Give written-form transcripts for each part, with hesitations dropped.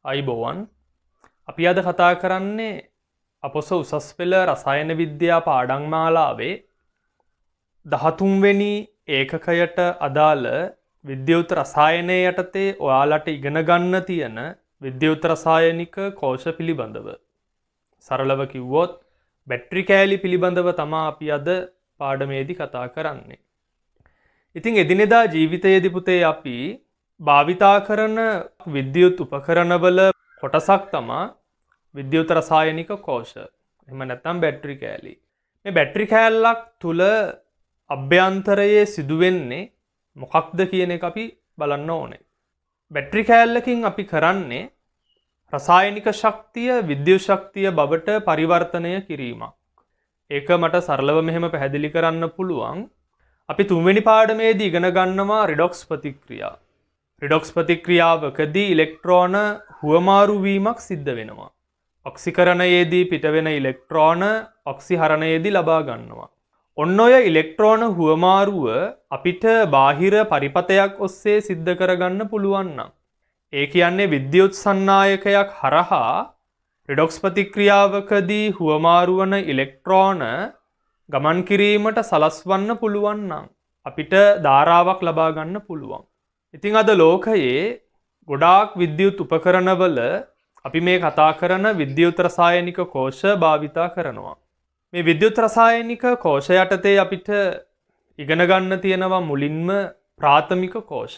අයිබෝවන් අපි අද කතා කරන්නේ අපොස උසස් පෙළ රසායන විද්‍යා පාඩම් මාලාවේ 13 වෙනි ඒකකයට අදාළ විද්‍යුත් රසායනය යටතේ ඔයාලට ඉගෙන ගන්න තියෙන විද්‍යුත් රසායනික කෝෂ පිළිබඳව සරලව කිව්වොත් බැටරි කෑලි පිළිබඳව තමයි අපි අද පාඩමේදී කතා කරන්නේ. ඉතින් එදිනෙදා ජීවිතයේදී පුතේ අපි භාවිතා කරන විද්‍යුත් උපකරණවල කොටසක් තමයි විද්‍යුත් රසායනික කෝෂ. එහෙම නැත්නම් බැටරි කෑලි. මේ බැටරි කෑල්ලක් තුල අභ්‍යන්තරයේ සිදුවෙන්නේ මොකක්ද කියන එක අපි බලන්න ඕනේ. බැටරි කෑල්ලකින් අපි කරන්නේ රසායනික ශක්තිය විද්‍යුත් ශක්තිය බවට පරිවර්තනය කිරීමක්. ඒක මට සරලව මෙහෙම පැහැදිලි කරන්න පුළුවන්. අපි 3 වෙනි පාඩමේදී ඉගෙන ගන්නවා රිඩොක්ස් ප්‍රතික්‍රියා. රිඩොක්ස් ප්‍රතික්‍රියාවකදී ඉලෙක්ට්‍රෝන හුවමාරු වීමක් සිද්ධ වෙනවා. ඔක්සිකරණයේදී පිටවෙන ඉලෙක්ට්‍රෝන ඔක්සිහරණයේදී ලබා ගන්නවා. ඔන්න ඔය ඉලෙක්ට්‍රෝන හුවමාරුව අපිට බාහිර පරිපතයක් ඔස්සේ සිද්ධ කරගන්න පුළුවන් නම් ඒ කියන්නේ විද්‍යුත් සන්නායකයක් හරහා රිඩොක්ස් ප්‍රතික්‍රියාවකදී හුවමාරු වන ඉලෙක්ට්‍රෝන ගමන් කිරීමට සලස්වන්න පුළුවන් නම් අපිට ධාරාවක් ලබා ගන්න පුළුවන්. ඉතින් අද ලෝකයේ ගොඩාක් විද්‍යුත් උපකරණවල අපි මේ කතා කරන විද්‍යුත් රසායනික කෝෂ භාවිතා කරනවා. මේ විද්‍යුත් රසායනික කෝෂ යටතේ අපිට ඉගෙන ගන්න තියෙනවා මුලින්ම ප්‍රාථමික කෝෂ.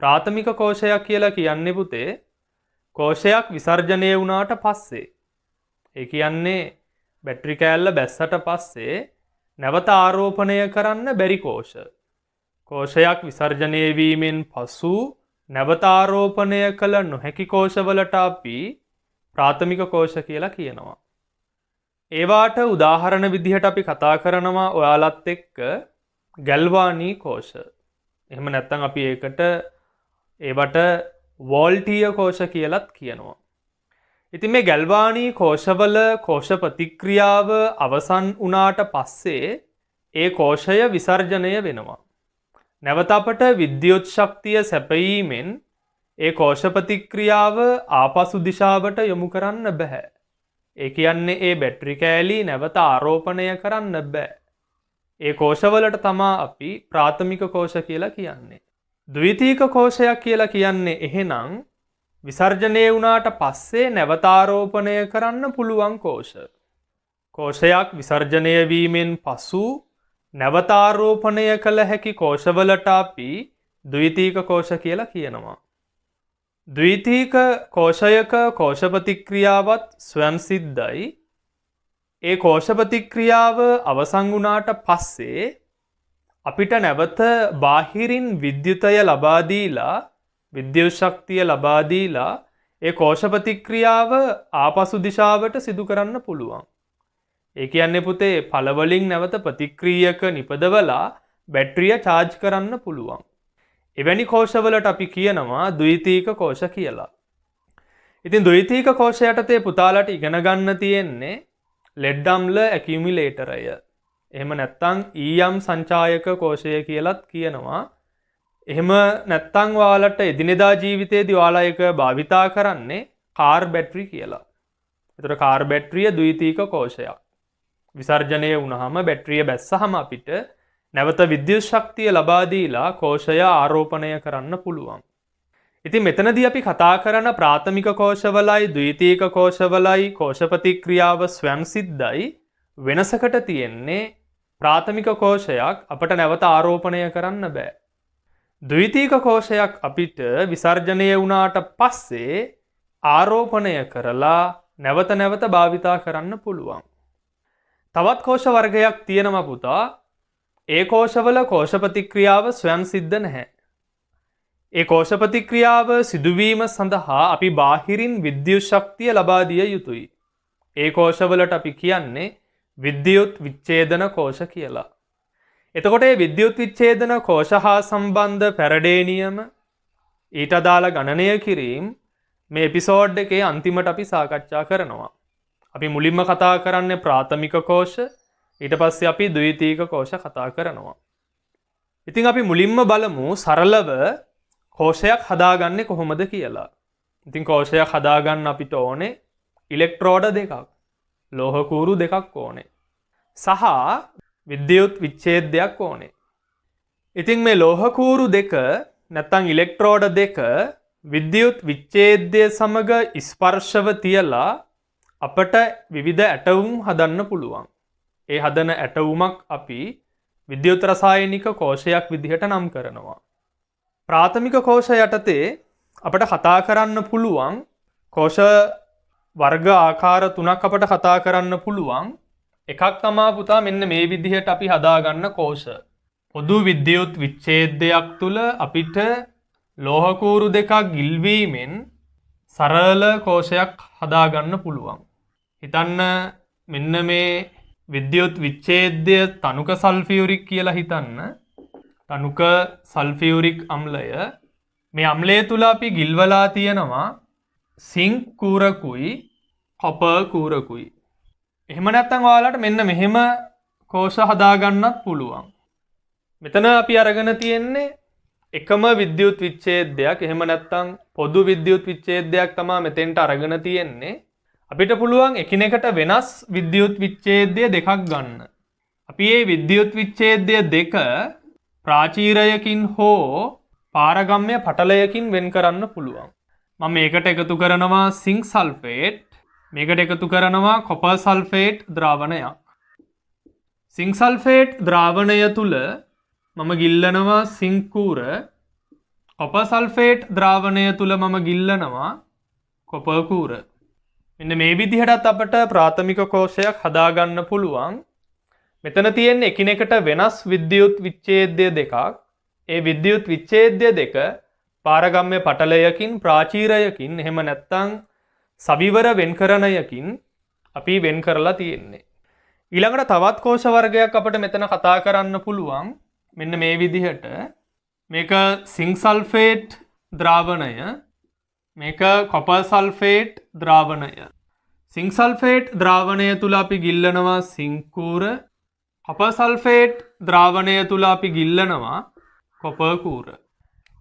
ප්‍රාථමික කෝෂයක් කියලා කියන්නේ පුතේ කෝෂයක් විසර්ජනය වුණාට පස්සේ ඒ කියන්නේ බැටරි කෑල්ල බැස්සට පස්සේ නැවත ආරෝපණය කරන්න බැරි කෝෂ. කෝෂයක් විසර්ජනය වීමෙන් පසු නැවත ආරෝපණය කළ නොහැකි කෝෂවලට අපි ප්‍රාථමික කෝෂ කියලා කියනවා. ඒවාට උදාහරණ විදිහට අපි කතා කරනවා ඔයාලත් එක්ක ගැල්වානී කෝෂ. එහෙම නැත්නම් අපි ඒවට වෝල්ටීය කෝෂ කියලාත් කියනවා. ඉතින් මේ ගැල්වානී කෝෂවල කෝෂ ප්‍රතික්‍රියාව අවසන් වුණාට පස්සේ ඒ කෝෂය විසර්ජනය වෙනවා. නැවත අපට විද්‍යුත් ශක්තිය සැපයීමෙන් ඒ කෝෂ ප්‍රතික්‍රියාව ආපසු දිශාවට යොමු කරන්න බෑ. ඒ කියන්නේ ඒ බැටරි කෑලි නැවත ආරෝපණය කරන්න බෑ. ඒ කෝෂවලට තමයි අපි ප්‍රාථමික කෝෂ කියලා කියන්නේ. ද්විතීක කෝෂයක් කියලා කියන්නේ එහෙනම් විසර්ජනය වුණාට පස්සේ නැවත ආරෝපණය කරන්න පුළුවන් කෝෂ. කෝෂයක් විසර්ජනය වීමෙන් පසු නැවත ආරෝපණය කළ හැකි කෝෂවලට අපි ද්විතීක කෝෂ කියලා කියනවා. ද්විතීක කෝෂයක කෝෂ ප්‍රතික්‍රියාවත් ස්වයන් සිද්ධයි. ඒ කෝෂ ප්‍රතික්‍රියාව අවසන් වුණාට පස්සේ අපිට නැවත බාහිරින් විද්‍යුතය ලබා දීලා විද්‍යුත් ශක්තිය ලබා දීලා ඒ කෝෂ ප්‍රතික්‍රියාව ආපසු දිශාවට සිදු කරන්න පුළුවන්. ඒ කියන්නේ පුතේ පළවලින් නැවත ප්‍රතික්‍රියක නිපදවලා බැටරිය charge කරන්න පුළුවන්. එවැනි කෝෂවලට අපි කියනවා ද්විතීක කෝෂ කියලා. ඉතින් ද්විතීක කෝෂ යටතේ පුතාලට ඉගෙන ගන්න තියෙන්නේ ලෙඩ් අම්ල ඇකියුමුලේටරය. එහෙම නැත්නම් ඊයම් සංචායක කෝෂය කියලාත් කියනවා. එහෙම නැත්නම් ඔයාලට එදිනෙදා ජීවිතයේදී ඔයාලා ඒක භාවිතා කරන්නේ කාර් බැටරි කියලා. ඒතර කාර් බැටරිය ද්විතීක කෝෂයක්. විසර්ජනය වුණාම බැටරිය බැස්සහම අපිට නැවත විද්‍යුත් ශක්තිය ලබා දීලා කෝෂය ආරෝපණය කරන්න පුළුවන්. ඉතින් මෙතනදී අපි කතා කරන ප්‍රාථමික කෝෂවලයි ද්විතීක කෝෂවලයි කෝෂ ප්‍රතික්‍රියාව ස්වයං සිද්ධයි. වෙනසකට තියෙන්නේ ප්‍රාථමික කෝෂයක් අපට නැවත ආරෝපණය කරන්න බෑ. ද්විතීක කෝෂයක් අපිට විසර්ජනය වුණාට පස්සේ ආරෝපණය කරලා නැවත නැවත භාවිතා කරන්න පුළුවන්. තවත් කෝෂ වර්ගයක් තියෙනවා පුතා. ඒ කෝෂවල කෝෂ ප්‍රතික්‍රියාව ස්වයං සිද්ධ නැහැ. ඒ කෝෂ ප්‍රතික්‍රියාව සිදුවීම සඳහා අපි බාහිරින් විද්‍යුත් ශක්තිය ලබා දිය යුතුයි. ඒ කෝෂවලට අපි කියන්නේ විද්‍යුත් විච්ඡේදන කෝෂ කියලා. එතකොට මේ විද්‍යුත් විච්ඡේදන කෝෂ හා සම්බන්ධ ෆැරඩේ නියම ඊට අදාළ ගණනය කිරීම මේ එපිසෝඩ් එකේ අන්තිමට අපි සාකච්ඡා කරනවා. අපි මුලින්ම කතා කරන්නේ ප්‍රාථමික කෝෂ, ඊට පස්සේ අපි ද්විතීක කෝෂ කතා කරනවා. ඉතින් අපි මුලින්ම බලමු සරලව කෝෂයක් හදාගන්නේ කොහොමද කියලා. ඉතින් කෝෂයක් හදාගන්න අපිට ඕනේ ඉලෙක්ට්‍රෝඩ දෙකක්, ලෝහ කූරු දෙකක් ඕනේ. සහ විද්‍යුත් විච්ඡේදයක් ඕනේ. ඉතින් මේ ලෝහ කූරු දෙක නැත්නම් ඉලෙක්ට්‍රෝඩ දෙක විද්‍යුත් විච්ඡේදය සමග ස්පර්ශව තියලා අපට විවිධ ඇටවුම් හදන්න පුළුවන්. ඒ හදන ඇටවුමක් අපි විද්‍යුත් රසායනික කෝෂයක් විදිහට නම් කරනවා. ප්‍රාථමික කෝෂ යටතේ අපට කතා කරන්න පුළුවන් කෝෂ වර්ග ආකාර 3ක් අපට කතා කරන්න පුළුවන්. එකක් තමා පුතා මෙන්න මේ විදිහට අපි හදාගන්න කෝෂ. පොදු විද්‍යුත් විච්ඡේදයක් තුල අපිට ලෝහ කූරු දෙකක් ගිල්වීමෙන් සරල කෝෂයක් හදාගන්න පුළුවන්. හිතන්න මෙන්න මේ විද්‍යුත් විච්ඡේදය තනුක සල්ෆියුරික් කියලා හිතන්න. තනුක සල්ෆියුරික් අම්ලය. මේ අම්ලය තුල අපි ගිල්වලා තියෙනවා සිංක් කූරකුයි කොපර් කූරකුයි. එහෙම නැත්නම් ඔයාලට මෙන්න මෙහෙම කෝෂ හදාගන්නත් පුළුවන්. මෙතන අපි අරගෙන තියෙන්නේ එකම විද්‍යුත් විච්ඡේදයක්. එහෙම නැත්නම් පොදු විද්‍යුත් විච්ඡේදයක් තමයි මෙතෙන්ට අරගෙන තියෙන්නේ. අපිට පුළුවන් එකිනෙකට වෙනස් විද්‍යුත් විච්ඡේදය දෙකක් ගන්න. අපි මේ විද්‍යුත් විච්ඡේදය දෙක ප්‍රාචීරයකින් හෝ පාරගම්‍ය පටලයකින් වෙන් කරන්න පුළුවන්. මම මේකට එකතු කරනවා සිංක් සල්ෆේට්, මේකට එකතු කරනවා කොපර් සල්ෆේට් ද්‍රාවණයක්. සිංක් සල්ෆේට් ද්‍රාවණය තුල මම ගිල්ලනවා සිංක් කූර, කොපර් සල්ෆේට් ද්‍රාවණය තුල මම ගිල්ලනවා කොපර් කූර. මෙන්න මේ විදිහටත් අපට ප්‍රාථමික කෝෂයක් හදාගන්න පුළුවන්. මෙතන තියෙන්නේ එකිනෙකට වෙනස් විද්‍යුත් විච්ඡේදය දෙකක්. ඒ විද්‍යුත් විච්ඡේදය දෙක පාරගම්‍ය පටලයකින් ප්‍රාචීරයකින් එහෙම නැත්නම් සවිවර වෙන්කරණයකින් අපි වෙන් කරලා තියෙන්නේ. ඊළඟට තවත් කෝෂ වර්ගයක් අපිට මෙතන කතා කරන්න පුළුවන්. මෙන්න මේ විදිහට මේක සිංක් සල්ෆේට් ද්‍රාවණය, මේක කොපර් සල්ෆේට් ද්‍රාවණය. සිංක් සල්ෆේට් ද්‍රාවණය තුල අපි ගිල්ලනවා සිංක් කූර, කොපර් සල්ෆේට් ද්‍රාවණය තුල අපි ගිල්ලනවා කොපර් කූර.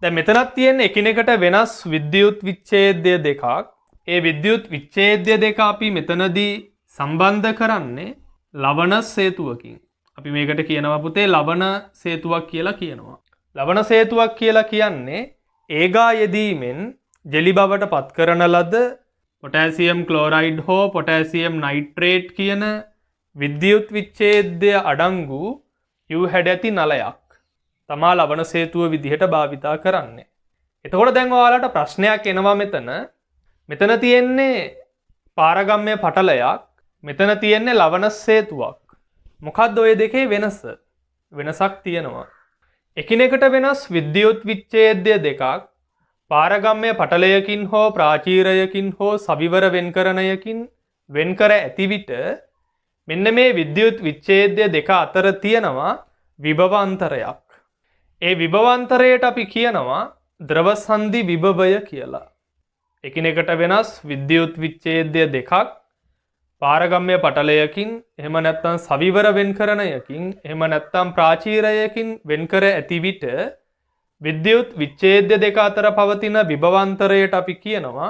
දැන් මෙතනක් තියෙන එකිනෙකට වෙනස් විද්‍යුත් විච්ඡේදය දෙකක්. ඒ විද්‍යුත් විච්ඡේදය දෙක අපි මෙතනදී සම්බන්ධ කරන්නේ ලවණ සේතුවකින්. අපි මේකට කියනවා පුතේ ලවණ සේතුවක් කියලා කියනවා. ලවණ සේතුවක් කියලා කියන්නේ ඒගා යෙදීමෙන් ජෙලි බවට පත් කරන ලද පොටෑසියම් ක්ලෝරයිඩ් හෝ පොටෑසියම් නයිට්‍රේට් කියන විද්‍යුත් විච්ඡේදය අඩංගු යු හැඩ ඇති නලයක් තමා ලවණ සේතුව විදිහට භාවිතා කරන්නේ. එතකොට දැන් ඔයාලට ප්‍රශ්නයක් එනවා මෙතන. මෙතන තියෙන්නේ පාරගම්‍ය පටලයක්, මෙතන තියෙන්නේ ලවණ සේතුවක්. මොකක්ද ඔය දෙකේ වෙනස? වෙනසක් තියෙනවා. එකිනෙකට වෙනස් විද්‍යුත් විච්ඡේදය දෙකක් පාරගම්‍ය පටලයකින් හෝ ප්‍රාචීරයකින් හෝ සවිවර වෙන්කරණයකින් වෙන්කර ඇති විට මෙන්න මේ විද්‍යුත් විච්ඡේදය දෙක අතර තියෙනවා විභව අන්තරයක්. ඒ විභව අන්තරයට අපි කියනවා ද්‍රව සංදි විභවය කියලා. එකිනෙකට වෙනස් විද්‍යුත් විච්ඡේදය දෙකක් පාරගම්‍ය පටලයකින් එහෙම නැත්නම් සවිවර වෙන්කරණයකින් එහෙම නැත්නම් ප්‍රාචීරයකින් වෙන්කර ඇති විට විද්‍යුත් විච්ඡේදය දෙක අතර පවතින විභවාන්තරයට අපි කියනවා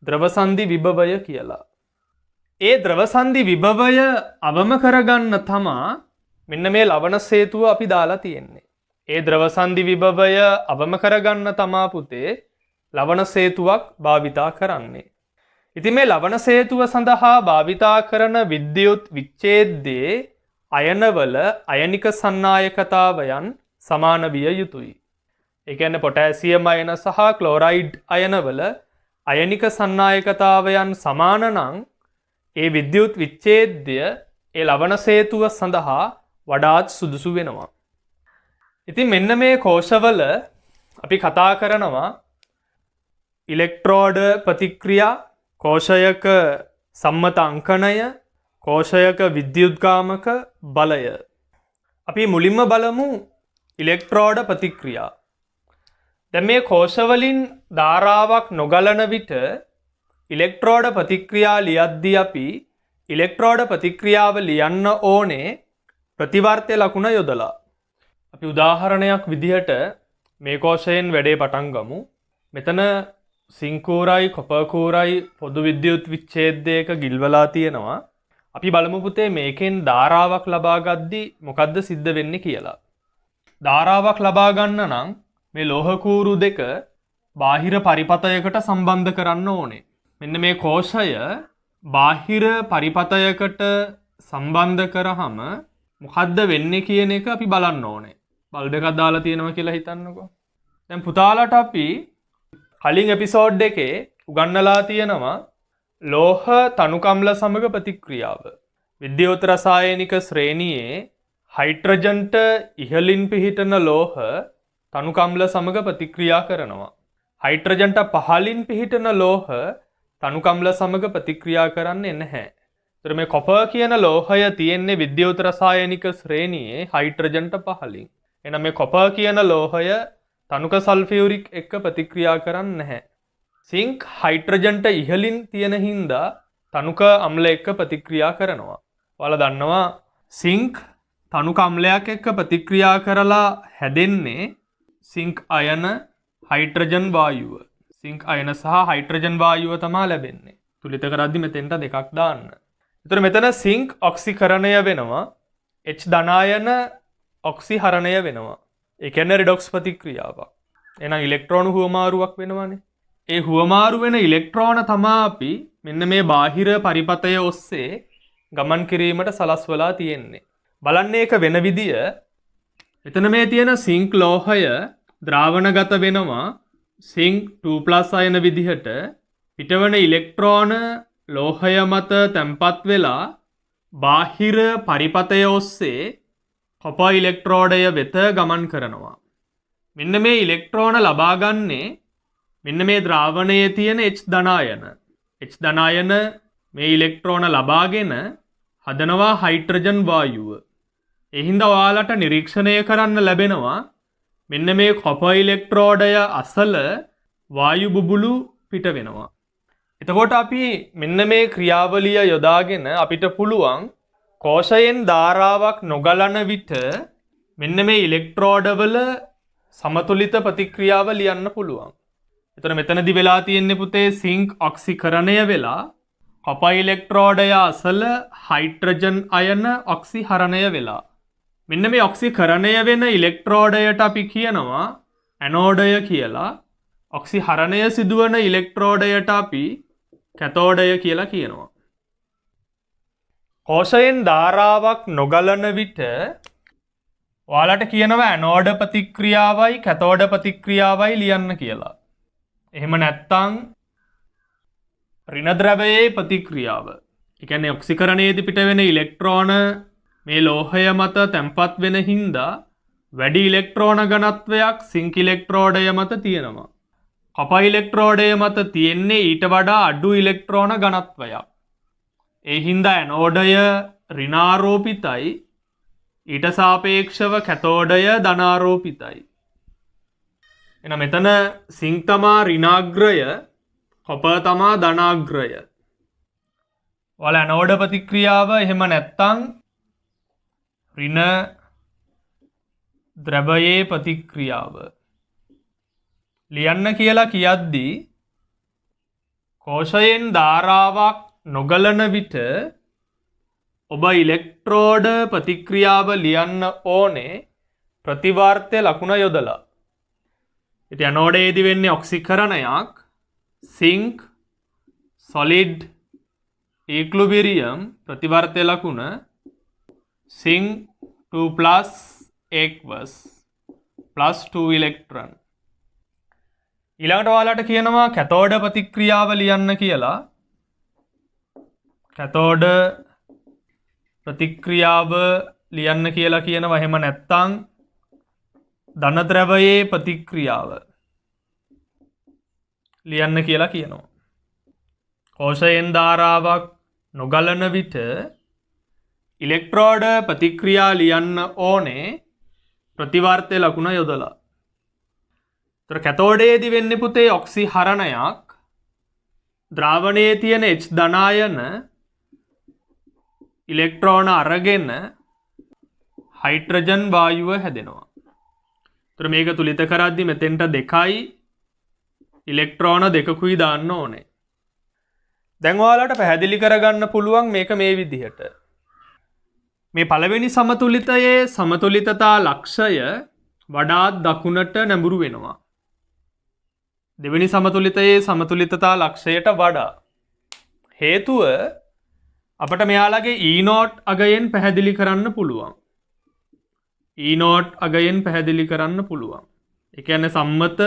ද්‍රව සංදි විභවය කියලා. ඒ ද්‍රව සංදි විභවය අවම කරගන්න තමා මෙන්න මේ ලවණ සේතුව අපි දාලා තියෙන්නේ. ඒ ද්‍රව සංදි විභවය අවම කරගන්න තමා පුතේ ලවණ සේතුවක් භාවිතා කරන්නේ. ඉතින් මේ ලවණ සේතුව සඳහා භාවිතා කරන විද්‍යුත් විච්ඡේදයේ අයනවල අයනික සන්නායකතාවයන් සමාන විය යුතුයි. ඒ කියන්නේ පොටෑසියම් අයන සහ ක්ලෝරයිඩ් අයනවල අයනික සන්නායකතාවයන් සමාන නම් ඒ විද්‍යුත් විච්ඡේදය ඒ ලවණ සේතුව සඳහා වඩාත් සුදුසු වෙනවා. ඉතින් මෙන්න මේ කෝෂවල අපි කතා කරනවා ඉලෙක්ට්‍රෝඩ ප්‍රතික්‍රියා, කෝෂයක සම්මත අංකණය, කෝෂයක විද්‍යුත්ගාමක බලය. අපි මුලින්ම බලමු ඉලෙක්ට්‍රෝඩ ප්‍රතික්‍රියා. දැන් මේ කෝෂවලින් ධාරාවක් නොගලන විට ඉලෙක්ට්‍රෝඩ ප්‍රතික්‍රියා ලියද්දී අපි ඉලෙක්ට්‍රෝඩ ප්‍රතික්‍රියාව ලියන්න ඕනේ ප්‍රතිවර්ත්‍ය ලකුණ යොදලා. අපි උදාහරණයක් විදිහට මේ කෝෂයෙන් වැඩේ පටන් ගමු. මෙතන සිංකූරයි කොපර්කූරයි පොදු විද්‍යුත් විච්ඡේදයක ගිල්වලා තියෙනවා. අපි බලමු පුතේ මේකෙන් ධාරාවක් ලබා ගද්දී මොකද්ද සිද්ධ වෙන්නේ කියලා. ධාරාවක් ලබා ගන්න නම් මේ ලෝහ කූරු දෙක බාහිර පරිපතයකට සම්බන්ධ කරන්න ඕනේ. මෙන්න මේ කෝෂය බාහිර පරිපතයකට සම්බන්ධ කරාම මොකද්ද වෙන්නේ කියන එක අපි බලන්න ඕනේ. බල්බ් එකක් දාලා තියෙනවා කියලා හිතන්නකෝ. දැන් පුතාලට අපි කලින් එපිසෝඩ් එකේ උගන්වලා තියෙනවා ලෝහ තනුකම්ල සමග ප්‍රතික්‍රියාව. විද්‍යුත් රසායනික ශ්‍රේණියේ හයිඩ්‍රජන්ට ඉහළින් පිහිටන ලෝහ තනුකම්ල සමග ප්‍රතික්‍රියා කරනවා. හයිඩ්‍රජන්ට පහළින් පිහිටන ලෝහ තනුකම්ල සමග ප්‍රතික්‍රියා කරන්නේ නැහැ. ඒතර මේ කොපර් කියන ලෝහය තියෙන්නේ විද්‍යුත් රසායනික ශ්‍රේණියේ හයිඩ්‍රජන්ට පහළින්. එහෙනම් මේ කොපර් කියන ලෝහය තනුක සල්ෆියුරික් එක්ක ප්‍රතික්‍රියා කරන්නේ නැහැ. සිංක් හයිඩ්‍රජන්ට ඉහළින් තියෙන හින්දා තනුක අම්ල එක්ක ප්‍රතික්‍රියා කරනවා. ඔයාලා දන්නවා සිංක් තනුක අම්ලයක් එක්ක ප්‍රතික්‍රියා කරලා හැදෙන්නේ සිංක් අයන හයිඩ්‍රජන් වායුව. සිංක් අයන සහ හයිඩ්‍රජන් වායුව තමයි ලැබෙන්නේ. තුලිත කරද්දි මෙතෙන්ට දෙකක් දාන්න. ඒතර මෙතන සිංක් ඔක්සිකරණය වෙනවා. H ධනායන ඔක්සිහරණය වෙනවා. ඒ කියන්නේ රිඩොක්ස් ප්‍රතික්‍රියාවක්. එහෙනම් ඉලෙක්ට්‍රෝන හුවමාරුවක් වෙනවානේ. ඒ හුවමාරු වෙන ඉලෙක්ට්‍රෝන තමයි අපි මෙන්න මේ බාහිර පරිපතය ඔස්සේ ගමන් කිරීමට සලස්වලා තියෙන්නේ. බලන්න ඒක වෙන විදිය මෙතන මේ තියෙන සිංක් ලෝහය ද්‍රාවණගත වෙනවා සිංක් 2+ අයන විදිහට පිටවන ඉලෙක්ට්‍රෝන ලෝහය මත තැම්පත් වෙලා බාහිර පරිපතය ඔස්සේ කොපර් ඉලෙක්ට්‍රෝඩය වෙත ගමන් කරනවා. මෙන්න මේ ඉලෙක්ට්‍රෝන ලබා ගන්නේ මෙන්න මේ ද්‍රාවණයේ තියෙන H ධනායන. H ධනායන මේ ඉලෙක්ට්‍රෝන ලබාගෙන හදනවා හයිඩ්‍රජන් වායුව. ඒ හින්දා ඔයාලට නිරීක්ෂණය කරන්න ලැබෙනවා මෙන්න මේ කොපර් ඉලෙක්ට්‍රෝඩය අසල වායු බුබුලු පිට වෙනවා. එතකොට අපි මෙන්න මේ ක්‍රියාවලිය යොදාගෙන අපිට පුළුවන් කෝෂයෙන් ධාරාවක් නොගලන විට මෙන්න මේ ඉලෙක්ට්‍රෝඩවල සමතුලිත ප්‍රතික්‍රියාව ලියන්න පුළුවන්. එතන මෙතනදි වෙලා තියෙන්නේ පුතේ සිංක් ඔක්සිකරණය වෙලා කොපර් ඉලෙක්ට්‍රෝඩය අසල හයිඩ්‍රජන් අයන ඔක්සිහරණය වෙලා. මෙන්න මේ ඔක්සිකරණය වෙන ඉලෙක්ට්‍රෝඩයට අපි කියනවා ඇනෝඩය කියලා. ඔක්සිහරණය සිදුවන ඉලෙක්ට්‍රෝඩයට අපි කැතෝඩය කියලා කියනවා. කෝෂයෙන් ධාරාවක් නොගලන විට ඔයාලට කියනවා ඇනෝඩ ප්‍රතික්‍රියාවයි කැතෝඩ ප්‍රතික්‍රියාවයි ලියන්න කියලා. එහෙම නැත්නම් ඍණ ද්‍රවයේ ප්‍රතික්‍රියාව. ඒ කියන්නේ ඔක්සිකරණයේදී පිට වෙන ඉලෙක්ට්‍රෝන මේ ලෝහය මත තැම්පත් වෙන හින්දා වැඩි ඉලෙක්ට්‍රෝන ඝනත්වයක් සිංක් ඉලෙක්ට්‍රෝඩය මත තියෙනවා. කොපර් ඉලෙක්ට්‍රෝඩය මත තියෙන්නේ ඊට වඩා අඩු ඉලෙක්ට්‍රෝන ඝනත්වයක්. ඒ හින්දා ඇනෝඩය ඍණාරෝපිතයි ඊට සාපේක්ෂව කැතෝඩය ධනාරෝපිතයි. එහෙනම් මෙතන සිංක් තමා ඍණාග්‍රය කොපර් තමා ධනාග්‍රය. ඔයාලා ඇනෝඩ ප්‍රතික්‍රියාව එහෙම නැත්නම් ඍණ ද්‍රවයේ ප්‍රතික්‍රියාව ලියන්න කියලා කියද්දී කෝෂයෙන් ධාරාවක් නොගලන විට ඔබ ඉලෙක්ට්‍රෝඩ ප්‍රතික්‍රියාව ලියන්න ඕනේ ප්‍රතිවාර්ත්‍ය ලකුණ යොදලා. ඉතින් ඇනෝඩයේදී වෙන්නේ ඔක්සිකරණයක් සිංක් සොලිඩ් ඉක්විලිබ්‍රියම් ප්‍රතිවාර්ත්‍ය ලකුණ සිංක් 2+ aqueous +2 ඉලෙක්ට්‍රෝන. ඊළඟට ඔයාලට කියනවා කැතෝඩ ප්‍රතික්‍රියාව ලියන්න කියලා. කැතෝඩ ප්‍රතික්‍රියාව ලියන්න කියලා කියනවා. එහෙම නැත්නම් ධන ද්‍රවයේ ප්‍රතික්‍රියාව ලියන්න කියලා කියනවා. කෝෂයෙන් ධාරාවක් නොගලන විට ඉලෙක්ට්‍රෝඩ ප්‍රතික්‍රියා ලියන්න ඕනේ ප්‍රතිවාර්ත්‍ය ලකුණ යොදලා. ඒතර කැතෝඩයේදී වෙන්නේ පුතේ ඔක්සිහරණයක්. ද්‍රාවණයේ තියෙන H ධනායන ඉලෙක්ට්‍රෝන අරගෙන හයිඩ්‍රජන් වායුව හැදෙනවා. ඒතර මේක තුලිත කරද්දි මෙතෙන්ට 2යි ඉලෙක්ට්‍රෝන දෙකකුයි දාන්න ඕනේ. දැන් ඔයාලට පැහැදිලි කරගන්න පුළුවන් මේක මේ විදිහට. මේ පළවෙනි සමතුලිතයේ සමතුලිතතා ලක්ෂය වඩාත් දකුණට නැඹුරු වෙනවා. දෙවෙනි සමතුලිතයේ සමතුලිතතා ලක්ෂයට වඩා. හේතුව අපට මෙයාලගේ E0 අගයෙන් පැහැදිලි කරන්න පුළුවන්. E0 අගයෙන් පැහැදිලි කරන්න පුළුවන්. ඒ කියන්නේ සම්මත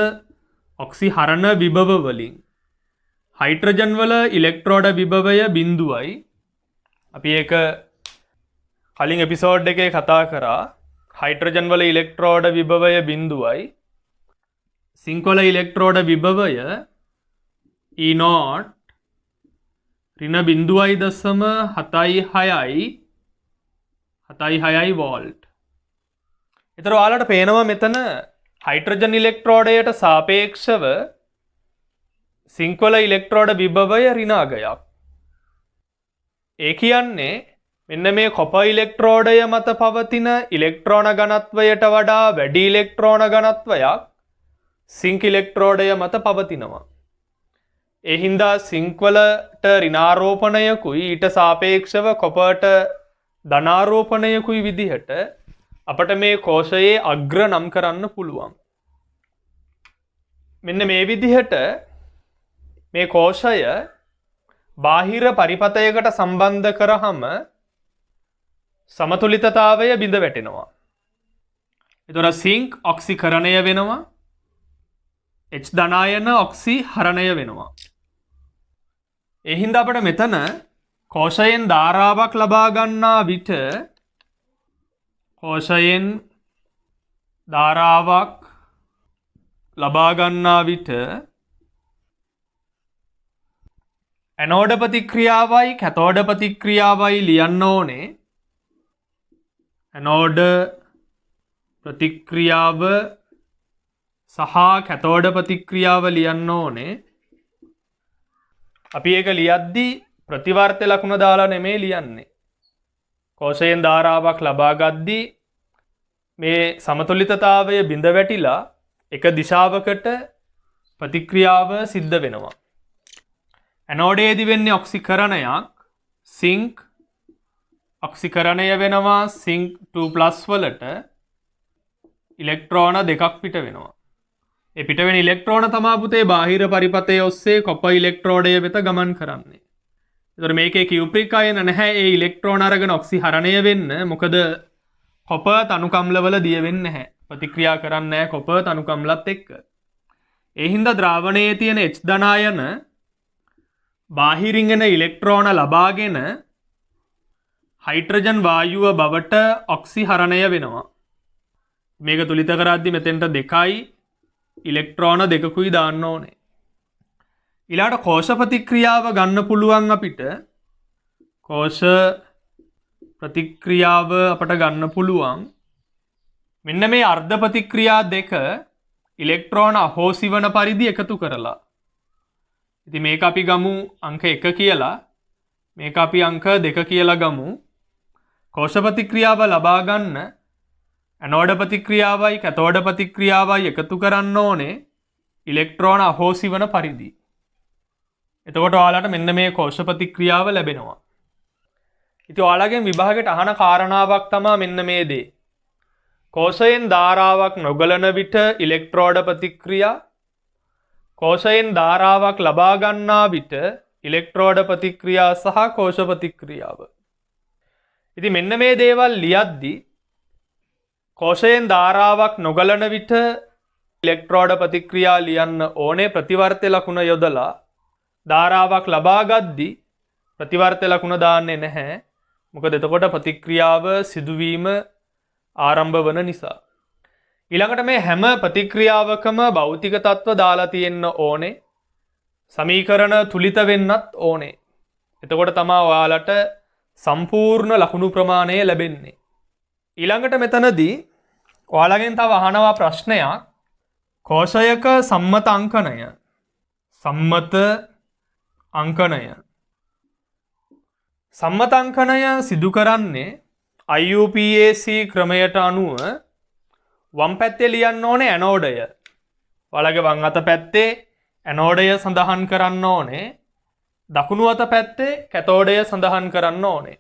ඔක්සිහරණ විභව වලින් හයිඩ්‍රජන් වල ඉලෙක්ට්‍රෝඩ විභවය 0යි. අපි ඒක කලින් එපිසෝඩ් එකේ කතා කරා. හයිඩ්‍රජන් වල ඉලෙක්ට්‍රෝඩ විභවය 0යි. සිංක් වල ඉලෙක්ට්‍රෝඩ විභවය E0 ඍණ 0.76 වෝල්ට්. ඒතර ඔයාලට පේනවා මෙතන හයිඩ්‍රජන් ඉලෙක්ට්‍රෝඩයට සාපේක්ෂව සිංක් වල ඉලෙක්ට්‍රෝඩ විභවය ඍණ අගයක්. ඒ කියන්නේ මෙන්න මේ කොපර් ඉලෙක්ට්‍රෝඩය මත පවතින ඉලෙක්ට්‍රෝන ඝනත්වයට වඩා වැඩි ඉලෙක්ට්‍රෝන ඝනත්වයක් සිංක් ඉලෙක්ට්‍රෝඩය මත පවතිනවා. ඒ හින්දා සිංක් වලට ඍණාරෝපණයකුයි ඊට සාපේක්ෂව කොපර්ට ධනාරෝපණයකුයි විදිහට අපට මේ කෝෂයේ අග්‍ර නම් කරන්න පුළුවන්. මෙන්න මේ විදිහට මේ කෝෂය බාහිර පරිපතයකට සම්බන්ධ කරාම සමතුලිතතාවය බිඳ වැටෙනවා. ඒතර සිංක් ඔක්සිකරණය වෙනවා. H ධනායන ඔක්සිහරණය වෙනවා. ඒ හින්දා අපිට මෙතන කෝෂයෙන් ධාරාවක් ලබා ගන්නා විට ඇනෝඩ ප්‍රතික්‍රියාවයි කැතෝඩ ප්‍රතික්‍රියාවයි ලියන්න ඕනේ. ඇනෝඩ ප්‍රතික්‍රියාව සහ කැතෝඩ ප්‍රතික්‍රියාව ලියන්න ඕනේ. අපි ඒක ලියද්දී ප්‍රතිවර්ත ලකුණ දාලා නෙමෙයි ලියන්නේ. කෝෂයෙන් ධාරාවක් ලබා ගද්දී මේ සමතුලිතතාවය බිඳ වැටිලා එක දිශාවකට ප්‍රතික්‍රියාව සිද්ධ වෙනවා. ඇනෝඩයේදී වෙන්නේ ඔක්සිකරණයක්. සිංක් ඔක්සිකරණය වෙනවා. සිංක් 2+ වලට ඉලෙක්ට්‍රෝන දෙකක් පිට වෙනවා. ඒ පිට වෙන ඉලෙක්ට්‍රෝන තමා පුතේ බාහිර පරිපතය ඔස්සේ කොපර් ඉලෙක්ට්‍රෝඩය වෙත ගමන් කරන්නේ. ඒතර මේකේ කියුප්‍රික් අයන නැහැ. ඒ ඉලෙක්ට්‍රෝන අරගෙන ඔක්සිහරණය වෙන්න. මොකද කොපර් තනුකම්ලවල දිය වෙන්නේ නැහැ. ප්‍රතික්‍රියා කරන්නේ නැහැ කොපර් තනුකම්ලත් එක්ක. ඒ හින්දා ද්‍රාවණයේ තියෙන H ධනායන බාහිරින් එන ඉලෙක්ට්‍රෝන ලබාගෙන හයිඩ්‍රජන් වායුව බවට ඔක්සිහරණය වෙනවා. මේක තුලිත කරද්දි මෙතෙන්ට 2යි ඉලෙක්ට්‍රෝන දෙකකුයි දාන්න ඕනේ. ඊළාට කෝෂ ප්‍රතික්‍රියාව ගන්න පුළුවන් අපිට. කෝෂ ප්‍රතික්‍රියාව අපට ගන්න පුළුවන් මෙන්න මේ අර්ධ ප්‍රතික්‍රියා දෙක ඉලෙක්ට්‍රෝන අහෝසි වන පරිදි එකතු කරලා. ඉතින් මේක අපි ගමු අංක 1 කියලා. මේක අපි අංක 2 කියලා ගමු. කෝෂ ප්‍රතික්‍රියාව ලබා ගන්න ඇනෝඩ ප්‍රතික්‍රියාවයි කැතෝඩ ප්‍රතික්‍රියාවයි එකතු කරන්න ඕනේ ඉලෙක්ට්‍රෝන අහෝසි වන පරිදි. එතකොට ඔයාලට මෙන්න මේ කෝෂ ප්‍රතික්‍රියාව ලැබෙනවා. ඉතින් ඔයාලගෙන් විභාගයට අහන කාරණාවක් තමයි මෙන්න මේ දේ. කෝෂයෙන් ධාරාවක් නොගලන විට ඉලෙක්ට්‍රෝඩ ප්‍රතික්‍රියා, කෝෂයෙන් ධාරාවක් ලබා ගන්නා විට ඉලෙක්ට්‍රෝඩ ප්‍රතික්‍රියා සහ කෝෂ ප්‍රතික්‍රියාව. ඉතින් මෙන්න මේ දේවල් ලියද්දී කෝෂයෙන් ධාරාවක් නොගලන විට ඉලෙක්ට්‍රෝඩ ප්‍රතික්‍රියා ලියන්න ඕනේ ප්‍රතිවර්ත ලකුණ යොදලා. ධාරාවක් ලබා ගද්දී ප්‍රතිවර්ත ලකුණ දාන්නේ නැහැ. මොකද එතකොට ප්‍රතික්‍රියාව සිදුවීම ආරම්භ වන නිසා. ඊළඟට මේ හැම ප්‍රතික්‍රියාවකම භෞතික තත්ත්ව දාලා තියෙන්න ඕනේ. සමීකරණ තුලිත වෙන්නත් ඕනේ. එතකොට තමයි ඔයාලට සම්පූර්ණ ලකුණු ප්‍රමාණය ලැබෙන්නේ. ඊළඟට මෙතනදී ඔයාලගෙන් තව අහනවා ප්‍රශ්නයක්. කෝෂයක සම්මත අංකණය. සම්මත අංකණය සිදු කරන්නේ IUPAC ක්‍රමයට අනුව වම් පැත්තේ ලියන්න ඕනේ ඇනෝඩය. ඔයාලගේ වම් අත පැත්තේ ඇනෝඩය සඳහන් කරන්න ඕනේ. දකුණු අත පැත්තේ කැතෝඩය සඳහන් කරන්න ඕනේ.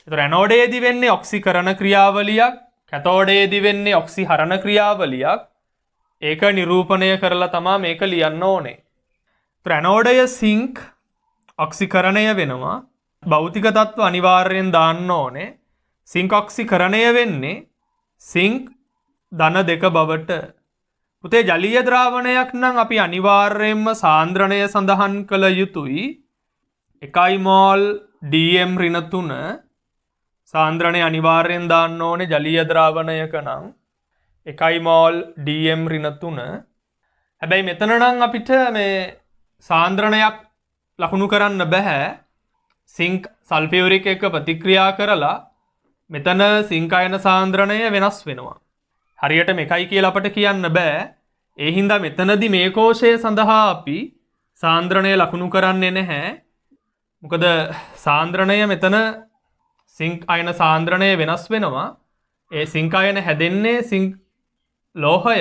ඒතර ඇනෝඩයේදී වෙන්නේ ඔක්සිකරණ ක්‍රියාවලියක්, කැතෝඩයේදී වෙන්නේ ඔක්සිහරණ ක්‍රියාවලියක්. ඒක නිරූපණය කරලා තමයි මේක ලියන්න ඕනේ. ඒතර ඇනෝඩය සිංක් ඔක්සිකරණය වෙනවා. භෞතික තත්ත්ව අනිවාර්යෙන් දාන්න ඕනේ. සිංක් ඔක්සිකරණය වෙන්නේ සිංක් ධන 2 බවට. පුතේ ජලීය ද්‍රාවණයක් නම් අපි අනිවාර්යයෙන්ම සාන්ද්‍රණය සඳහන් කළ යුතුයි. 1 මෝල් DM ඍණ 3 සාන්ද්‍රණය අනිවාර්යෙන් දාන්න ඕනේ ජලීය ද්‍රාවණයක නම් 1 මෝල් DM ඍණ 3. හැබැයි මෙතන නම් අපිට මේ සාන්ද්‍රණයක් ලකුණු කරන්න බෑ. සිංක් සල්ෆියුරික් එක්ක ප්‍රතික්‍රියා කරලා මෙතන සිංක් අයන සාන්ද්‍රණය වෙනස් වෙනවා. හරියට මේකයි කියලා අපට කියන්න බෑ. ඒ හින්දා මෙතනදී මේ කෝෂය සඳහා අපි සාන්ද්‍රණය ලකුණු කරන්නේ නැහැ. මොකද සාන්ද්‍රණය මෙතන සිංක් අයන සාන්ද්‍රණය වෙනස් වෙනවා. ඒ සිංක් අයන හැදෙන්නේ සිංක් ලෝහය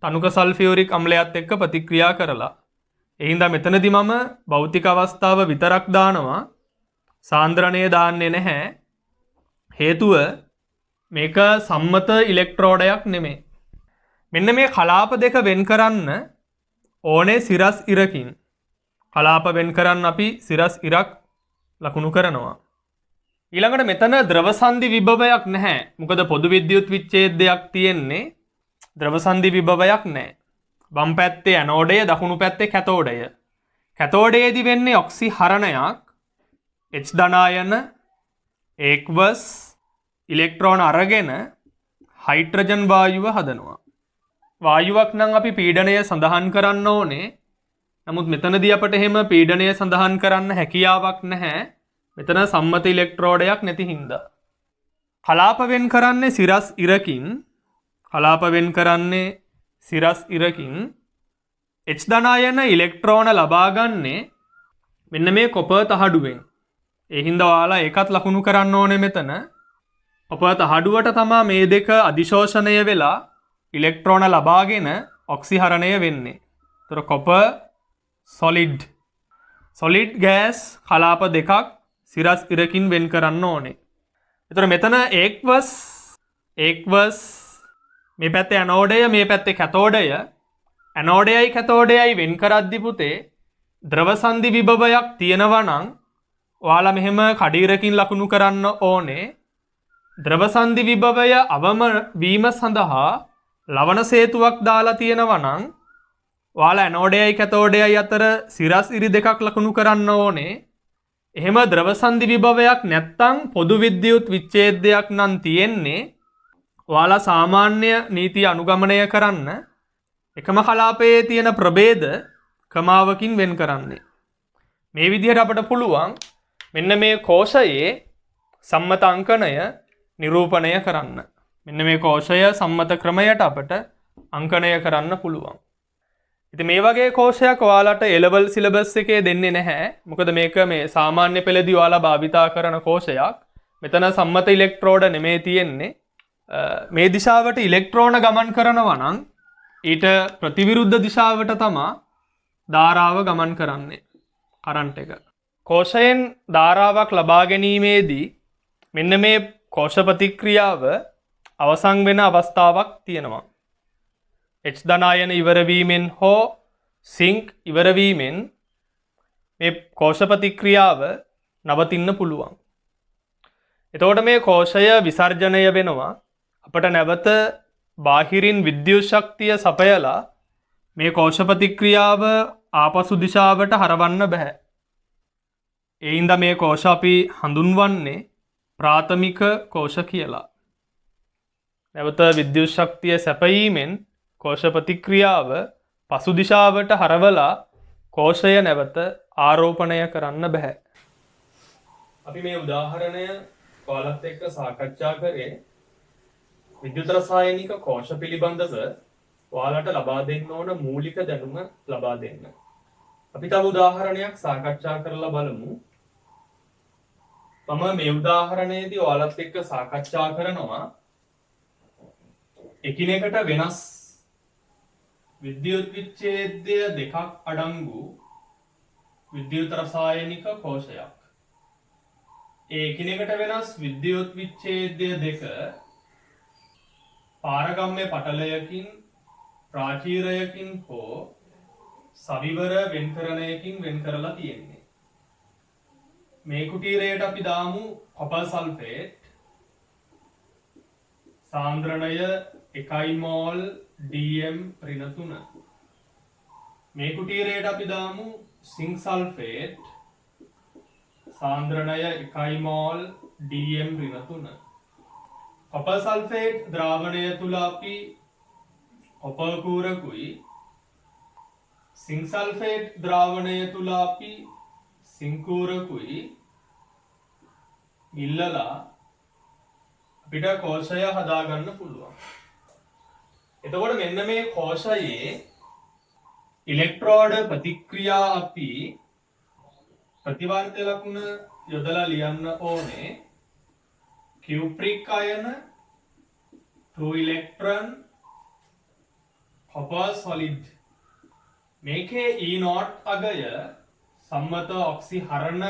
තනුක සල්ෆියුරික් අම්ලයත් එක්ක ප්‍රතික්‍රියා කරලා. ඒ හින්දා මෙතනදී මම භෞතික අවස්ථාව විතරක් දානවා. සාන්ද්‍රණය දාන්නේ නැහැ. හේතුව මේක සම්මත ඉලෙක්ට්‍රෝඩයක් නෙමේ. මෙන්න මේ කලාප දෙක වෙන් කරන්න ඕනේ සිරස් ඉරකින්. කලාප වෙන් කරන්න අපි සිරස් ඉරක් ලකුණු කරනවා. ඊළඟට මෙතන ද්‍රව සංදි විභවයක් නැහැ. මොකද පොදු විද්‍යුත් විච්ඡේදයක් තියෙන්නේ. ද්‍රව සංදි විභවයක් නැහැ. වම් පැත්තේ ඇනෝඩය, දකුණු පැත්තේ කැතෝඩය. කැතෝඩයේදී වෙන්නේ ඔක්සිහරණයක්. H ධනායන ඒක්වස් ඉලෙක්ට්‍රෝන අරගෙන හයිඩ්‍රජන් වායුව හදනවා. වායුවක් නම් අපි පීඩනය සඳහන් කරන්න ඕනේ. නමුත් මෙතනදී අපට එහෙම පීඩනය සඳහන් කරන්න හැකියාවක් නැහැ. මෙතන සම්මත ඉලෙක්ට්‍රෝඩයක් නැති හින්දා. කලාප වෙන් කරන්නේ සිරස් ඉරකින්. කලාප වෙන් කරන්නේ සිරස් ඉරකින්. H ධනායන ඉලෙක්ට්‍රෝන ලබා ගන්නේ මෙන්න මේ කොපර් තහඩුවෙන්. ඒ හින්දා ඔයාලා ඒකත් ලකුණු කරන්න ඕනේ මෙතන. කොපර් තහඩුවට තමයි මේ දෙක අධිශෝෂණය වෙලා ඉලෙක්ට්‍රෝන ලබාගෙන ඔක්සිහරණය වෙන්නේ. ඒතර කොපර් සොලිඩ් ගෑස් කලාප දෙකක් සිරස් ඉරකින් වෙන් කරන්න ඕනේ. ඒතර මෙතන ඒක්වස් මේ පැත්තේ ඇනෝඩය, මේ පැත්තේ කැතෝඩය. ඇනෝඩයයි කැතෝඩයයි වෙන් කරද්දි පුතේ ද්‍රව සංදි විභවයක් තියෙනවා නම් ඔයාලා මෙහෙම කඩිරකින් ලකුණු කරන්න ඕනේ. ද්‍රව සංදි විභවය අවම වීම සඳහා ලවණ සේතුවක් දාලා තියෙනවා නම් ඔයාලා ඇනෝඩයයි කැතෝඩයයි අතර සිරස් ඉරි දෙකක් ලකුණු කරන්න ඕනේ. එහෙම ද්‍රව සංදි විභවයක් නැත්තම් පොදු විද්‍යුත් විච්ඡේදයක් නම් තියෙන්නේ. ඔයාලා සාමාන්‍ය නීතිය අනුගමනය කරන්න එකම කලාපයේ තියෙන ප්‍රභේද ක්‍රමාවකින් වෙන් කරන්නේ. මේ විදිහට අපට පුළුවන් මෙන්න මේ කෝෂයේ සම්මත අංකණය නිරූපණය කරන්න. මෙන්න මේ කෝෂය සම්මත ක්‍රමයට අපට අංකණය කරන්න පුළුවන්. ඉතින් මේ වගේ කෝෂයක් ඔයාලට A level සිලබස් එකේ දෙන්නේ නැහැ. මොකද මේක මේ සාමාන්‍ය පෙළදී ඔයාලා භාවිතා කරන කෝෂයක්. මෙතන සම්මත ඉලෙක්ට්‍රෝඩ නෙමේ තියෙන්නේ. මේ දිශාවට ඉලෙක්ට්‍රෝන ගමන් කරනවා නම් ඊට ප්‍රතිවිරුද්ධ දිශාවට තමයි ධාරාව ගමන් කරන්නේ. කරන්ට් එක. කෝෂයෙන් ධාරාවක් ලබා ගැනීමේදී මෙන්න මේ කෝෂ ප්‍රතික්‍රියාව අවසන් වෙන අවස්ථාවක් තියෙනවා. H ධනායන ඉවර වීමෙන් හෝ සිංක් ඉවර වීමෙන් මේ කෝෂ ප්‍රතික්‍රියාව නවතින්න පුළුවන්. එතකොට මේ කෝෂය විසර්ජනය වෙනවා. අපට නැවත බාහිරින් විද්‍යුත් ශක්තිය සපයලා මේ කෝෂ ප්‍රතික්‍රියාව ආපසු දිශාවට හරවන්න බෑ. ඒ හින්දා මේ කෝෂ අපි හඳුන්වන්නේ ප්‍රාථමික කෝෂ කියලා. නැවත විද්‍යුත් ශක්තිය සැපයීමෙන් කෝෂ ප්‍රතික්‍රියාව පසු දිශාවට හරවලා කෝෂය නැවත ආරෝපණය කරන්න බෑ. අපි මේ උදාහරණය ඔයාලත් එක්ක සාකච්ඡා කරේ විද්‍යුත් රසායනික කෝෂ පිළිබඳව ඔයාලට ලබා දෙන්න ඕන මූලික දැනුම ලබා දෙන්න. අපි තව උදාහරණයක් සාකච්ඡා කරලා බලමු. මම මේ උදාහරණයේදී ඔයාලත් එක්ක සාකච්ඡා කරනවා එකිනෙකට වෙනස් විද්‍යුත් විච්ඡේදය දෙකක් අඩංගු විද්‍යුත් රසායනික කෝෂයක්. ඒ එකිනෙකට වෙනස් විද්‍යුත් විච්ඡේදය දෙක පාරගම්‍ය පටලයකින් ප්‍රාචීරයකින් හෝ සවිවර වෙන්කරණයකින් වෙන් කරලා තියෙන්නේ. මේ කුටීරයට අපි දාමු කොපර් සල්ෆේට් සාන්ද්‍රණය 1 මෝල් DM ඍණ 3. මේ කුටීරයට අපි දාමු සිංක් සල්ෆේට් සාන්ද්‍රණය 1 මෝල් DM ඍණ 3. කොපර් සල්ෆේට් ද්‍රාවණය තුල අපි කොපර් කූරකුයි සිංක් සල්ෆේට් ද්‍රාවණය තුල අපි සිංක් කූරකුයි ඉල්ලලා අපිට කෝෂය හදාගන්න පුළුවන්. එතකොට මෙන්න මේ කෝෂයේ ඉලෙක්ට්‍රෝඩ ප්‍රතික්‍රියා අපි ප්‍රතිවර්ත ලකුණ යොදලා ලියන්න ඕනේ. cupric ion 2 electron copper solid. මේකේ E0 අගය සම්මත ඔක්සිහරණ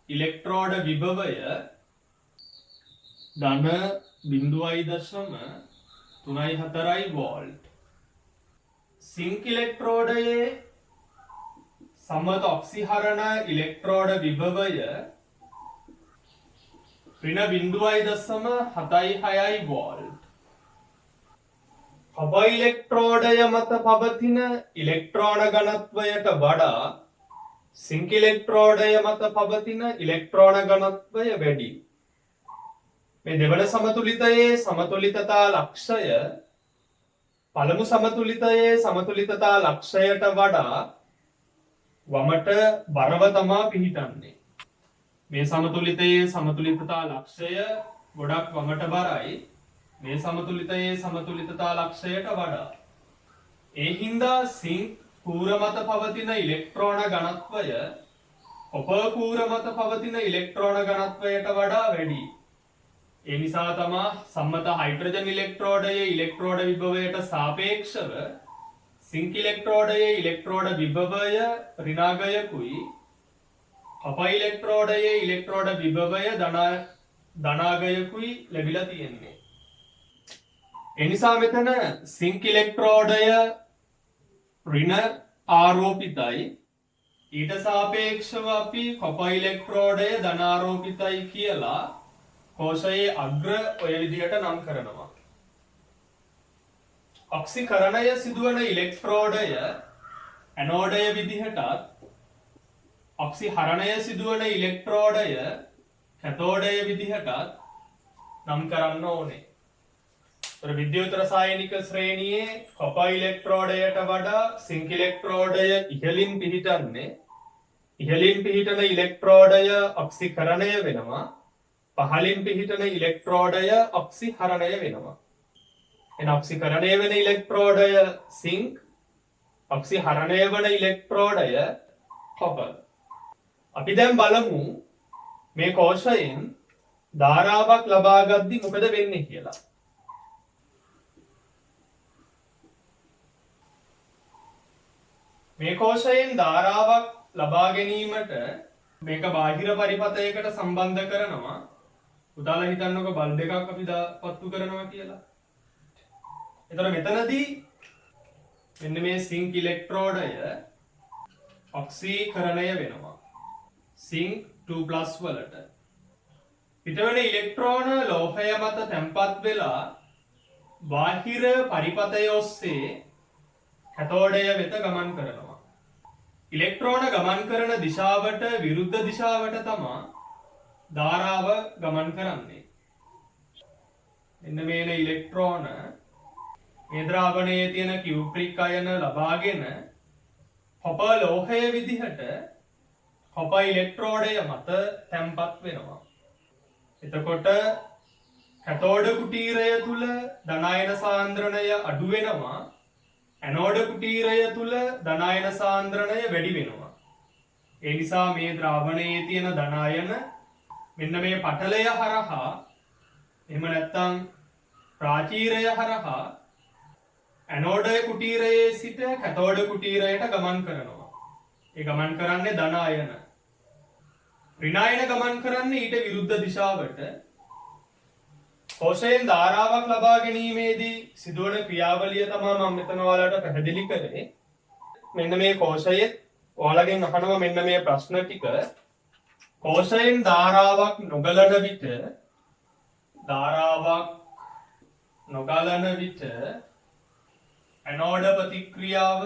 ඉලෙක්ට්‍රෝඩ විභවය ධන 0.34 වෝල්ට්. සිංක් ඉලෙක්ට්‍රෝඩයේ සම්මත ඔක්සිහරණ ඉලෙක්ට්‍රෝඩ විභවය ඍණ 0.76 වෝල්ට්. කොපර් ඉලෙක්ට්‍රෝඩය මත පවතින ඉලෙක්ට්‍රෝන ඝනත්වයට වඩා සිංක් ඉලෙක්ට්‍රෝඩය මත පවතින ඉලෙක්ට්‍රෝන ඝනත්වය වැඩි. මේ දෙවන සමතුලිතයේ සමතුලිතතා ලක්ෂය පළමු සමතුලිතයේ සමතුලිතතා ලක්ෂයට වඩා වමට බරව තමා පිහිටන්නේ. මේ සමතුලිතයේ සමතුලිතතා ලක්ෂය ගොඩක් වමට බරයි. මේ සමතුලිතයේ සමතුලිතතා ලක්ෂයට වඩා. ඒ හින්දා සිංක් කූර මත පවතින ඉලෙක්ට්‍රෝන ඝනත්වය කොපර් කූර මත පවතින ඉලෙක්ට්‍රෝන ඝනත්වයට වඩා වැඩි. ඒ නිසා තමා සම්මත හයිඩ්‍රජන් ඉලෙක්ට්‍රෝඩයේ ඉලෙක්ට්‍රෝඩ විභවයට සාපේක්ෂව සිංක් ඉලෙක්ට්‍රෝඩයේ ඉලෙක්ට්‍රෝඩ විභවය ඍණාගයකුයි කොපර් ඉලෙක්ට්‍රෝඩයේ ඉලෙක්ට්‍රෝඩ විභවය ධනාගයකුයි ලැබිලා තියෙන්නේ. ඒ නිසා මෙතන සිංක් ඉලෙක්ට්‍රෝඩය ඍණ ආරෝපිතයි. ඊට සාපේක්ෂව අපි කොපර් ඉලෙක්ට්‍රෝඩය ධනාරෝපිතයි කියලා කෝෂයේ අග්‍ර ඔය විදිහට නම් කරනවා. ඔක්සිකරණය සිදුවන ඉලෙක්ට්‍රෝඩය ඇනෝඩය විදිහටත් ඔක්සිහරණය සිදුවන ඉලෙක්ට්‍රෝඩය කැතෝඩය විදිහටත් නම් කරන්න ඕනේ. විද්‍යුත් රසායනික ශ්‍රේණියේ කොපර් ඉලෙක්ට්‍රෝඩයට වඩා සිංක් ඉලෙක්ට්‍රෝඩය ඉහළින් පිහිටන්නේ. ඉහළින් පිහිටන ඉලෙක්ට්‍රෝඩය ඔක්සිකරණය වෙනවා. පහළින් පිහිටන ඉලෙක්ට්‍රෝඩය ඔක්සිහරණය වෙනවා. එන ඔක්සිකරණය වෙන ඉලෙක්ට්‍රෝඩය සිංක්, ඔක්සිහරණය වන ඉලෙක්ට්‍රෝඩය කොපර්. අපි දැන් බලමු මේ කෝෂයෙන් ධාරාවක් ලබා ගද්දි මොකද වෙන්නේ කියලා. මේ කෝෂයෙන් ධාරාවක් ලබා ගැනීමට මේක බාහිර පරිපථයකට සම්බන්ධ කරනවා. උදාලා හිතන්නකො බල් දෙකක් අපි පත්තු කරනවා කියලා. එතකොට මෙතනදී මෙන්න මේ සිංක් ඉලෙක්ට්‍රෝඩය ඔක්සීකරණය වෙනවා. සිංක් 2+ වලට. පිටවෙන ඉලෙක්ට්‍රෝන ලෝහය මත තැම්පත් වෙලා බාහිර පරිපථය ඔස්සේ කැතෝඩය වෙත ගමන් කරනවා. ඉලෙක්ට්‍රෝන ගමන් කරන දිශාවට විරුද්ධ දිශාවට තමා ධාරාව ගමන් කරන්නේ. මෙන්න මේන ඉලෙක්ට්‍රෝන මේ ද්‍රාවණයේ තියෙන කියුප්‍රික් අයන ලබාගෙන කොපර් ලෝහය විදිහට කොපර් ඉලෙක්ට්‍රෝඩය මත තැම්පත් වෙනවා. එතකොට කැතෝඩ කුටීරය තුල ධනායන සාන්ද්‍රණය අඩු වෙනවා. ඇනෝඩ කුටීරය තුල ධනායන සාන්ද්‍රණය වැඩි වෙනවා. ඒ නිසා මේ ද්‍රාවණයේ තියෙන ධනායන මෙන්න මේ පටලය හරහා එහෙම නැත්නම් ප්‍රාචීරය හරහා ඇනෝඩ කුටීරයේ සිට කැතෝඩ කුටීරයට ගමන් කරනවා. ඒ ගමන් කරන්නේ ධන අයන. ඍණ ගමන් කරන්නේ ඊට විරුද්ධ දිශාවට. කෝෂයෙන් ධාරාවක් ලබා ගැනීමේදී සිදුවන ක්‍රියාවලිය තමයි මම මෙතන ඔයාලට පැහැදිලි කරේ. මෙන්න මේ කෝෂයේ ඔයාලගෙන් අහනවා මෙන්න මේ ප්‍රශ්න ටික. කෝෂයෙන් ධාරාවක් නොගලන විට ඇනෝඩ ප්‍රතික්‍රියාව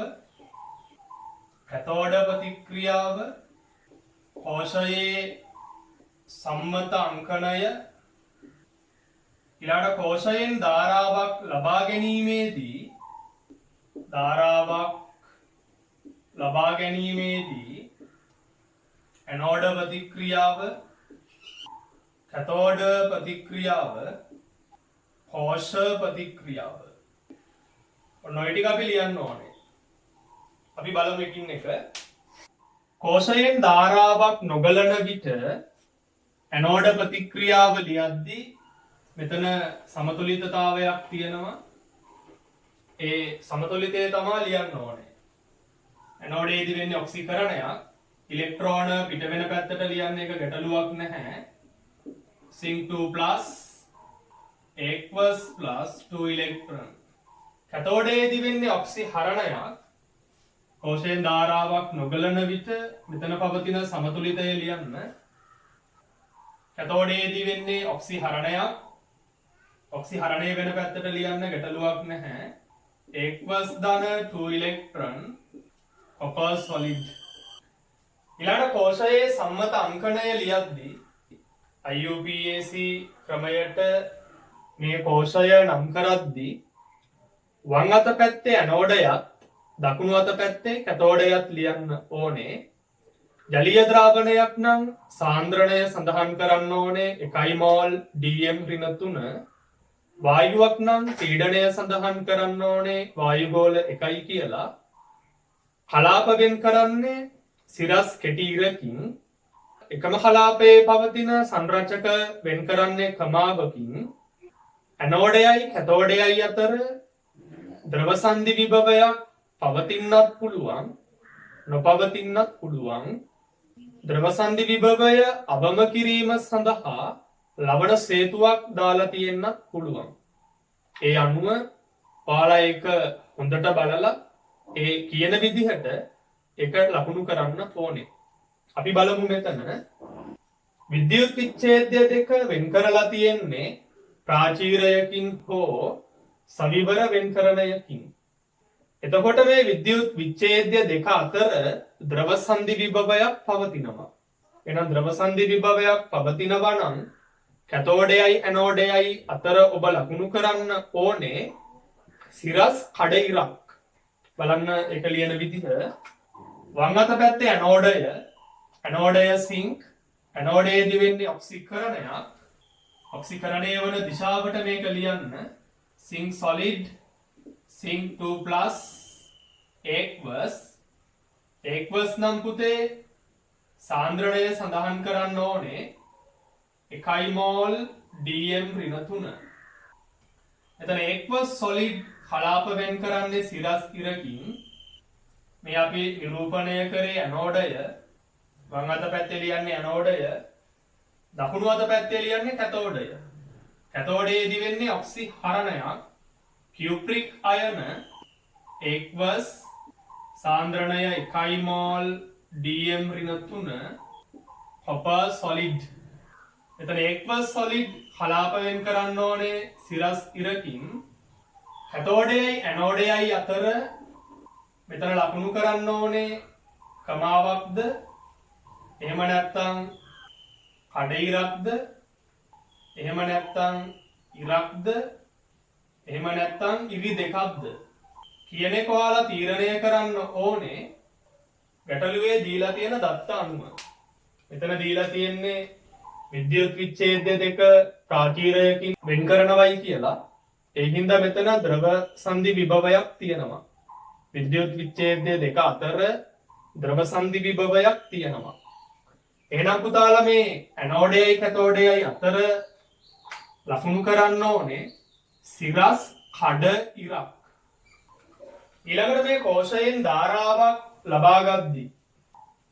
කැතෝඩ ප්‍රතික්‍රියාව කෝෂයේ සම්මත අංකණය ඊළඟ කෝෂයෙන් ධාරාවක් ලබා ගැනීමේදී ඇනෝඩ ප්‍රතික්‍රියාව කැතෝඩ ප්‍රතික්‍රියාව කෝෂ ප්‍රතික්‍රියාව ඔන්න ඔය ටික අපි ලියන්න ඕනේ. අපි බලමු එකින් එක. කෝෂයෙන් ධාරාවක් නොගලන විට ඇනෝඩ ප්‍රතික්‍රියාව ලියද්දී මෙතන සමතුලිතතාවයක් තියෙනවා. ඒ සමතුලිතය තමයි ලියන්න ඕනේ. ඇනෝඩයේදී වෙන්නේ ඔක්සිකරණයක්. ඉලෙක්ට්‍රෝන පිට වෙන පැත්තට ලියන්න එක ගැටලුවක් නැහැ. Zinc2+ aqueous plus 2 electron. කැතෝඩයේදී වෙන්නේ ඔක්සිහරණයක්. කෝෂයෙන් ධාරාවක් නොගලන විට මෙතන පවතින සමතුලිතය ලියන්න. කැතෝඩයේදී වෙන්නේ ඔක්සිහරණයක්. ඔක්සිහරණය වෙන පැත්තට ලියන්න ගැටලුවක් නැහැ. aqueous ධන 2 electron copper solid. ඊළඟ කෝෂයේ සම්මත අංකණය ලියද්දී IUPAC ක්‍රමයට මේ කෝෂය නම් කරද්දී වම් අත පැත්තේ ඇනෝඩයත් දකුණු අත පැත්තේ කැතෝඩයත් ලියන්න ඕනේ. ජලීය ද්‍රාවණයක් නම් සාන්ද්‍රණය සඳහන් කරන්න ඕනේ 1 මෝල් DM ඍණ 3. වායුවක් නම් පීඩනය සඳහන් කරන්න ඕනේ වායුගෝල 1 කියලා. කලාප වෙන් කරන්නේ සිරස් කෙටි ඉරකින්. එකම කලාපයේ පවතින සංරචක වෙන් කරන්නේ කමාවකින්. ඇනෝඩයයි කැතෝඩයයි අතර ද්‍රව සංදි විභවයක් පවතින්නත් පුළුවන් නොපවතින්නත් පුළුවන්. ද්‍රව සංදි විභවය අවම කිරීම සඳහා ලවණ සේතුවක් දාලා තියෙන්නත් පුළුවන්. ඒ අනුව ඔයාලා ඒක හොඳට බලලා ඒ කියන විදිහට ඒක ලකුණු කරන්න ඕනේ. අපි බලමු මෙතන විද්‍යුත් විච්ඡේදය දෙක වෙන් කරලා තියෙන්නේ ප්‍රාචීරයකින් හෝ සවිවර වෙන්කරණයකින්. එතකොට මේ විද්‍යුත් විච්ඡේදය දෙක අතර ද්‍රව සංදි විභවයක් පවතිනවා. එහෙනම් ද්‍රව සංදි විභවයක් පවතිනවා නම් කැතෝඩයයි ඇනෝඩයයි අතර ඔබ ලකුණු කරන්න ඕනේ සිරස් කඩ ඉරක්. බලන්න ඒක ලියන විදිහ. වම් අත පැත්තේ ඇනෝඩය සිංක්. ඇනෝඩයේදී වෙන්නේ ඔක්සිකරණයක්. ඔක්සිකරණය වන දිශාවට මේක ලියන්න. Zinc solid, Zinc2+ aqueous නම් පුතේ සාන්ද්‍රණය සඳහන් කරන්න ඕනේ 1 මෝල් DM ඍණ 3. එතන aqueous solid කලාප වෙන් කරන්නේ සිරස් ඉරකින්. මේ අපි නිරූපණය කරේ ඇනෝඩය. වම් අත පැත්තේ ලියන්නේ ඇනෝඩය. දකුණු අත පැත්තේ ලියන්නේ කැතෝඩය. කැතෝඩයේදී වෙන්නේ ඔක්සිහරණයක්. කියුප්‍රික් අයන aqueous සාන්ද්‍රණය 1 මෝල් DM ඍණ 3 copper solid. එතන aqueous solid කලාප වෙන් කරන්න ඕනේ සිරස් ඉරකින්. කැතෝඩයයි ඇනෝඩයයි අතර මෙතන ලකුණු කරන්න ඕනේ කමාවක්ද එහෙම නැත්නම් කඩ ඉරක්ද එහෙම නැත්නම් ඉරක්ද එහෙම නැත්නම් ඉරි දෙකක්ද කියන එක ඔයාලා තීරණය කරන්න ඕනේ ගැටලුවේ දීලා තියෙන දත්ත අනුව. මෙතන දීලා තියෙන්නේ විද්‍යුත් විච්ඡේදය දෙක ප්‍රාචීරයකින් වෙන් කරනවයි කියලා. ඒ හින්දා මෙතන ද්‍රව සංදි විභවයක් තියෙනවා. විද්‍යුත් විච්ඡේදය දෙක අතර ද්‍රව සංදි විභවයක් තියෙනවා. එහෙනම් පුතාලා මේ ඇනෝඩයයි කැතෝඩයයි අතර ලකුණු කරන්න ඕනේ සිරස් කඩ ඉරක්. ඊළඟට මේ කෝෂයෙන් ධාරාවක් ලබා ගද්දී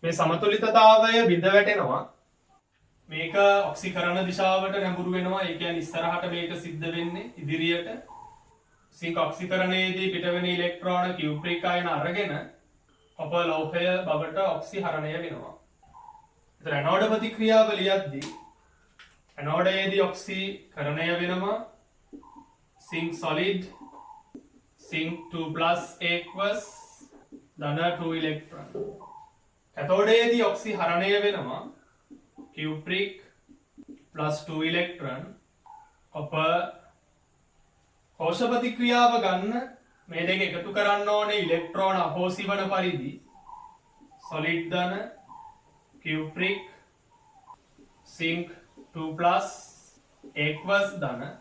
මේ සමතුලිතතාවය බිඳ වැටෙනවා. මේක ඔක්සිකරණ දිශාවට නැඹුරු වෙනවා. ඒ කියන්නේ ඉස්සරහට මේක සිද්ධ වෙන්නේ ඉදිරියට. සිංක ඔක්සිකරණයේදී පිටවෙන ඉලෙක්ට්‍රෝන කියුප්‍රික් අයන අරගෙන කොපර් ලෝහය බවට ඔක්සිහරණය වෙනවා. ඒතර ඇනෝඩ ප්‍රතික්‍රියාවලියද්දී ඇනෝඩයේදී ඔක්සිකරණය වෙනවා. සිංක් සොලිඩ් සිංක් 2+ aqueous ධන 2 ඉලෙක්ට්‍රෝන. කැතෝඩයේදී ඔක්සිහරණය වෙනවා. කියුප්‍රික් +2 ඉලෙක්ට්‍රෝන කොපර්. කෝෂ ප්‍රතික්‍රියාව ගන්න මේ දෙක එකතු කරන්න ඕනේ ඉලෙක්ට්‍රෝන අහෝසි වන පරිදි සොලිඩ් ධන කියුප්‍රික් සිංක් 2+ aqueous ධන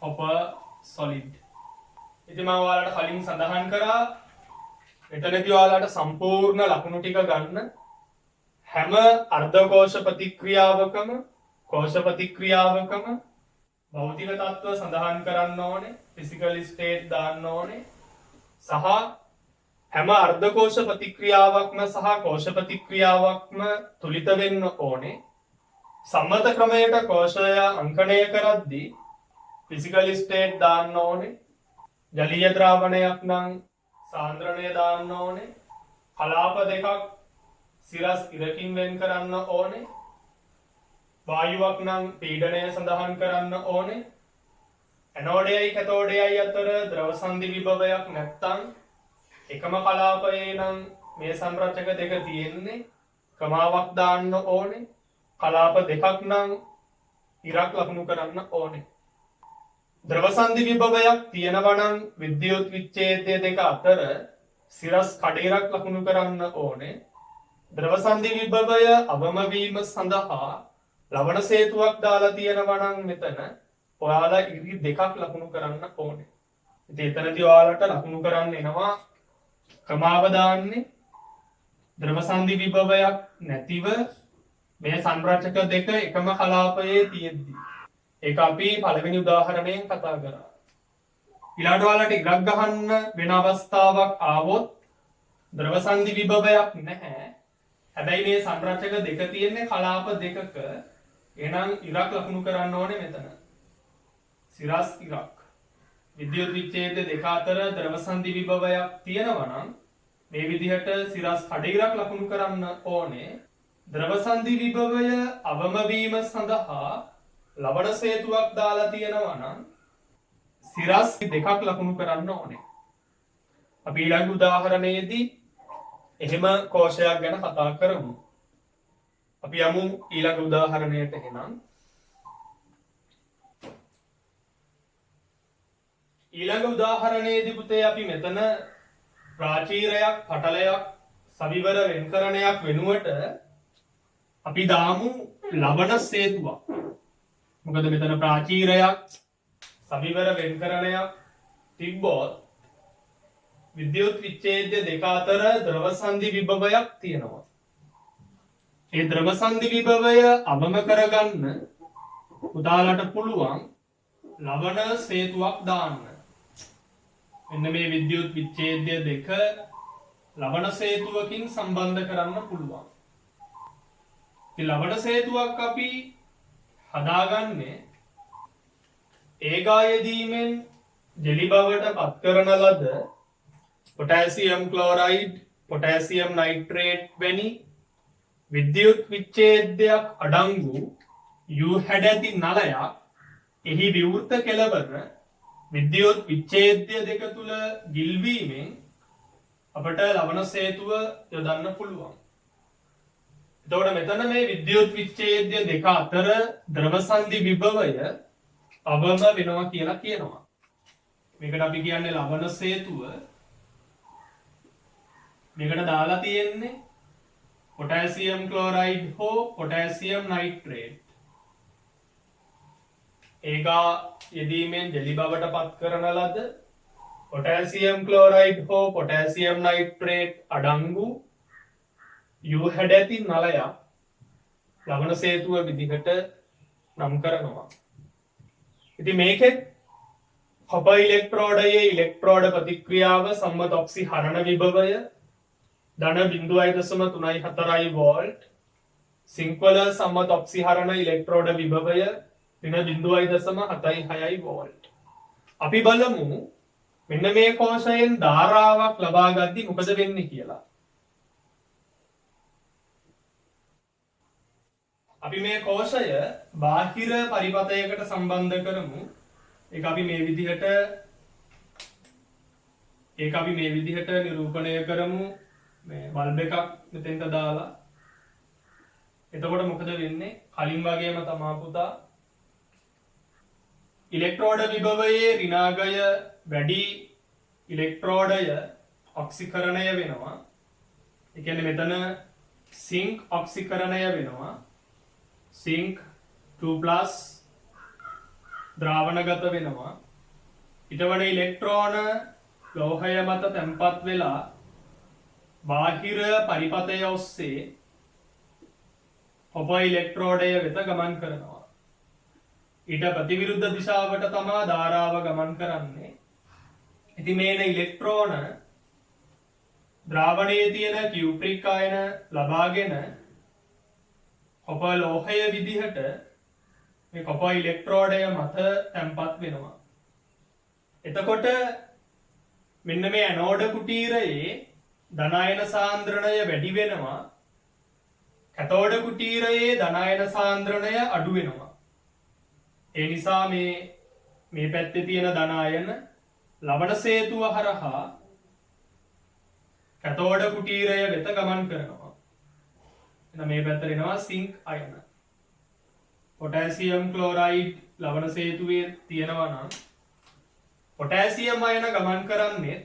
කොපර් සොලිඩ්. ඉතින් මම ඔයාලට කලින් සඳහන් කරා මෙතනදී ඔයාලට සම්පූර්ණ ලකුණු ටික ගන්න. හැම අර්ධකෝෂ ප්‍රතික්‍රියාවකම කෝෂ ප්‍රතික්‍රියාවකම භෞතික තත්ත්ව සඳහන් කරන්න ඕනේ. ෆිසිකල් ස්ටේට් දාන්න ඕනේ. සහ හැම අර්ධකෝෂ ප්‍රතික්‍රියාවක්ම සහ කෝෂ ප්‍රතික්‍රියාවක්ම තුලිත වෙන්න ඕනේ. සම්මත ක්‍රමයට කෝෂය අංකණය කරද්දී ෆිසිකල් ස්ටේට් දාන්න ඕනේ. ජලීය ද්‍රාවණයක් නම් සාන්ද්‍රණය දාන්න ඕනේ. කලාප දෙකක් සිරස් ඉරකින් වෙන් කරන්න ඕනේ. වායුවක් නම් පීඩනය සඳහන් කරන්න ඕනේ. ඇනෝඩයයි කැතෝඩයයි අතර ද්‍රව සංදි විභවයක් නැත්තම් එකම කලාපයේ නම් මේ සංරචක දෙක තියෙන්නේ ක්‍රමාවක් දාන්න ඕනේ. කලාප දෙකක් නම් ඉරක් ලකුණු කරන්න ඕනේ. ද්‍රව සංදි විභවයක් තියෙනවා නම් විද්‍යුත් විච්ඡේදය දෙක අතර සිරස් කඩිරක් ලකුණු කරන්න ඕනේ. ද්‍රව සංදි විභවය අවම වීම සඳහා ලවණ සේතුවක් දාලා තියෙනවා නම් මෙතන ඔයාලා ඉරි දෙකක් ලකුණු කරන්න ඕනේ. ඉතින් එතනදී ඔයාලට ලකුණු කරන්න එනවා ක්‍රමාව දාන්නේ ද්‍රව සංදි විභවයක් නැතිව මේ සංරචක දෙක එකම කලාපයේ තියෙද්දි. ඒක අපි පළවෙනි උදාහරණයෙන් කතා කරා. ඊළඟට ඔයාලට ඉරක් ගහන්න වෙන අවස්ථාවක් ආවොත් ද්‍රව සංදි විභවයක් නැහැ. හැබැයි මේ සංරචක දෙක තියෙන්නේ කලාප දෙකක. එහෙනම් ඉරක් ලකුණු කරන්න ඕනේ මෙතන. සිරස් ඉරක්. විද්‍යුත් විච්ඡේද දෙක අතර ද්‍රව සංදි විභවයක් තියෙනවා නම් මේ විදිහට සිරස් කඩ ඉරක් ලකුණු කරන්න ඕනේ. ද්‍රව සංදි විභවය අවම වීම සඳහා ලවණ සේතුවක් දාලා තියෙනවා නම් සිරස් දෙකක් ලකුණු කරන්න ඕනේ. අපි ඊළඟ උදාහරණයේදී එහෙම කෝෂයක් ගැන කතා කරමු. අපි යමු ඊළඟ උදාහරණයට එහෙනම්. ඊළඟ උදාහරණයේදී පුතේ අපි මෙතන ප්‍රාචීරයක් පටලයක් සවිවර වෙන්කරණයක් වෙනුවට අපි දාමු ලවණ සේතුවක්. මොකද මෙතන ප්‍රාචීරයක් සවිවර වෙන්කරණයක් තිබ්බොත් විද්‍යුත් විච්ඡේදය දෙක අතර ද්‍රව සංදි විභවයක් තියෙනවා. ඒ ද්‍රව සංදි විභවය අවම කරගන්න උදාලට පුළුවන් ලවණ සේතුවක් දාන්න. මෙන්න මේ විද්‍යුත් විච්ඡේදය දෙක ලවණ සේතුවකින් සම්බන්ධ කරන්න පුළුවන්. ඉතින් ලවණ සේතුවක් අපි හදාගන්නේ ඒකායදීමෙන් ජෙලි බවට පත් කරන ලද පොටෑසියම් ක්ලෝරයිඩ් පොටෑසියම් නයිට්‍රේට් වැනි විද්‍යුත් විච්ඡේදයක් අඩංගු U හැඩැති නලයක් එහි විවෘත කෙළවර විද්‍යුත් විච්ඡේදය දෙක තුල ගිල්වීමෙන් අපට ලවණ සේතුව යොදන්න පුළුවන්. එතකොට මෙතන මේ විද්‍යුත් විච්ඡේදය දෙක අතර ද්‍රව සංදි විභවය අවම වෙනවා කියලා කියනවා. මේකට අපි කියන්නේ ලවණ සේතුව. මේකට දාලා තියෙන්නේ පොටෑසියම් ක්ලෝරයිඩ් හෝ පොටෑසියම් නයිට්‍රේට්. ඒකා යෙදීමෙන් ජෙලි බවට පත් කරන ලද පොටෑසියම් ක්ලෝරයිඩ් හෝ පොටෑසියම් නයිට්‍රේට් අඩංගු U හැඩැති නලයක් ලවණ සේතුව විදිහට නම් කරනවා. ඉතින් මේකෙත් කොපර් ඉලෙක්ට්‍රෝඩයේ ඉලෙක්ට්‍රෝඩ ප්‍රතික්‍රියාව සම්මත ඔක්සි හරණ විභවය ධන 0.34 වෝල්ට්. සිංක් වල සම්මත ඔක්සි හරණ ඉලෙක්ට්‍රෝඩ විභවය ඍණ 0.76 වෝල්ට්. අපි බලමු මෙන්න මේ කෝෂයෙන් ධාරාවක් ලබා ගද්දී මොකද වෙන්නේ කියලා. අපි මේ කෝෂය බාහිර පරිපථයකට සම්බන්ධ කරමු. ඒක අපි මේ විදිහට නිරූපණය කරමු. මේ බල්බ් එකක් මෙතෙන්ට දාලා. එතකොට මොකද වෙන්නේ? කලින් වගේම තමා පුතා ඉලෙක්ට්‍රෝඩ විභවයේ ඍණාගය වැඩි ඉලෙක්ට්‍රෝඩය ඔක්සිකරණය වෙනවා. ඒ කියන්නේ මෙතන සිංක් ඔක්සිකරණය වෙනවා. සිංක් 2+ ද්‍රාවණගත වෙනවා. ඊට වඩා ඉලෙක්ට්‍රෝන ලෝහය මත තැම්පත් වෙලා බාහිර පරිපථය ඔස්සේ කොපර් ඉලෙක්ට්‍රෝඩය වෙත ගමන් කරනවා. ඊට ප්‍රතිවිරුද්ධ දිශාවට තමයි ධාරාව ගමන් කරන්නේ. ඉතින් මේන ඉලෙක්ට්‍රෝන ද්‍රාවණයේ තියෙන කියුප්‍රික් අයන ලබාගෙන කොපර් ලෝහය විදිහට මේ කොපර් ඉලෙක්ට්‍රෝඩය මත තැම්පත් වෙනවා. එතකොට මෙන්න මේ ඇනෝඩ කුටීරයේ ධනායන සාන්ද්‍රණය වැඩි වෙනවා. කැතෝඩ කුටීරයේ ධනායන සාන්ද්‍රණය අඩු වෙනවා. ඒ නිසා මේ පැත්තේ තියෙන ධනායන ලබන සේතුව හරහා කැතෝඩ කුටීරය වෙත ගමන් කරනවා. එහෙනම් මේ පැත්තට එනවා සිංක් අයන. පොටෑසියම් ක්ලෝරයිඩ් ලවණ සේතුවේ තියෙනවා නම් පොටෑසියම් අයන ගමන් කරන්නේ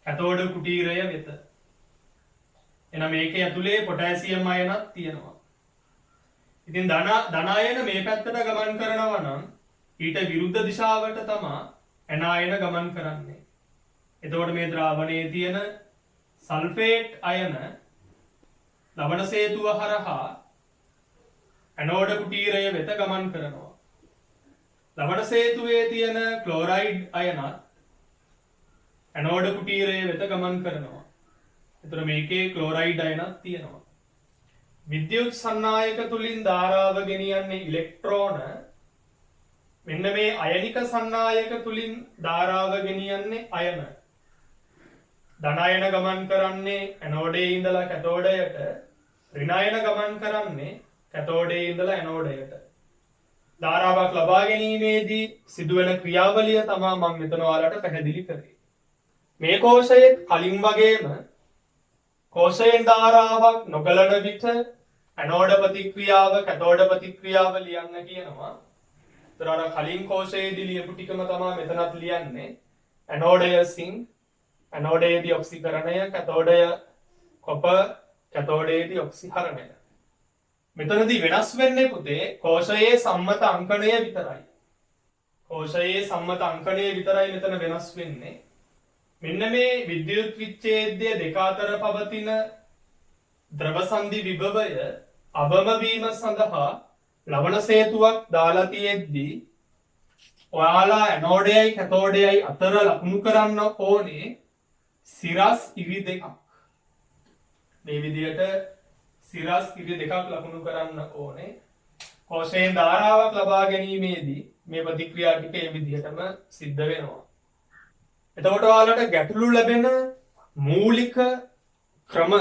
කැතෝඩ කුටීරය වෙත. එහෙනම් මේකේ ඇතුලේ පොටෑසියම් අයනක් තියෙනවා. ඉතින් ධන අයන මේ පැත්තට ගමන් කරනවා නම් ඊට විරුද්ධ දිශාවට තමයි ඇන අයන ගමන් කරන්නේ. එතකොට මේ ද්‍රාවණයේ තියෙන සල්ෆේට් අයන ලවණ සේතුව හරහා ඇනෝඩ කුටීරය වෙත ගමන් කරනවා. ලවණ සේතුවේ තියෙන ක්ලෝරයිඩ් අයනත් ඇනෝඩ කුටීරය වෙත ගමන් කරනවා. එතකොට මේකේ ක්ලෝරයිඩ් අයනක් තියෙනවා. විද්‍යුත් සන්නායක තුලින් ධාරාව ගෙනියන්නේ ඉලෙක්ට්‍රෝන. මෙන්න මේ අයනික සන්නායක තුලින් ධාරාව ගෙනියන්නේ අයන. ධන අයන ගමන් කරන්නේ ඇනෝඩයේ ඉඳලා කැතෝඩයට, ඍණ අයන ගමන් කරන්නේ කැතෝඩයේ ඉඳලා ඇනෝඩයට. ධාරාවක් ලබා ගැනීමේදී සිදුවෙන ක්‍රියාවලිය තමයි මම මෙතන ඔයාලට පැහැදිලි කරේ. මේ කෝෂයේ කලින් වගේම කෝෂයෙන් ධාරාවක් නොගලන විට ඇනෝඩ ප්‍රතික්‍රියාව කැතෝඩ ප්‍රතික්‍රියාව ලියන්න කියනවා. ඒතර අර කලින් කෝෂයේදී ලියපු ටිකම තමයි මෙතනත් ලියන්නේ. ඇනෝඩය සිංක්, ඇනෝඩයේදී ඔක්සිකරණය, කැතෝඩය කොපර්, කැතෝඩයේදී ඔක්සිහරණය. මෙතනදී වෙනස් වෙන්නේ පුතේ කෝෂයේ සම්මත අංකණය විතරයි. කෝෂයේ සම්මත අංකණය විතරයි මෙතන වෙනස් වෙන්නේ. මෙන්න මේ විද්‍යුත් විච්ඡේදය දෙක අතර පවතින ද්‍රව සංදි විභවය අවම වීම සඳහා ලවණ සේතුවක් දාලා තියෙද්දී ඔයාලා ඇනෝඩයයි කැතෝඩයයි අතර ලකුණු කරන්න ඕනේ සිරස් ඉරි දෙකක්. මේ විදිහට සිරස් ඉරි දෙකක් ලකුණු කරන්න ඕනේ. කෝෂයෙන් ධාරාවක් ලබා ගැනීමේදී මේ ප්‍රතික්‍රියා ටික මේ විදිහටම සිද්ධ වෙනවා. එතකොට ඔයාලට ගැටලු ලැබෙන මූලික ක්‍රම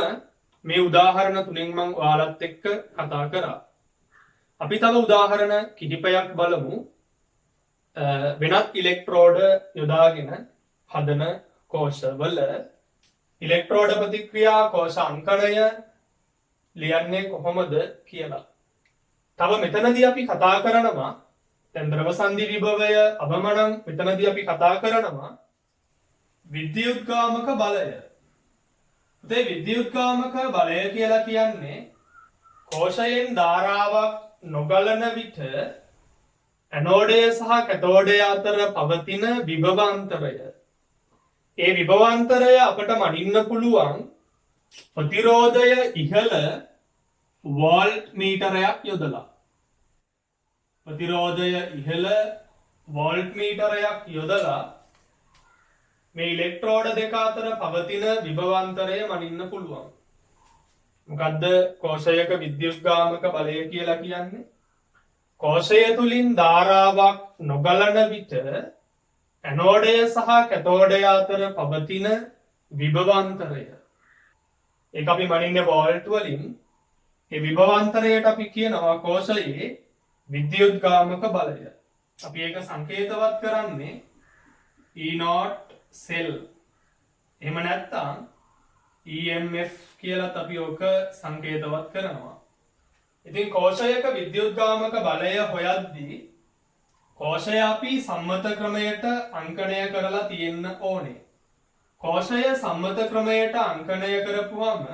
මේ උදාහරණ තුනෙන් මම ඔයාලත් එක්ක කතා කරා. අපි තව උදාහරණ කිහිපයක් බලමු. වෙනත් ඉලෙක්ට්‍රෝඩ යොදාගෙන හදන කෝෂවල ඉලෙක්ට්‍රෝඩ ප්‍රතික්‍රියා කෝෂ අංකණය ලියන්නේ කොහොමද කියලා. තව මෙතනදී අපි කතා කරනවා දැන් ද්‍රව සංදි විභවය අවමනම් මෙතනදී අපි කතා කරනවා විද්‍යුත්ගාමක බලය. ඒ විද්‍යුත්ගාමක බලය කියලා කියන්නේ කෝෂයෙන් ධාරාවක් නොගලන විට ඇනෝඩය සහ කැතෝඩය අතර පවතින විභවාන්තරය. ඒ විභවාන්තරය අපට මනින්න පුළුවන් ප්‍රතිරෝධය ඉහළ වෝල්ට් මීටරයක් යොදලා. ප්‍රතිරෝධය ඉහළ වෝල්ට් මීටරයක් යොදලා මේ ඉලෙක්ට්‍රෝඩ දෙක අතර පවතින විභවාන්තරය මනින්න පුළුවන්. මොකද්ද කෝෂයක විද්‍යුත්ගාමක බලය කියලා කියන්නේ? කෝෂය තුලින් ධාරාවක් නොගලන විට ඇනෝඩය සහ කැතෝඩය අතර පවතින විභවාන්තරය. ඒක අපි මනින්නේ වෝල්ට් වලින්. ඒ විභවාන්තරයට අපි කියනවා කෝෂයේ විද්‍යුත්ගාමක බලය. අපි ඒක සංකේතවත් කරන්නේ E0 සෙල්. එහෙම නැත්නම් EMF කියලාත් අපි ඔක සංකේතවත් කරනවා. ඉතින් කෝෂයක විද්‍යුත්ගාමක බලය හොයද්දී කෝෂය අපි සම්මත ක්‍රමයට අංකණය කරලා තියෙන්න ඕනේ. කෝෂය සම්මත ක්‍රමයට අංකණය කරපුවම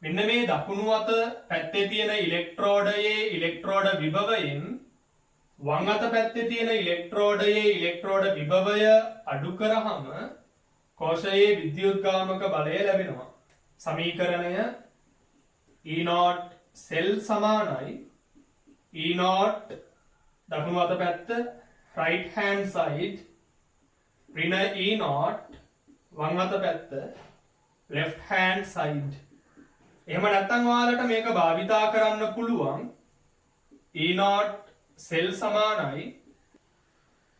මෙන්න මේ දකුණු අත පැත්තේ තියෙන ඉලෙක්ට්‍රෝඩයේ ඉලෙක්ට්‍රෝඩ විභවයෙන් වම් අත පැත්තේ තියෙන ඉලෙක්ට්‍රෝඩයේ ඉලෙක්ට්‍රෝඩ විභවය අඩු කරාම කෝෂයේ විද්‍යුත්ගාමක බලය ලැබෙනවා. සමීකරණය E0 සෙල් සමානයි E0 දකුණු අත පැත්ත right hand side ඍණ E0 වම් අත පැත්ත left hand side. එහෙම නැත්නම් ඔයාලට මේක භාවිතා කරන්න පුළුවන් E0 සෙල් සමානයි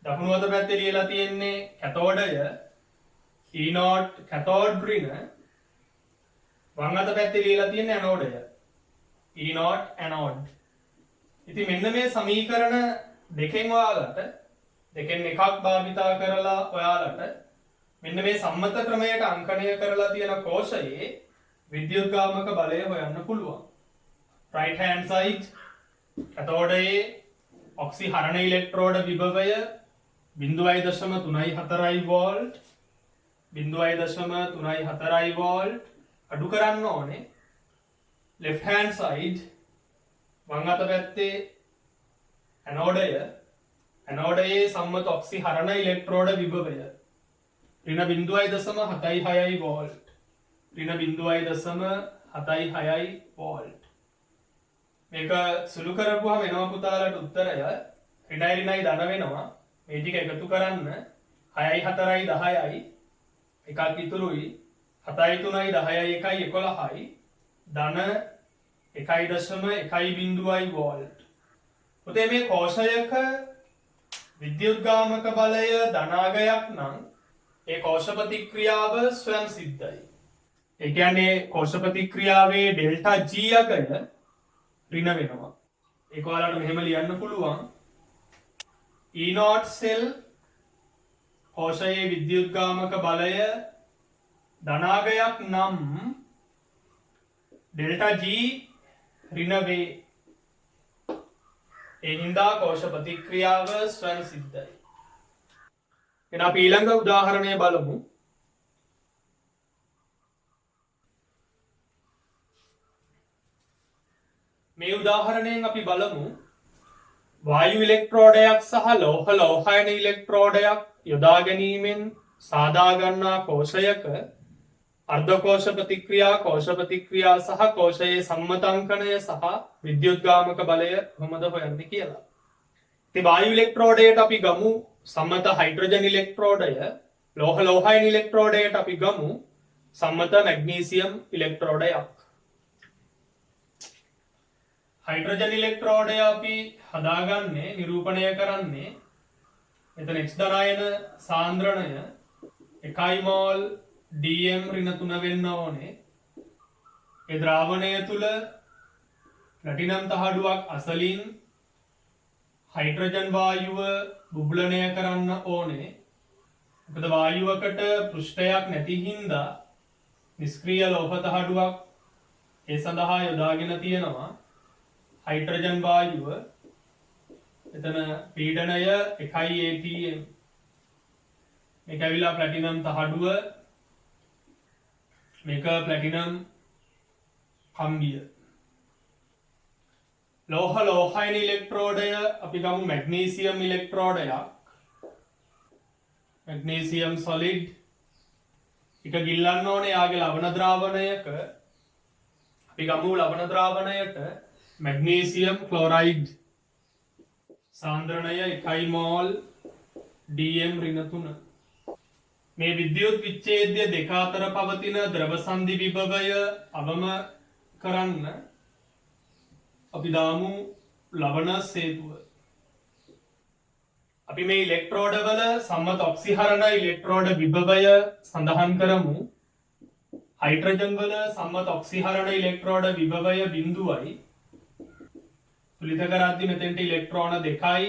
දකුණු අත පැත්තේ ලියලා තියෙන්නේ කැතෝඩය E0 කැතෝඩ් ඍණ වම් අත පැත්තේ ලියලා තියෙන්නේ ඇනෝඩය E0 ඇනෝඩ්. ඉතින් මෙන්න මේ සමීකරණ දෙකෙන් ඔයාලට දෙකෙන් එකක් භාවිතා කරලා ඔයාලට මෙන්න මේ සම්මත ක්‍රමයට අංකණය කරලා තියෙන කෝෂයේ විද්‍යුත්ගාමක බලය හොයන්න පුළුවන්. right hand side කැතෝඩයේ ඔක්සි හරණ ඉලෙක්ට්‍රෝඩ විභවය 0.34 වෝල්ට් 0.34 වෝල්ට් අඩු කරන්න ඕනේ. left hand side වම් අත පැත්තේ ඇනෝඩයේ සම්මත ඔක්සි හරණ ඉලෙක්ට්‍රෝඩ විභවය ඍණ 0.76 වෝල්ට් ඍණ 0.76 වෝල්ට්. මේක සුළු කරපුවාම එනවා පුතාලට උත්තරය ඍණයි ධන වෙනවා. මේ ටික එකතු කරන්න 6යි 4යි 10යි එකක් ඉතුරුයි 7යි 3යි 10යි 1යි 11යි ධන 1.1 වෝල්ට්. පුතේ මේ කෝෂයක විද්‍යුත්ගාමක බලය ධනාගයක් නම් ඒ කෝෂ ප්‍රතික්‍රියාව ස්වයං සිද්ධයි. ඒ කියන්නේ කෝෂ ප්‍රතික්‍රියාවේ ඩෙල්ටා G අගය ඍණ වෙනවා. ඒක ඔයාලට මෙහෙම ලියන්න පුළුවන් E0 සෙල් කෝෂයේ විද්‍යුත්ගාමක බලය ධනාගයක් නම් ඩෙල්ටා G ඍණ වේ. ඒ හින්දා කෝෂ ප්‍රතික්‍රියාව ස්වයං සිද්ධයි. එහෙනම් අපි ඊළඟ උදාහරණය බලමු. මේ උදාහරණයෙන් අපි බලමු වායු ඉලෙක්ට්‍රෝඩයක් සහ ලෝහයන ඉලෙක්ට්‍රෝඩයක් යොදා ගැනීමෙන් සාදා ගන්නා කෝෂයක අර්ධකෝෂ ප්‍රතික්‍රියා කෝෂ ප්‍රතික්‍රියා සහ කෝෂයේ සම්මතාංකණය සහ විද්‍යුත්ගාමක බලය කොහොමද හොයන්නේ කියලා. ඉතින් වායු ඉලෙක්ට්‍රෝඩයට අපි ගමු සම්මත හයිඩ්‍රජන් ඉලෙක්ට්‍රෝඩය ලෝහයන ඉලෙක්ට්‍රෝඩයට අපි ගමු සම්මත මැග්නීසියම් ඉලෙක්ට්‍රෝඩයක්. හයිඩ්‍රජන් ඉලෙක්ට්‍රෝඩය අපි හදාගන්නේ නිරූපණය කරන්නේ මෙතන X ධනායන සාන්ද්‍රණය 1 මෝල් dm ඍණ 3 වෙන්න ඕනේ. ඒ ද්‍රාවණය තුල ප්ලැටිනම් තහඩුවක් අසලින් හයිඩ්‍රජන් වායුව බුබුලණය කරන්න ඕනේ. මොකද වායුවකට පෘෂ්ඨයක් නැති හින්දා නිෂ්ක්‍රීය ලෝහ තහඩුවක් ඒ සඳහා යොදාගෙන තියෙනවා. හයිඩ්‍රජන් වායුව එතන පීඩනය 1 atm. මේක ඇවිල්ලා ප්ලැටිනම් තහඩුව මේක ප්ලැටිනම් කම්බිය. ලෝහයන ඉලෙක්ට්‍රෝඩය අපි ගමු මැග්නීසියම් ඉලෙක්ට්‍රෝඩයක්. මැග්නීසියම් සොලිඩ් එක ගිල්ලන්න ඕනේ යාගේ ලවණ ද්‍රාවණයක. අපි ගමු ලවණ ද්‍රාවණයට මැග්නීසියම් ක්ලෝරයිඩ් සාන්ද්‍රණය 1 මෝල් dm ඍණ 3. මේ විද්‍යුත් විච්ඡේදය දෙක අතර පවතින ද්‍රව සංදි විභවය අවම කරන්න අපි දාමු ලවණ හේතුව. අපි මේ ඉලෙක්ට්‍රෝඩ වල සම්මත ඔක්සිහරණ ඉලෙක්ට්‍රෝඩ විභවය සඳහන් කරමු. හයිඩ්‍රජන් වල සම්මත ඔක්සිහරණ ඉලෙක්ට්‍රෝඩ විභවය 0යි. තුලිත කරද්දී මෙතෙන්ට ඉලෙක්ට්‍රෝන 2යි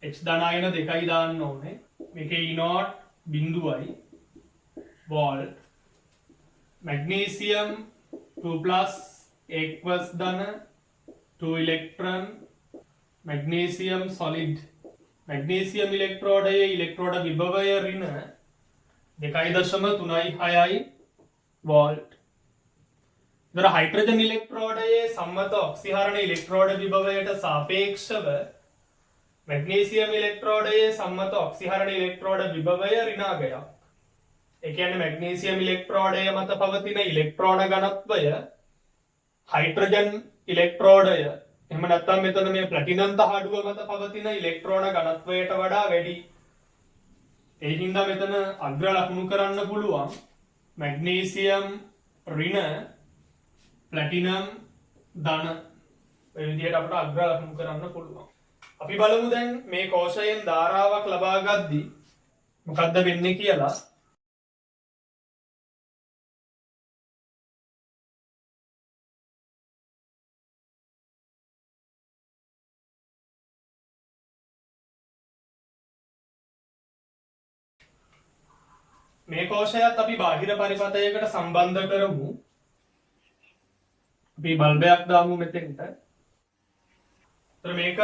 H ධනායන 2යි දාන්න ඕනේ. මේකේ E0 0යි වෝල්ට්. මැග්නීසියම් 2+ aqueous ධන 2 ඉලෙක්ට්‍රෝන මැග්නීසියම් solid. මැග්නීසියම් ඉලෙක්ට්‍රෝඩයේ ඉලෙක්ට්‍රෝඩ විභවය ඍණ 2.36යි වෝල්ට්. ඉතර හයිඩ්‍රජන් ඉලෙක්ට්‍රෝඩයේ සම්මත ඔක්සිහරණ ඉලෙක්ට්‍රෝඩ විභවයට සාපේක්ෂව මැග්නීසියම් ඉලෙක්ට්‍රෝඩයේ සම්මත ඔක්සිහරණ ඉලෙක්ට්‍රෝඩ විභවය ඍණාගයක්. ඒ කියන්නේ මැග්නීසියම් ඉලෙක්ට්‍රෝඩය මත පවතින ඉලෙක්ට්‍රෝන ඝනත්වය හයිඩ්‍රජන් ඉලෙක්ට්‍රෝඩය එහෙම නැත්නම් මෙතන මේ ප්ලැටිනම් තහඩුව මත පවතින ඉලෙක්ට්‍රෝන ඝනත්වයට වඩා වැඩි. ඒ හින්දා මෙතන අග්‍ර ලකුණු කරන්න පුළුවන් මැග්නීසියම් ඍණ ප්ලැටිනම් ධන. ඒ විදිහට අපිට අග්‍ර ලකුණු කරන්න පුළුවන්. අපි බලමු දැන් මේ කෝෂයෙන් ධාරාවක් ලබා ගද්දී මොකද්ද වෙන්නේ කියලා. මේ කෝෂයත් අපි බාහිර පරිපථයකට සම්බන්ධ කරමු. අපි බල්බයක් දාමු මෙතෙන්ට. ඒතර මේක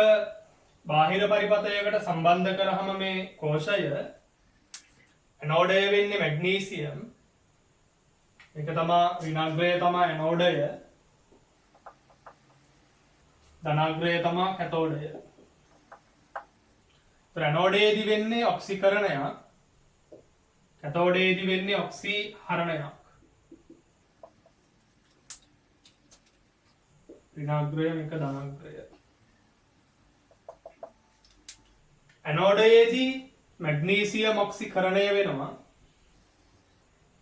බාහිර පරිපථයකට සම්බන්ධ කරාම මේ කෝෂය ඇනෝඩය වෙන්නේ මැග්නීසියම්. මේක තමයි ඍණාග්‍රය තමයි ඇනෝඩය. ධනාග්‍රය තමයි කැතෝඩය. ඒතර ඇනෝඩයේදී වෙන්නේ ඔක්සිකරණයක්. කැතෝඩයේදී වෙන්නේ ඔක්සිහරණයක්. ඍණාග්‍රය මේක ධනාග්‍රය. ඇනෝඩයේදී මැග්නීසියම් ඔක්සිකරණය වෙනවා.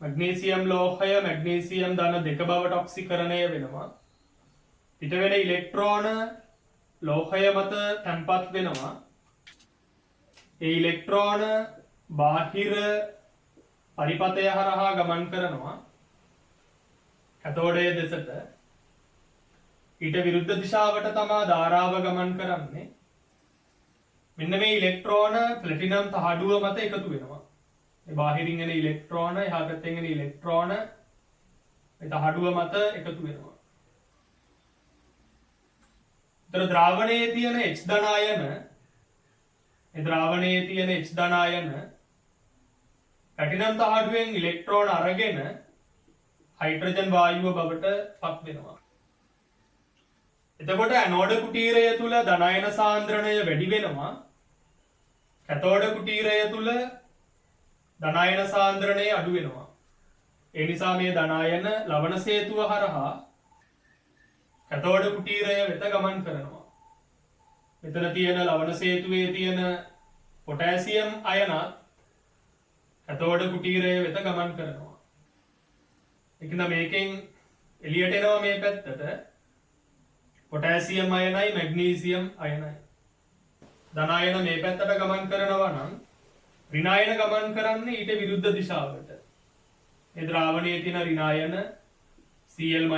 මැග්නීසියම් ලෝහය මැග්නීසියම් ධන දෙක බවට ඔක්සිකරණය වෙනවා. පිට වෙන ඉලෙක්ට්‍රෝන ලෝහය මත තැන්පත් වෙනවා. ඒ ඉලෙක්ට්‍රෝන බාහිර පරිපථය හරහා ගමන් කරනවා කැතෝඩය දෙසට. ඊට විරුද්ධ දිශාවට තමයි ධාරාව ගමන් කරන්නේ. මෙන්න මේ ඉලෙක්ට්‍රෝන ප්ලැටිනම් තහඩුව මත එකතු වෙනවා. මේ බාහිරින් එන ඉලෙක්ට්‍රෝන එහා පැත්තෙන් එන ඉලෙක්ට්‍රෝන මේ තහඩුව මත එකතු වෙනවා. ඒතර ද්‍රාවණයේ තියෙන H ධනායන මේ ද්‍රාවණයේ තියෙන H ධනායන ප්ලැටිනම් තහඩුවෙන් ඉලෙක්ට්‍රෝන අරගෙන හයිඩ්‍රජන් වායුව බවට පත් වෙනවා. එතකොට ඇනෝඩ කුටීරය තුල ධනායන සාන්ද්‍රණය වැඩි වෙනවා. කැතෝඩ කුටීරය තුල ධනායන සාන්ද්‍රණය අඩු වෙනවා. ඒ නිසා මේ ධනායන ලවණ සේතුව හරහා කැතෝඩ කුටීරය වෙත ගමන් කරනවා. මෙතන තියෙන ලවණ සේතුවේ තියෙන පොටෑසියම් අයනත් කැතෝඩ කුටීරය වෙත ගමන් කරනවා. ඒකින්ද මේකෙන් එළියට එනවා මේ පැත්තට පොටෑසියම් අයනයි මැග්නීසියම් අයනයි. ධනායන මේ පැත්තට ගමන් කරනවා නම් ඍණායන ගමන් කරන්නේ ඊට විරුද්ධ දිශාවට. මේ ද්‍රාවණයේ තියෙන ඍණායන Cl-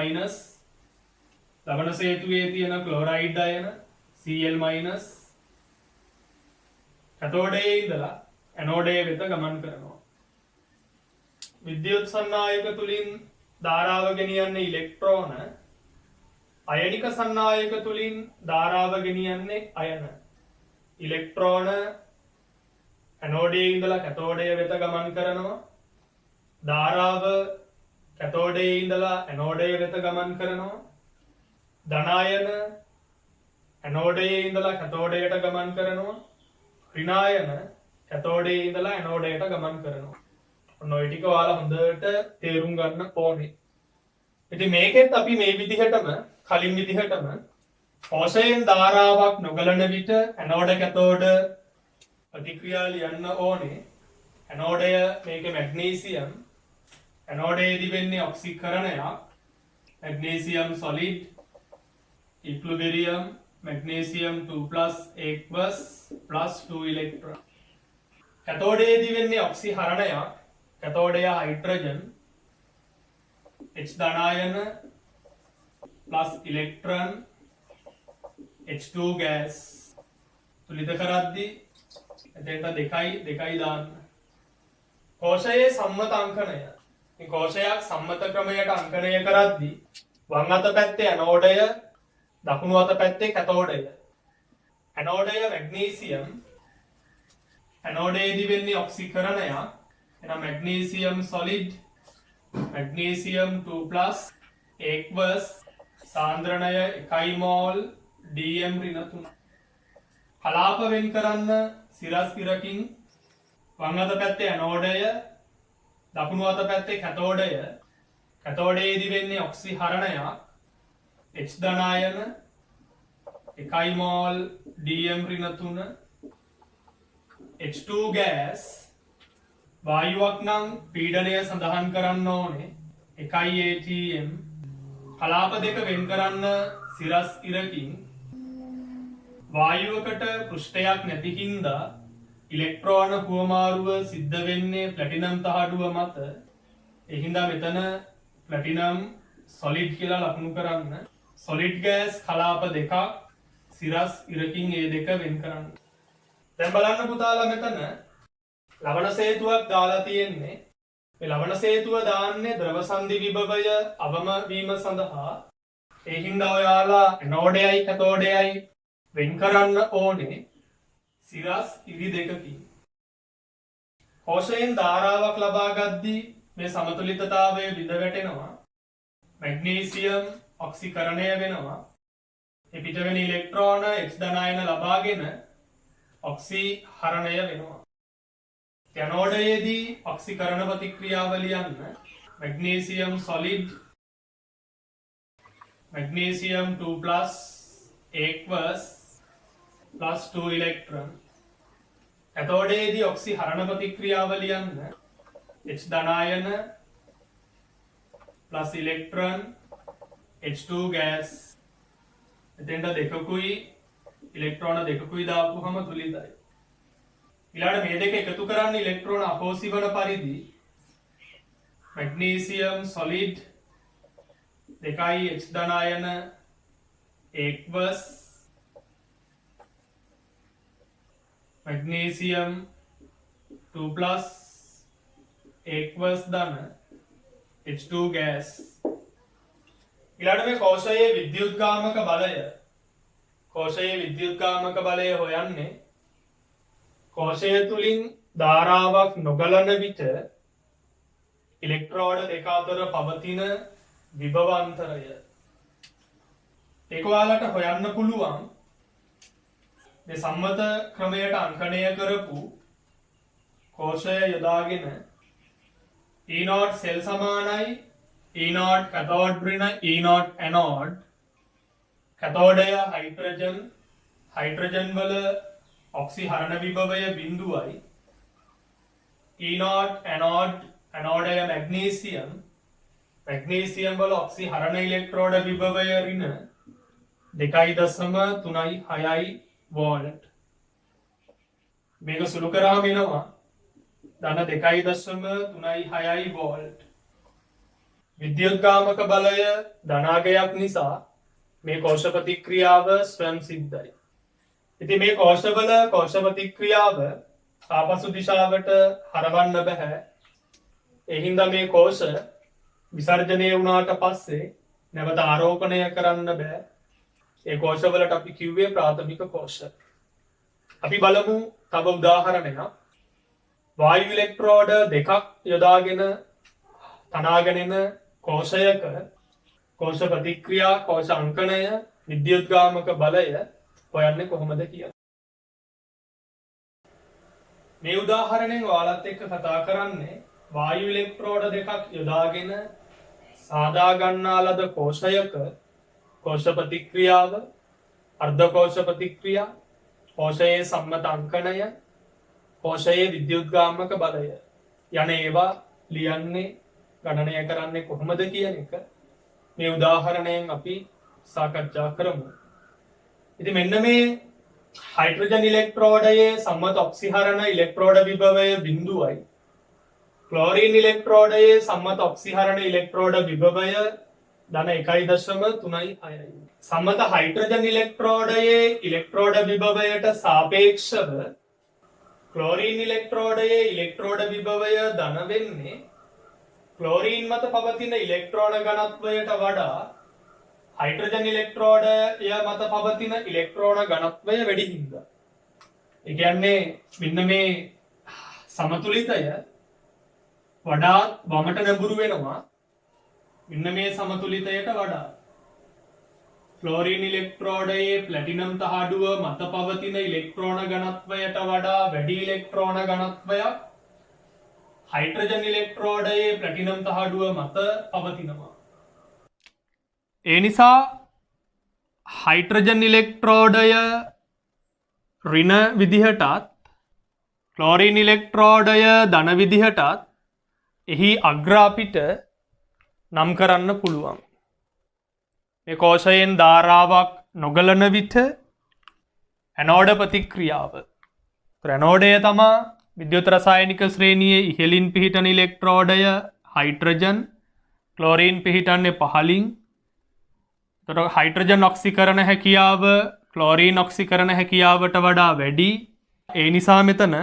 ලවණ සේතුවේ තියෙන ක්ලෝරයිඩ් අයන Cl- කැතෝඩයේ ඉඳලා ඇනෝඩය වෙත ගමන් කරනවා. විද්‍යුත් සන්නායක තුලින් ධාරාව ගෙනියන්නේ ඉලෙක්ට්‍රෝන. අයනික සන්නායක තුලින් ධාරාව ගෙනියන්නේ අයන. ඉලෙක්ට්‍රෝන ඇනෝඩයේ ඉඳලා කැතෝඩය වෙත ගමන් කරනවා. ධාරාව කැතෝඩයේ ඉඳලා ඇනෝඩය වෙත ගමන් කරනවා. ධනායන ඇනෝඩයේ ඉඳලා කැතෝඩයට ගමන් කරනවා. ඍණායන කැතෝඩයේ ඉඳලා ඇනෝඩයට ගමන් කරනවා. ඔන්න ඔය ටික ඔයාලා හොඳට තේරුම් ගන්න ඕනේ. ඉතින් මේකෙත් අපි මේ විදිහටම කලින් විදිහටම කෝෂයෙන් ධාරාවක් නොගලන විට ඇනෝඩ කැතෝඩ ප්‍රතික්‍රියා ලියන්න ඕනේ. ඇනෝඩය මේක මැග්නීසියම්. ඇනෝඩයේදී වෙන්නේ ඔක්සිකරණයක්. Magnesium solid equilibrium magnesium 2+ aqueous plus 2 electron. කැතෝඩයේදී වෙන්නේ ඔක්සිහරණයක්. කැතෝඩය හයිඩ්‍රජන් H ධනායන plus electron H2 gas තුලිත කරද්දී එතෙන්ට දෙකයි දාන්න. කෝෂයේ සම්මත අංකණය. මේ කෝෂයක් සම්මත ක්‍රමයට අංකණය කරද්දී වම් අත පැත්තේ ඇනෝඩය දකුණු අත පැත්තේ කැතෝඩය. ඇනෝඩය මැග්නීසියම්. ඇනෝඩයේදී වෙන්නේ ඔක්සිකරණයක්. එහෙනම් magnesium solid magnesium 2+ aqueous සාන්ද්‍රණය 1 මෝල් Dm ඍණ 3. කලාප වෙන් කරන්න සිරස්තිරකින් වම් අත පැත්තේ ඇනෝඩය දකුණු අත පැත්තේ කැතෝඩය. කැතෝඩයේදී වෙන්නේ ඔක්සිහරණයක්. H ධනායන 1 මෝල් Dm ඍණ 3. H2 gas වායුවක් නම් පීඩනය සඳහන් කරන්න ඕනේ 1 atm. කලාප දෙක වෙන් කරන්න සිරස් ඉරකින් වායුවකට පෘෂ්ඨයක් නැති හින්දා ඉලෙක්ට්‍රෝන හුවමාරුව සිද්ධ වෙන්නේ ප්ලැටිනම් තහඩුව මත. ඒ හින්දා මෙතන ප්ලැටිනම් සොලිඩ් කියලා ලකුණු කරන්න. සොලිඩ් ගෑස් කලාප දෙකක් සිරස් ඉරකින් ඒ දෙක වෙන් කරන්න. දැන් බලන්න පුතාලා මෙතන ලවණ සේතුවක් දාලා තියෙන්නේ. මේ ලවණ සේතුව දාන්නේ ද්‍රව සංදි විභවය අවම වීම සඳහා. ඒ හින්දා ඔයාලා ඇනෝඩයයි කැතෝඩයයි වෙන් කරන්න ඕනේ සිරස් ඉරි දෙකකින්. කෝෂයෙන් ධාරාවක් ලබා ගද්දී මේ සමතුලිතතාවය බිඳ වැටෙනවා. මැග්නීසියම් ඔක්සිකරණය වෙනවා. ඒ පිට වෙන ඉලෙක්ට්‍රෝන H ධනායන ලබාගෙන ඔක්සිහරණය වෙනවා. ඇනෝඩයේදී ඔක්සිකරණ ප්‍රතික්‍රියාව ලියන්න magnesium solid magnesium 2+ aqueous plus 2 electron. කැතෝඩයේදී ඔක්සිහරණ ප්‍රතික්‍රියාව ලියන්න H ධනායන plus electron H2 gas. එතෙන්ට දෙකකුයි ඉලෙක්ට්‍රෝන දෙකකුයි දාපුවම තුලිතයි. ඊළඟට මේ දෙක එකතු කරන්න ඉලෙක්ට්‍රෝන අපෝසි වන පරිදි magnesium solid 2 H ධනායන aqueous magnesium 2+ aqueous ධන H2 gas. ඊළඟට මේ කෝෂයේ විද්‍යුත්ගාමක බලය. කෝෂයේ විද්‍යුත්ගාමක බලය හොයන්නේ කෝෂය තුලින් ධාරාවක් නොගලන විට ඉලෙක්ට්‍රෝඩ දෙක අතර පවතින විභවාන්තරය. ඒක ඔයාලට හොයන්න පුළුවන් මේ සම්මත ක්‍රමයට අංකණය කරපු කෝෂය යොදාගෙන E0 සෙල් සමානයි E0 කැතෝඩ් ඍණ E0 ඇනෝඩ්. කැතෝඩය හයිඩ්‍රජන් වල ඔක්සිහරණ විභවය බිඳුවයි. E0 ඇනෝඩය මැග්නීසියම් වල ඔක්සිහරණ ඉලෙක්ට්‍රෝඩ විභවය ඍණ 2.36 වෝල්ට්. මේක සුළු කරාම එනවා ධන 2.36 වෝල්ට්. විද්‍යුත්ගාමක බලය ධනාගයක් නිසා මේ කෝෂ ප්‍රතික්‍රියාව ස්වයං සිද්ධයි. ඉතින් මේ කෝෂවල කෝෂ ප්‍රතික්‍රියාව ආපසු දිශාවට හරවන්න බෑ. ඒ හින්දා මේ කෝෂ විසර්ජනය වුණාට පස්සේ නැවත ආරෝපණය කරන්න බෑ. ඒ කෝෂවලට අපි කිව්වේ ප්‍රාථමික කෝෂ. අපි බලමු තව උදාහරණයක්. වායු ඉලෙක්ට්‍රෝඩ දෙකක් යොදාගෙන තනාගෙන එන කෝෂයක කෝෂ ප්‍රතික්‍රියා කෝෂ අංකණය විද්‍යුත්ගාමක බලය හොයන්නේ කොහොමද කියලා. මේ උදාහරණයෙන් ඔයාලත් එක්ක කතා කරන්නේ වායු ඉලෙක්ට්‍රෝඩ දෙකක් යොදාගෙන සාදා ගන්නා ලද කෝෂයක කෝෂ ප්‍රතික්‍රියාව අර්ධකෝෂ ප්‍රතික්‍රියා, කෝෂයේ සම්මත අංකණය, කෝෂයේ විද්‍යුත්ගාමක බලය යන ඒවා ලියන්නේ ගණනය කරන්නේ කොහොමද කියන එක මේ උදාහරණයෙන් අපි සාකච්ඡා කරමු. ඉතින් මෙන්න මේ හයිඩ්‍රජන් ඉලෙක්ට්‍රෝඩයේ සම්මත ඔක්සිහරණ ඉලෙක්ට්‍රෝඩ විභවය 0යි. ක්ලෝරින් ඉලෙක්ට්‍රෝඩයේ සම්මත ඔක්සිහරණ ඉලෙක්ට්‍රෝඩ විභවය ධන 1.36යි. සම්මත හයිඩ්‍රජන් ඉලෙක්ට්‍රෝඩයේ ඉලෙක්ට්‍රෝඩ විභවයට සාපේක්ෂව ක්ලෝරින් ඉලෙක්ට්‍රෝඩයේ ඉලෙක්ට්‍රෝඩ විභවය ධන වෙන්නේ ක්ලෝරින් මත පවතින ඉලෙක්ට්‍රෝන ඝනත්වයට වඩා හයිඩ්‍රජන් ඉලෙක්ට්‍රෝඩය මත පවතින ඉලෙක්ට්‍රෝන ඝනත්වය වැඩි හින්දා. ඒ කියන්නේ මෙන්න මේ සමතුලිතය වඩා වමට නැඹුරු වෙනවා. මෙන්න මේ සමතුලිතයට වඩා ක්ලෝරින් ඉලෙක්ට්‍රෝඩයේ ප්ලැටිනම් තහඩුව මත පවතින ඉලෙක්ට්‍රෝන ඝනත්වයට වඩා වැඩි ඉලෙක්ට්‍රෝන ඝනත්වයක් හයිඩ්‍රජන් ඉලෙක්ට්‍රෝඩයේ ප්ලැටිනම් තහඩුව මත පවතිනවා. ඒ නිසා හයිඩ්‍රජන් ඉලෙක්ට්‍රෝඩය ඍණ විදිහටත් ක්ලෝරින් ඉලෙක්ට්‍රෝඩය ධන විදිහටත් එහි අග්‍ර අපිට නම් කරන්න පුළුවන්. මේ කෝෂයෙන් ධාරාවක් නොගලන විට ඇනෝඩ ප්‍රතික්‍රියාව. ඇනෝඩය තමා විද්‍යුත් රසායනික ශ්‍රේණියේ ඉහළින් පිහිටන ඉලෙක්ට්‍රෝඩය හයිඩ්‍රජන්, ක්ලෝරින් පිහිටන්නේ පහළින්. එතකොට හයිඩ්‍රජන් ඔක්සිකරණ හැකියාව ක්ලෝරින් ඔක්සිකරණ හැකියාවට වඩා වැඩි. ඒ නිසා මෙතන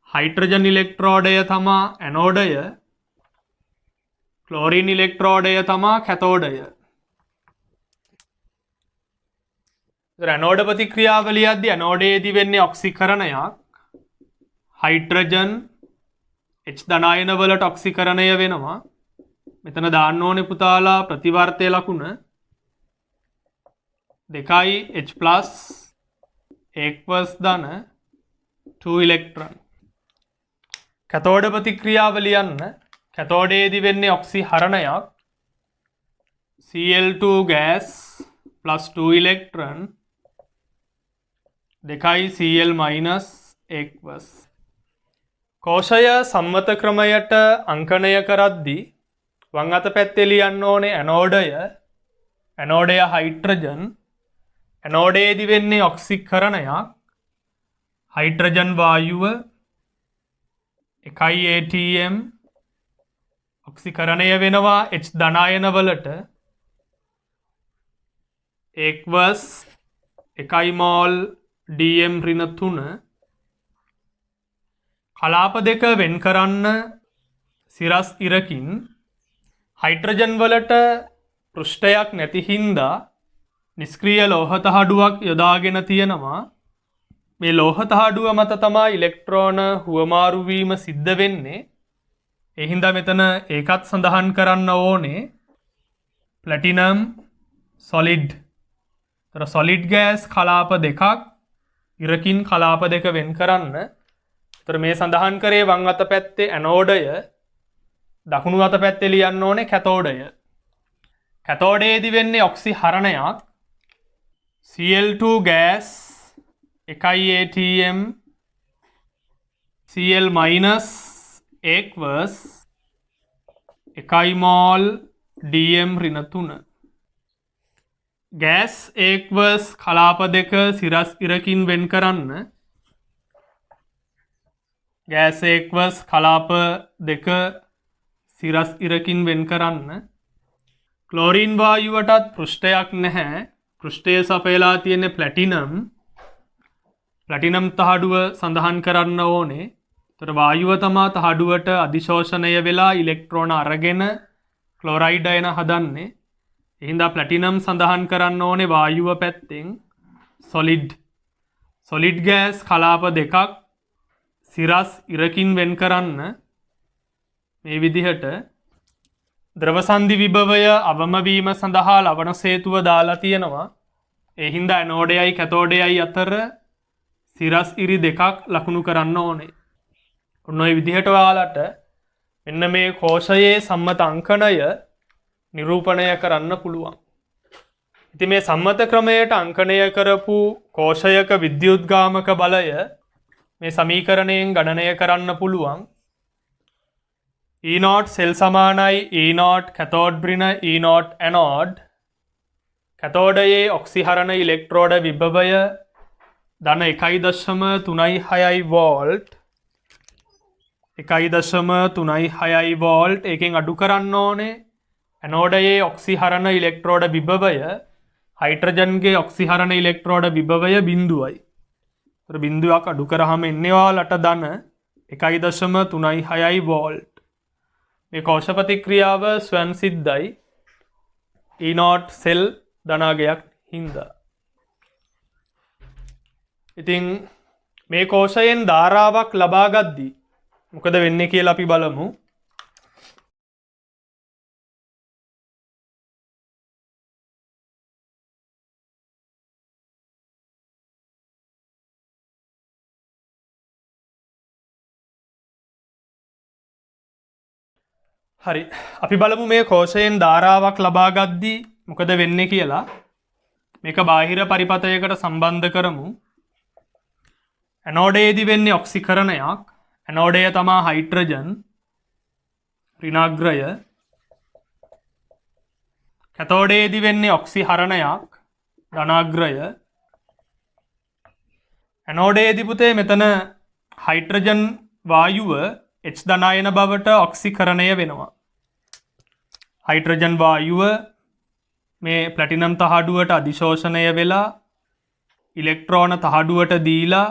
හයිඩ්‍රජන් ඉලෙක්ට්‍රෝඩය තමා ඇනෝඩය, ක්ලෝරින් ඉලෙක්ට්‍රෝඩය තමා කැතෝඩය. ඇනෝඩ ප්‍රතික්‍රියාවලියද්දී ඇනෝඩයේදී වෙන්නේ ඔක්සිකරණයක්. හයිඩ්‍රජන් H ධනායන වලට ඔක්සිකරණය වෙනවා. මෙතන දාන්න ඕනේ පුතාලා ප්‍රතිවර්තය ලකුණ 2යි H+ aqueous ධන 2 ඉලෙක්ට්‍රෝන. කැතෝඩ ප්‍රතික්‍රියාවලියන්න කැතෝඩයේදී වෙන්නේ ඔක්සිහරණයක්. Cl2 gas +2 ඉලෙක්ට්‍රෝන 2යි Cl- aqueous. කෝෂය සම්මත ක්‍රමයට අංකණය කරද්දී වම් අත පැත්තේ ලියන්න ඕනේ ඇනෝඩය, ඇනෝඩය හයිඩ්‍රජන්, ඇනෝඩයේදී වෙන්නේ ඔක්සිකරණයක්. හයිඩ්‍රජන් වායුව 1යි ATM ඔක්සිකරණය වෙනවා H ධනායන වලට. aqueous 1 මෝල් DM ඍණ 3. කලාප දෙක වෙන් කරන්න සිරස් ඉරකින් හයිඩ්‍රජන් වලට පෘෂ්ඨයක් නැති හින්දා නිෂ්ක්‍රීය ලෝහ තහඩුවක් යොදාගෙන තියෙනවා. මේ ලෝහ තහඩුව මත තමයි ඉලෙක්ට්‍රෝන හුවමාරු වීම සිද්ධ වෙන්නේ. ඒ හින්දා මෙතන ඒකත් සඳහන් කරන්න ඕනේ. Platinum solid. තර සොලිඩ් ගෑස් කලාප දෙකක් ඉරකින් කලාප දෙක වෙන් කරන්න. තර මේ සඳහන් කරේ වම් අත පැත්තේ ඇනෝඩය, දකුණු අත පැත්තේ ලියන්න ඕනේ කැතෝඩය. කැතෝඩයේදී වෙන්නේ ඔක්සිහරණයක්. Cl2 gas 1 ATM Cl- aqueous 1 මෝල් DM ඍණ 3. ගෑස් aqueous කලාප දෙක සිරස් ඉරකින් වෙන් කරන්න. ගෑස් aqueous කලාප දෙක සිරස් ඉරකින් වෙන් කරන්න. ක්ලෝරින් වායුවටත් පෘෂ්ඨයක් නැහැ. පෘෂ්ඨය සපයලා තියෙන්නේ ප්ලැටිනම්. ප්ලැටිනම් තහඩුව සඳහන් කරන්න ඕනේ. එතකොට වායුව තමා තහඩුවට අධිශෝෂණය වෙලා ඉලෙක්ට්‍රෝන අරගෙන ක්ලෝරයිඩ් අයන හදන්නේ. එහින්දා ප්ලැටිනම් සඳහන් කරන්න ඕනේ වායුව පැත්තෙන් සොලිඩ්. සොලිඩ් ගෑස් කලාප දෙකක් සිරස් ඉරකින් වෙන් කරන්න මේ විදිහට ද්‍රව සංදි විභවය අවම වීම සඳහා ලවණ සේතුව දාලා තියෙනවා. ඒ හින්දා ඇනෝඩයයි කැතෝඩයයි අතර සිරස් ඉරි දෙකක් ලකුණු කරන්න ඕනේ. ඔන්න ඔය විදිහට ඔයාලට මෙන්න මේ කෝෂයේ සම්මත අංකණය නිරූපණය කරන්න පුළුවන්. ඉතින් මේ සම්මත ක්‍රමයට අංකණය කරපු කෝෂයක විද්‍යුත්ගාමක බලය මේ සමීකරණයෙන් ගණනය කරන්න පුළුවන්. E0 සෙල් සමානයි E0 කැතෝඩ් බ්‍රින E0 ඇනෝඩ්. කැතෝඩයේ ඔක්සිහරණ ඉලෙක්ට්‍රෝඩ විභවය ධන 1.36 වෝල්ට්. 1.36 වෝල්ට්. ඒකෙන් අඩු කරන්න ඕනේ ඇනෝඩයේ ඔක්සිහරණ ඉලෙක්ට්‍රෝඩ විභවය හයිඩ්‍රජන්ගේ ඔක්සිහරණ ඉලෙක්ට්‍රෝඩ විභවය 0යි. ඒතර බිඳුවක් අඩු කරාම එන්නේ ඔයාලට ධන 1.36 වෝල්ට්. මේ කෝෂ ප්‍රතික්‍රියාව ස්වයන් සිද්ධයි E0 සෙල් ධනාගයක් හින්දා. ඉතින් මේ කෝෂයෙන් ධාරාවක් ලබා ගද්දී මොකද වෙන්නේ කියලා අපි බලමු. හරි, අපි බලමු මේ කෝෂයෙන් ධාරාවක් ලබා ගද්දී මොකද වෙන්නේ කියලා. මේක බාහිර පරිපථයකට සම්බන්ධ කරමු. ඇනෝඩයේදී වෙන්නේ ඔක්සිකරණයක්. ඇනෝඩය තමා හයිඩ්‍රජන් ඍණාග්‍රය. කැතෝඩයේදී වෙන්නේ ඔක්සිහරණයක් ධනාග්‍රය. ඇනෝඩයේදී පුතේ මෙතන හයිඩ්‍රජන් වායුව H ධනායන බවට ඔක්සිකරණය වෙනවා. හයිඩ්‍රජන් වායුව මේ ප්ලැටිනම් තහඩුවට අධිශෝෂණය වෙලා ඉලෙක්ට්‍රෝන තහඩුවට දීලා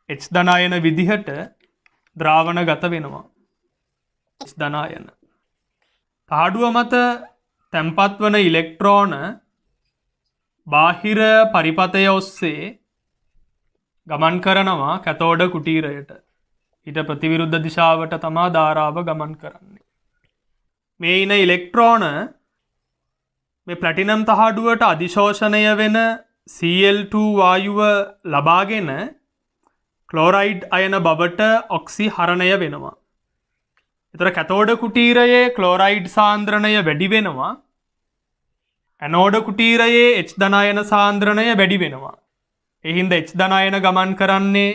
H ධනායන විදිහට ද්‍රාවණගත වෙනවා. H ධනායන තහඩුව මත තැන්පත් වන ඉලෙක්ට්‍රෝන බාහිර පරිපථය ඔස්සේ ගමන් කරනවා කැතෝඩ කුටීරයට. ඊට ප්‍රතිවිරුද්ධ දිශාවට තමා ධාරාව ගමන් කරන්නේ. මේ ඉන ඉලෙක්ට්‍රෝන මේ ප්ලැටිනම් තහඩුවට අධිශෝෂණය වෙන Cl2 වායුව ලබාගෙන ක්ලෝරයිඩ් අයන බවට ඔක්සිහරණය වෙනවා. ඒතර කැතෝඩ කුටීරයේ ක්ලෝරයිඩ් සාන්ද්‍රණය වැඩි වෙනවා. ඇනෝඩ කුටීරයේ H ධනායන සාන්ද්‍රණය වැඩි වෙනවා. ඒ හින්දා H ධනායන ගමන් කරන්නේ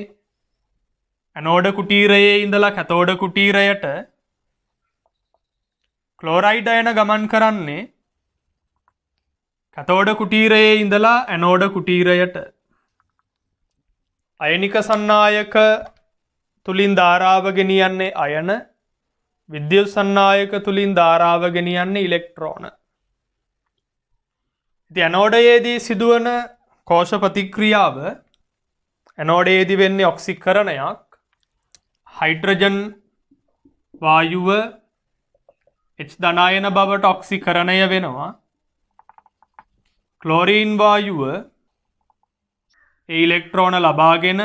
ඇනෝඩ කුටීරයේ ඉඳලා කැතෝඩ කුටීරයට. ක්ලෝරයිඩ් අයන ගමන් කරන්නේ කැතෝඩ කුටීරයේ ඉඳලා ඇනෝඩ කුටීරයට. අයනික සන්නායක තුලින් ධාරාව ගෙනියන්නේ අයන. විද්‍යුත් සන්නායක තුලින් ධාරාව ගෙනියන්නේ ඉලෙක්ට්‍රෝන. ඉතින් ඇනෝඩයේදී සිදුවන කෝෂ ප්‍රතික්‍රියාව ඇනෝඩයේදී වෙන්නේ ඔක්සිකරණයක්. හයිඩ්‍රජන් වායුව H ධනායන බවට ඔක්සිකරණය වෙනවා. ක්ලෝරීන් වායුව ඒ ඉලෙක්ට්‍රෝන ලබාගෙන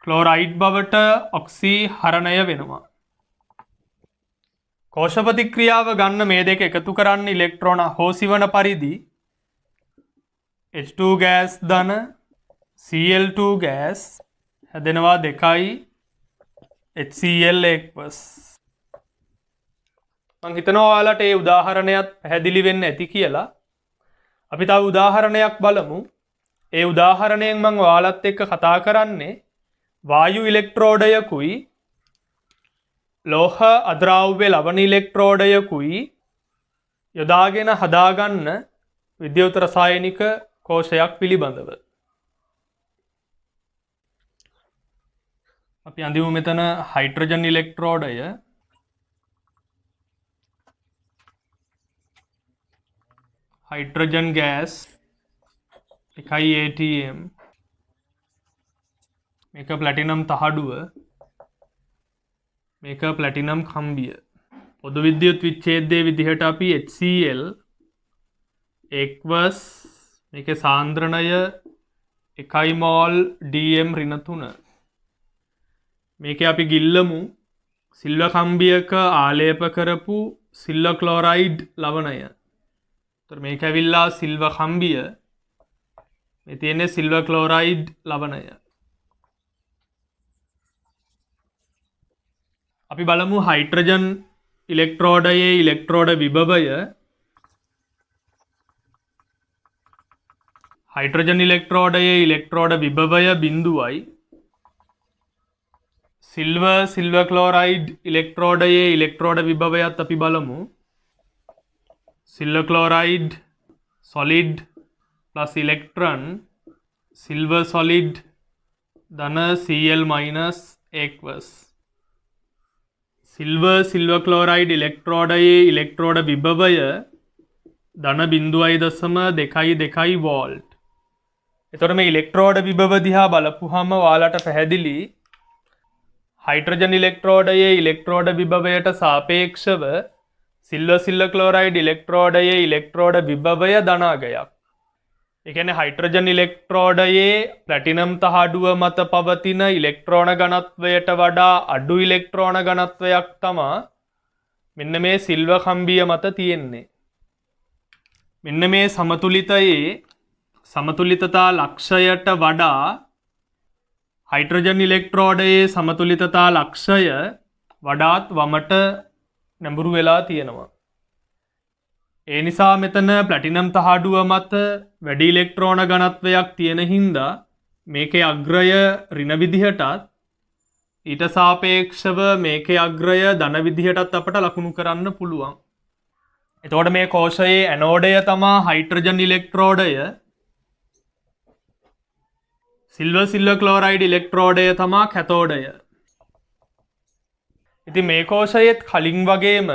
ක්ලෝරයිඩ් බවට ඔක්සිහරණය වෙනවා. කෝෂ ප්‍රතික්‍රියාව ගන්න මේ දෙක එකතු කරන්න ඉලෙක්ට්‍රෝන හෝසි වන පරිදි H2 ගෑස් ධන Cl2 ගෑස් හැදෙනවා 2යි HCl එක්වස්. මං හිතනවා ඔයාලට ඒ උදාහරණයක් පැහැදිලි වෙන්න ඇති කියලා. අපි තව උදාහරණයක් බලමු. ඒ උදාහරණයෙන් මම ඔයාලත් එක්ක කතා කරන්නේ වායු ඉලෙක්ට්‍රෝඩයකුයි ලෝහ අද්‍රාව්‍ය ලවණ ඉලෙක්ට්‍රෝඩයකුයි යොදාගෙන හදාගන්න විද්‍යුත් රසායනික කෝෂයක් පිළිබඳව. අපි අඳිමු මෙතන හයිඩ්‍රජන් ඉලෙක්ට්‍රෝඩය. Hydrogen gas 1 ATM. මේක ප්ලැටිනම් තහඩුව. මේක ප්ලැටිනම් කම්බිය. පොදු විද්‍යුත් විච්ඡේදයේ විදිහට අපි HCl එක්වස් මේකේ සාන්ද්‍රණය 1 මෝල් DM ඍණ 3. මේකේ අපි ගිල්ලමු සිල්ව කම්බියක ආලේප කරපු සිල්ව ක්ලෝරයිඩ් ලවණය. तर මේක ඇවිල්ලා සිල්ව කම්බිය. මේ තියෙන්නේ සිල්ව ක්ලෝරයිඩ් ලවණය. අපි බලමු හයිඩ්‍රජන් ඉලෙක්ට්‍රෝඩයේ ඉලෙක්ට්‍රෝඩ විභවය හයිඩ්‍රජන් ඉලෙක්ට්‍රෝඩයේ ඉලෙක්ට්‍රෝඩ විභවය 0යි. සිල්වර් ක්ලෝරයිඩ් ඉලෙක්ට්‍රෝඩයේ ඉලෙක්ට්‍රෝඩ විභවයත් අපි බලමු. Silver chloride solid plus electron silver solid ධන Cl minus aqueous. Silver chloride ඉලෙක්ට්‍රෝඩයේ ඉලෙක්ට්‍රෝඩ විභවය ධන 0.22 වෝල්ට්. එතකොට මේ ඉලෙක්ට්‍රෝඩ විභව දිහා බලපුවාම ඔයාලට පැහැදිලි හයිඩ්‍රජන් ඉලෙක්ට්‍රෝඩයේ ඉලෙක්ට්‍රෝඩ විභවයට සාපේක්ෂව සිල්වර් ක්ලෝරයිඩ් ඉලෙක්ට්‍රෝඩයේ ඉලෙක්ට්‍රෝඩ විභවය ධනාගයක්. ඒ කියන්නේ හයිඩ්‍රජන් ඉලෙක්ට්‍රෝඩයේ ප්ලැටිනම් තහඩුව මත පවතින ඉලෙක්ට්‍රෝන ඝනත්වයට වඩා අඩු ඉලෙක්ට්‍රෝන ඝනත්වයක් තමයි මෙන්න මේ සිල්වර් කම්බිය මත තියෙන්නේ. මෙන්න මේ සමතුලිතයේ සමතුලිතතා ලක්ෂයට වඩා හයිඩ්‍රජන් ඉලෙක්ට්‍රෝඩයේ සමතුලිතතා ලක්ෂය වඩාත් වමට නැඹුරු වෙලා තියෙනවා. ඒ නිසා මෙතන ප්ලැටිනම් තහඩුව මත වැඩි ඉලෙක්ට්‍රෝන ඝනත්වයක් තියෙන හින්දා මේකේ අග්‍රය ඍණ විදිහටත් ඊට සාපේක්ෂව මේකේ අග්‍රය ධන විදිහටත් අපට ලකුණු කරන්න පුළුවන්. එතකොට මේ කෝෂයේ ඇනෝඩය තමයි හයිඩ්‍රජන් ඉලෙක්ට්‍රෝඩය. සිල්වර් ක්ලෝරයිඩ් ඉලෙක්ට්‍රෝඩය තමයි කැතෝඩය. ඉතින් මේ කෝෂයේත් කලින් වගේම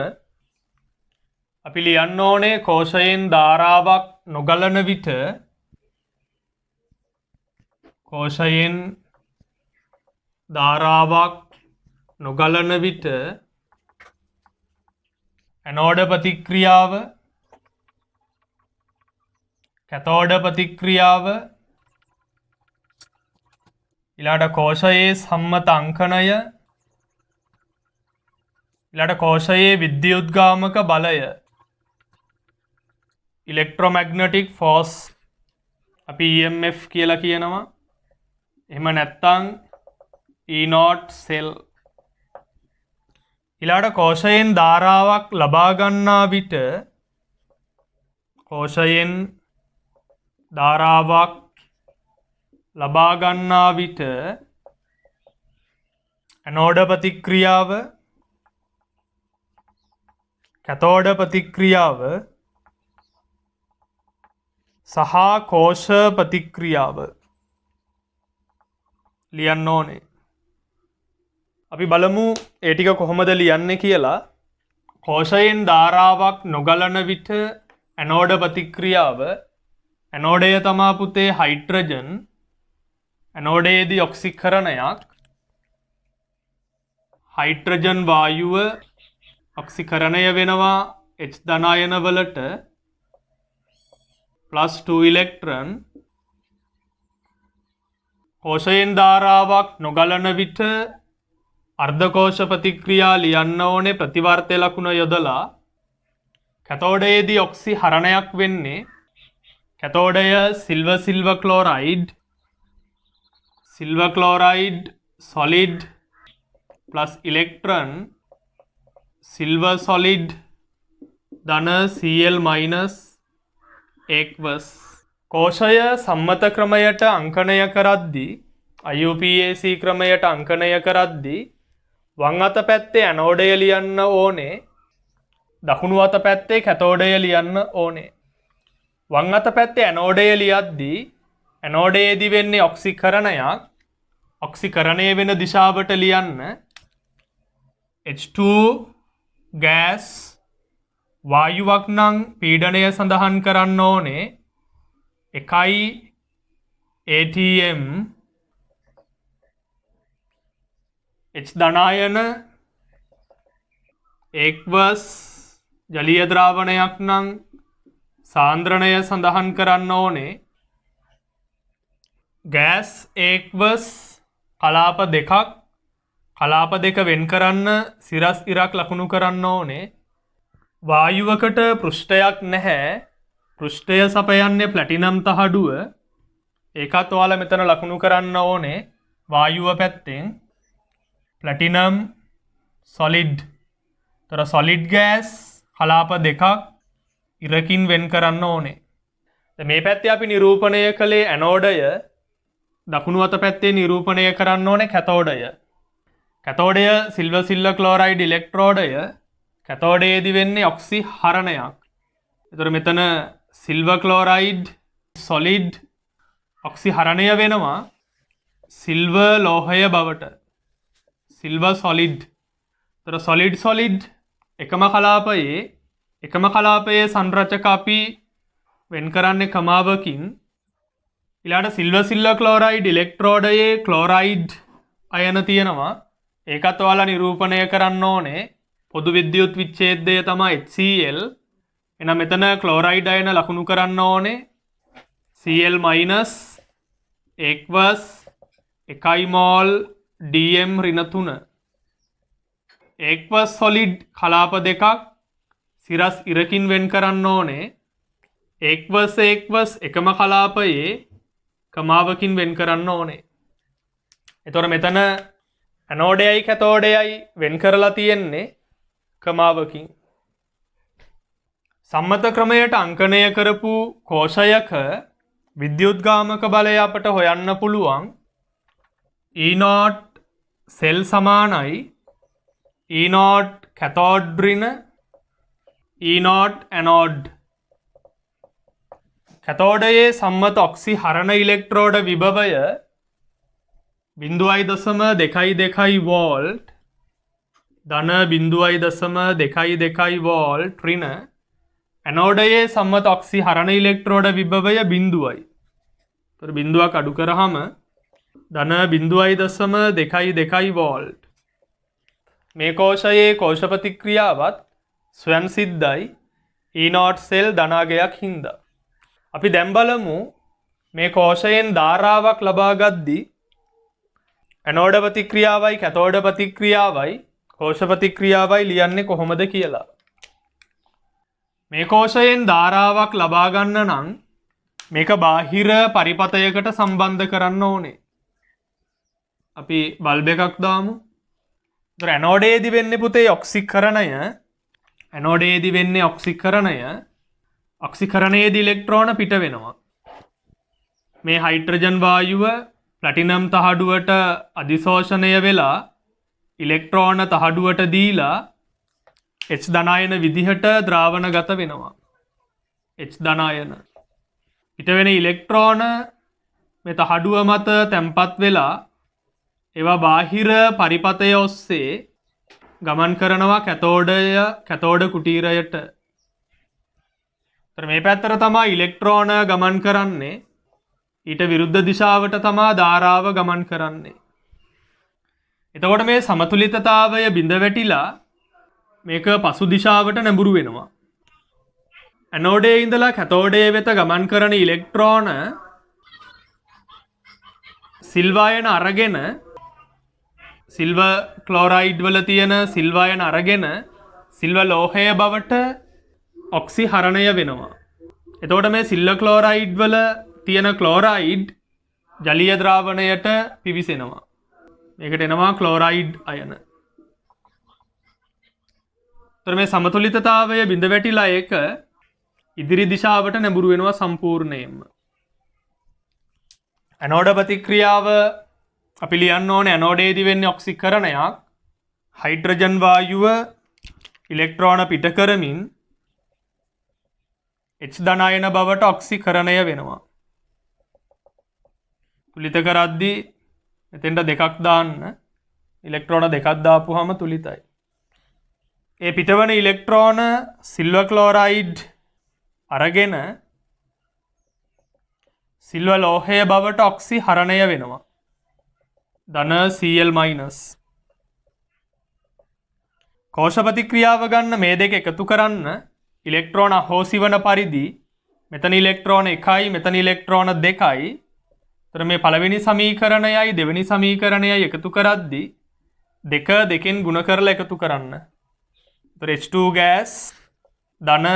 අපි ලියන්න ඕනේ කෝෂයෙන් ධාරාවක් නොගලන විට ඇනෝඩ ප්‍රතික්‍රියාව කැතෝඩ ප්‍රතික්‍රියාව ඊළඟට කෝෂයේ සම්මත අංකණය ඊළඟට කෝෂයේ විද්‍යුත්ගාමක බලය ඉලෙක්ට්‍රොමැග්නටික් ෆෝස් අපි EMF කියලා කියනවා. එහෙම නැත්නම් E0 සෙල්. ඊළඟට කෝෂයෙන් ධාරාවක් ලබා ගන්නා විට ඇනෝඩ ප්‍රතික්‍රියාව කැතෝඩ ප්‍රතික්‍රියාව සහ කෝෂ ප්‍රතික්‍රියාව ලියන්න ඕනේ. අපි බලමු ඒ ටික කොහොමද ලියන්නේ කියලා. කෝෂයෙන් ධාරාවක් නොගලන විට ඇනෝඩ ප්‍රතික්‍රියාව ඇනෝඩය තමා පුතේ හයිඩ්‍රජන් ඇනෝඩයේදී ඔක්සිකරණයක් හයිඩ්‍රජන් වායුව ඔක්සිකරණය වෙනවා H ධනායන වලට +2 ඉලෙක්ට්‍රෝන. කෝෂයෙන් ධාරාවක් නොගලන විට අර්ධකෝෂ ප්‍රතික්‍රියා ලියන්න ඕනේ ප්‍රතිවර්තය ලකුණ යොදලා. කැතෝඩයේදී ඔක්සි හරණයක් වෙන්නේ කැතෝඩය silver chloride solid plus electron silver solid ධන Cl minus aqueous. කෝෂය සම්මත ක්‍රමයට අංකණය කරද්දී IUPAC ක්‍රමයට අංකණය කරද්දී වම් අත පැත්තේ ඇනෝඩය ලියන්න ඕනේ දකුණු අත පැත්තේ කැතෝඩය ලියන්න ඕනේ. වම් අත පැත්තේ ඇනෝඩය ලියද්දී ඇනෝඩයේදී වෙන්නේ ඔක්සිකරණයක්. ඔක්සිකරණය වෙන දිශාවට ලියන්න H2 ගෑස් වායුවක් නම් පීඩනය සඳහන් කරන්න ඕනේ 1 atm H ධනායන aqueous ජලීය ද්‍රාවණයක් නම් සාන්ද්‍රණය සඳහන් කරන්න ඕනේ ගෑස් aqueous කලාප දෙකක් කලාප දෙක වෙන් කරන්න සිරස් ඉරක් ලකුණු කරන්න ඕනේ. වායුවකට පෘෂ්ඨයක් නැහැ. පෘෂ්ඨය සපයන්නේ ප්ලැටිනම් තහඩුව. ඒකත් ඔයාලා මෙතන ලකුණු කරන්න ඕනේ වායුව පැත්තෙන්. Platinum solid. තර solid gas කලාප දෙකක් ඉරකින් වෙන් කරන්න ඕනේ. මේ පැත්තේ අපි නිරූපණය කළේ ඇනෝඩය, දකුණු අත පැත්තේ නිරූපණය කරන්න ඕනේ කැතෝඩය. කැතෝඩය සිල්වර් ක්ලෝරයිඩ් ඉලෙක්ට්‍රෝඩය, කැතෝඩයේදී වෙන්නේ ඔක්සි හරණයක්. එතකොට මෙතන සිල්වර් ක්ලෝරයිඩ් සොලිඩ් ඔක්සි හරණය වෙනවා සිල්වර් ලෝහය බවට. Silver solid. එතකොට සොලිඩ් එකම කලාපයේ සංරචක අපි වෙන් කරන්නේ කමාවකින්. ඊළඟට සිල්වර් ක්ලෝරයිඩ් ඉලෙක්ට්‍රෝඩයේ ක්ලෝරයිඩ් අයන තියෙනවා. ඒකත් ඔයාලා නිරූපණය කරන්න ඕනේ. පොදු විද්‍යුත් විච්ඡේදය තමයි HCl. එහෙනම් මෙතන ක්ලෝරයිඩ් අයන ලකුණු කරන්න ඕනේ Cl- aqueous 1 මෝල් Dm ඍණ 3. aqueous solid කලාප දෙකක් සිරස් ඉරකින් වෙන් කරන්න ඕනේ. aqueous එකම කලාපයේ කමාවකින් වෙන් කරන්න ඕනේ. එතකොට මෙතන ඇනෝඩයයි කැතෝඩයයි වෙන් කරලා තියෙන්නේ කමාවකින්. සම්මත ක්‍රමයට අංකණය කරපු කෝෂයක විද්‍යුත්ගාමක බලය අපට හොයන්න පුළුවන් E0 සෙල් සමානයි E0 කැතෝඩ් ඍණ E0 ඇනෝඩ්. කැතෝඩයේ සම්මත ඔක්සි හරණ ඉලෙක්ට්‍රෝඩ විභවය 0.22 වෝල්ට් ධන 0.22 වෝල්ට් ඍණ. ඇනෝඩයේ සම්මත ඔක්සි හරණ ඉලෙක්ට්‍රෝඩ විභවය 0යි. ඒතර බිඳුවක් අඩු කරාම ධන 0.22 වෝල්ට්. මේ කෝෂයේ කෝෂ ප්‍රතික්‍රියාවත් ස්වයන් සිද්ධයි E0 සෙල් ධනාගයක් හින්දා. අපි දැන් බලමු මේ කෝෂයෙන් ධාරාවක් ලබා ගද්දී ඇනෝඩ ප්‍රතික්‍රියාවයි කැතෝඩ ප්‍රතික්‍රියාවයි කෝෂ ප්‍රතික්‍රියාවයි ලියන්නේ කොහොමද කියලා. මේ කෝෂයෙන් ධාරාවක් ලබා ගන්න නම් මේක බාහිර පරිපතයකට සම්බන්ධ කරන්න ඕනේ. අපි බල්බ් එකක් දාමු. ඒතර ඇනෝඩයේදී වෙන්නේ පුතේ ඔක්සිකරණය. ඇනෝඩයේදී වෙන්නේ ඔක්සිකරණය. ඔක්සිකරණයේදී ඉලෙක්ට්‍රෝන පිට වෙනවා. මේ හයිඩ්‍රජන් වායුව ප්ලැටිනම් තහඩුවට අධිශෝෂණය වෙලා ඉලෙක්ට්‍රෝන තහඩුවට දීලා H ධනායන විදිහට ද්‍රාවණගත වෙනවා. H ධනායන පිට වෙන ඉලෙක්ට්‍රෝන මේ තහඩුව මත තැම්පත් වෙලා ඒවා බාහිර පරිපතය ඔස්සේ ගමන් කරනවා කැතෝඩ කුටීරයට. මේ පැත්තට තමයි ඉලෙක්ට්‍රෝන ගමන් කරන්නේ. ඊට විරුද්ධ දිශාවට තමයි ධාරාව ගමන් කරන්නේ. එතකොට මේ සමතුලිතතාවය බිඳ වැටිලා මේක පසු දිශාවට නැඹුරු වෙනවා. ඇනෝඩයේ ඉඳලා කැතෝඩයේ වෙත ගමන් කරන ඉලෙක්ට්‍රෝන සිල්වායන අරගෙන සිල්වර් ක්ලෝරයිඩ් වල තියෙන සිල්වායන අරගෙන සිල්වර් ලෝහය බවට ඔක්සි හරණය වෙනවා. එතකොට මේ සිල්වර් ක්ලෝරයිඩ් වල තියෙන ක්ලෝරයිඩ් ජලීය ද්‍රාවණයට පිවිසෙනවා. මේකට එනවා ක්ලෝරයිඩ් අයන. ඒතර මේ සමතුලිතතාවය බිඳ වැටිලා ඒක ඉදිරි දිශාවට නැඹුරු වෙනවා සම්පූර්ණයෙන්ම. ඇනෝඩ ප්‍රතික්‍රියාව අපි ලියන්න ඕනේ ඇනෝඩයේදී වෙන්නේ ඔක්සිකරණයක්. හයිඩ්‍රජන් වායුව ඉලෙක්ට්‍රෝන පිට කරමින් H ධනායන බවට ඔක්සිකරණය වෙනවා. තුලිත කරද්දී මෙතෙන්ට දෙකක් දාන්න. ඉලෙක්ට්‍රෝන දෙකක් දාපුවාම තුලිතයි. ඒ පිටවන ඉලෙක්ට්‍රෝන සිල්වර් ක්ලෝරයිඩ් අරගෙන සිල්වර් ලෝහය බවට ඔක්සි හරණය වෙනවා. ධන Cl-. කෝෂ ප්‍රතික්‍රියාව ගන්න මේ දෙක එකතු කරන්න ඉලෙක්ට්‍රෝන අහෝසි වන පරිදි මෙතන ඉලෙක්ට්‍රෝන 1යි මෙතන ඉලෙක්ට්‍රෝන 2යි. එතන මේ පළවෙනි සමීකරණයයි දෙවෙනි සමීකරණයයි එකතු කරද්දී දෙක දෙකෙන් ගුණ කරලා එකතු කරන්න. H2 gas ධන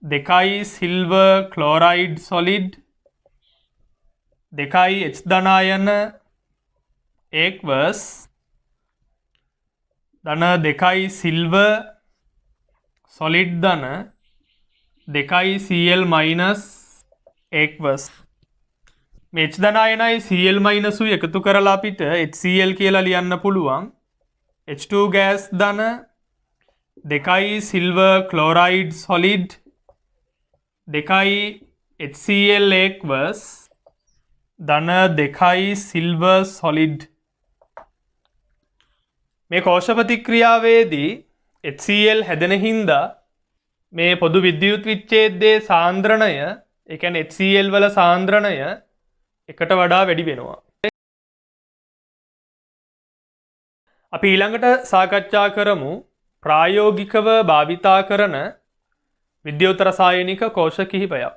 2යි සිල්වර් ක්ලෝරයිඩ් සොලිඩ් 2යි H ධනායන aqueous ධන 2යි සිල්වර් සොලිඩ් ධන 2යි Cl- ඒක්වස් මේ H ධනායනයි Cl මයිනසුයි එකතු කරලා අපිට HCl කියලා ලියන්න පුළුවන්. H2 ගෑස් ධන 2යි සිල්වර් ක්ලෝරයිඩ් සොලිඩ් 2යි HCl ඒක්වස් ධන 2යි සිල්වර් සොලිඩ්. මේ කෝෂ ප්‍රතික්‍රියාවේදී HCl හැදෙන හින්දා මේ පොදු විද්‍යුත් විච්ඡේදයේ සාන්ද්‍රණය ඒ කියන්නේ HCl වල සාන්ද්‍රණය එකට වඩා වැඩි වෙනවා. අපි ඊළඟට සාකච්ඡා කරමු ප්‍රායෝගිකව භාවිතා කරන විද්‍යුත් රසායනික කෝෂ කිහිපයක්.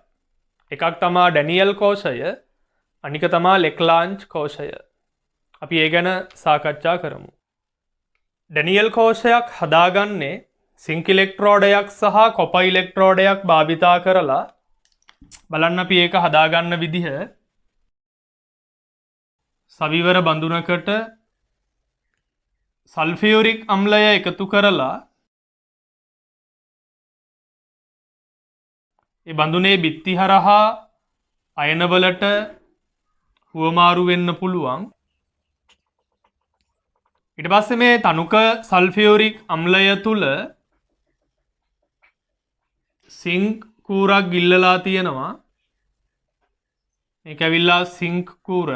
එකක් තමයි ඩැනියල් කෝෂය, අනික තමයි ලෙක්ලාන්ච් කෝෂය. අපි ඒ ගැන සාකච්ඡා කරමු. ඩැනියල් කෝෂයක් හදාගන්නේ සිංක් ඉලෙක්ට්‍රෝඩයක් සහ කොපර් ඉලෙක්ට්‍රෝඩයක් භාවිතා කරලා. බලන්න අපි ඒක හදාගන්න විදිහ. සවිවර බඳුනකට සල්ෆියුරික් අම්ලය එකතු කරලා ඒ බඳුනේ බිත්ති හරහා අයනවලට හුවමාරු වෙන්න පුළුවන්. ඊට පස්සේ මේ තනුක සල්ෆියුරික් අම්ලය තුල සිංක් කූරක් ගිල්ලලා තියෙනවා. මේක ඇවිල්ලා සිංක් කූර.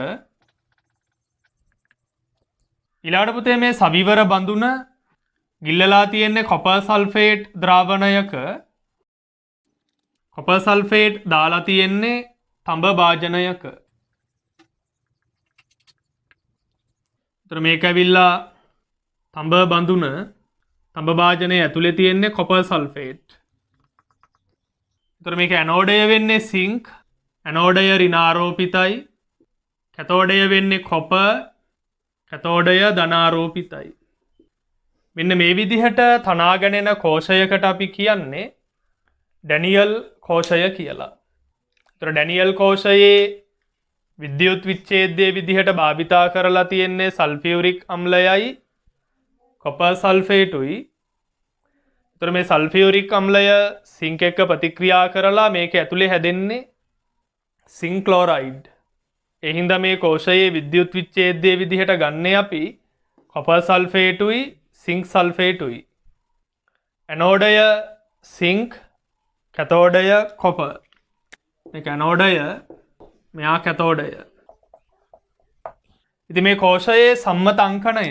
ඊළඟට පුතේ මේ සවිවර බඳුන ගිල්ලලා තියෙන්නේ කොපර් සල්ෆේට් ද්‍රාවණයක. කොපර් සල්ෆේට් දාලා තියෙන්නේ තඹ භාජනයක. මේක ඇවිල්ලා තඹ බඳුන තඹ භාජනය ඇතුලේ තියෙන්නේ කොපර් සල්ෆේට්. මේක ඇනෝඩය වෙන්නේ සිංක්. ඇනෝඩය ඍණාරෝපිතයි. කැතෝඩය වෙන්නේ කොපර්. කැතෝඩය ධනාරෝපිතයි. මෙන්න මේ විදිහට තනාගෙන එන කෝෂයකට අපි කියන්නේ ඩැනියල් කෝෂය කියලා. ඩැනියල් කෝෂයේ විද්‍යුත් විච්ඡේදයේ විදිහට භාවිතා කරලා තියෙන්නේ සල්ෆියුරික් අම්ලයයි කොපර් සල්ෆේටුයි. මේ සල්ෆියුරික් අම්ලය සිංක් එක්ක ප්‍රතික්‍රියා කරලා මේක ඇතුලේ හැදෙන්නේ සිංක් ක්ලෝරයිඩ්. ඒ හින්දා මේ කෝෂයේ විද්‍යුත් විච්ඡේදයේ විදිහට ගන්න අපි කොපර් සල්ෆේටුයි සිංක් සල්ෆේටුයි. ඇනෝඩය සිංක් කැතෝඩය කොපර්. මේක ඇනෝඩය මෙයා කැතෝඩය. ඉතින් මේ කෝෂයේ සම්මත අංකණය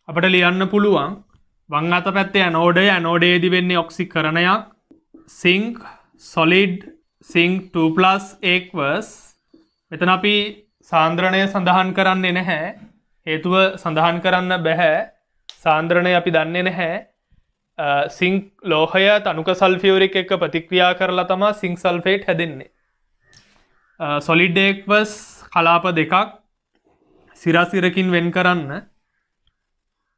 අපිට ලියන්න පුළුවන්. වම් අත පැත්තේ ඇනෝඩය ඇනෝඩයේදී වෙන්නේ ඔක්සිකරණයක්. Zinc solid zinc 2+ aqueous. මෙතන අපි සාන්ද්‍රණය සඳහන් කරන්නේ නැහැ. හේතුව සඳහන් කරන්න බෑ. සාන්ද්‍රණය අපි දන්නේ නැහැ. සිංක් ලෝහය තනුක සල්ෆියුරික් එක්ක ප්‍රතික්‍රියා කරලා තමයි සිංක් සල්ෆේට් හැදෙන්නේ. සොලිඩ් ඒක්වස් කලාප දෙකක් සිරසිරකින් වෙන් කරන්න.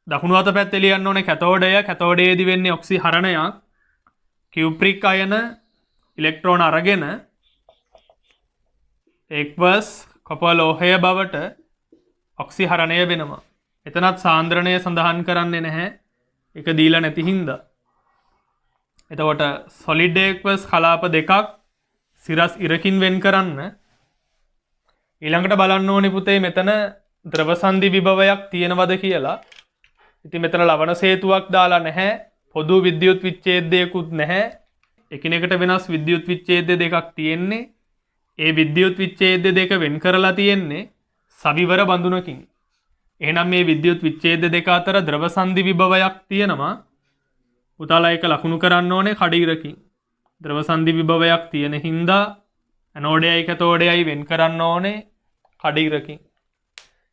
දකුණු අත පැත්තේ ලියන්න ඕනේ කැතෝඩය. කැතෝඩයේදී වෙන්නේ ඔක්සිහරණයක්. කියුප්‍රික් අයන ඉලෙක්ට්‍රෝන අරගෙන ඒක්වස් කොපර් ලෝහය බවට ඔක්සිහරණය වෙනවා. එතනත් සාන්ද්‍රණය සඳහන් කරන්නේ නැහැ. ඒක දීලා නැති හින්දා. එතකොට සොලිඩ් ඒක්වස් කලාප දෙකක් සිරස් ඉරකින් වෙන් කරන්න. ඊළඟට බලන්න ඕනේ පුතේ මෙතන ද්‍රව සංදි විභවයක් තියෙනවද කියලා. ඉතින් මෙතන ලවණ සේතුවක් දාලා නැහැ. පොදු විද්‍යුත් විච්ඡේදයකුත් නැහැ. එකිනෙකට වෙනස් විද්‍යුත් විච්ඡේද දෙකක් තියෙන්නේ. ඒ විද්‍යුත් විච්ඡේද දෙක වෙන් කරලා තියෙන්නේ සවිවර බඳුනකින්. එහෙනම් මේ විද්‍යුත් විච්ඡේද දෙක අතර ද්‍රව සංදි විභවයක් තියෙනවා. පුතාලා ඒක ලකුණු කරන්න ඕනේ කඩිරකින්. ද්‍රව සංදි විභවයක් තියෙන හින්දා ඇනෝඩයයි කැතෝඩයයි වෙන් කරන්න ඕනේ කඩිරකින්.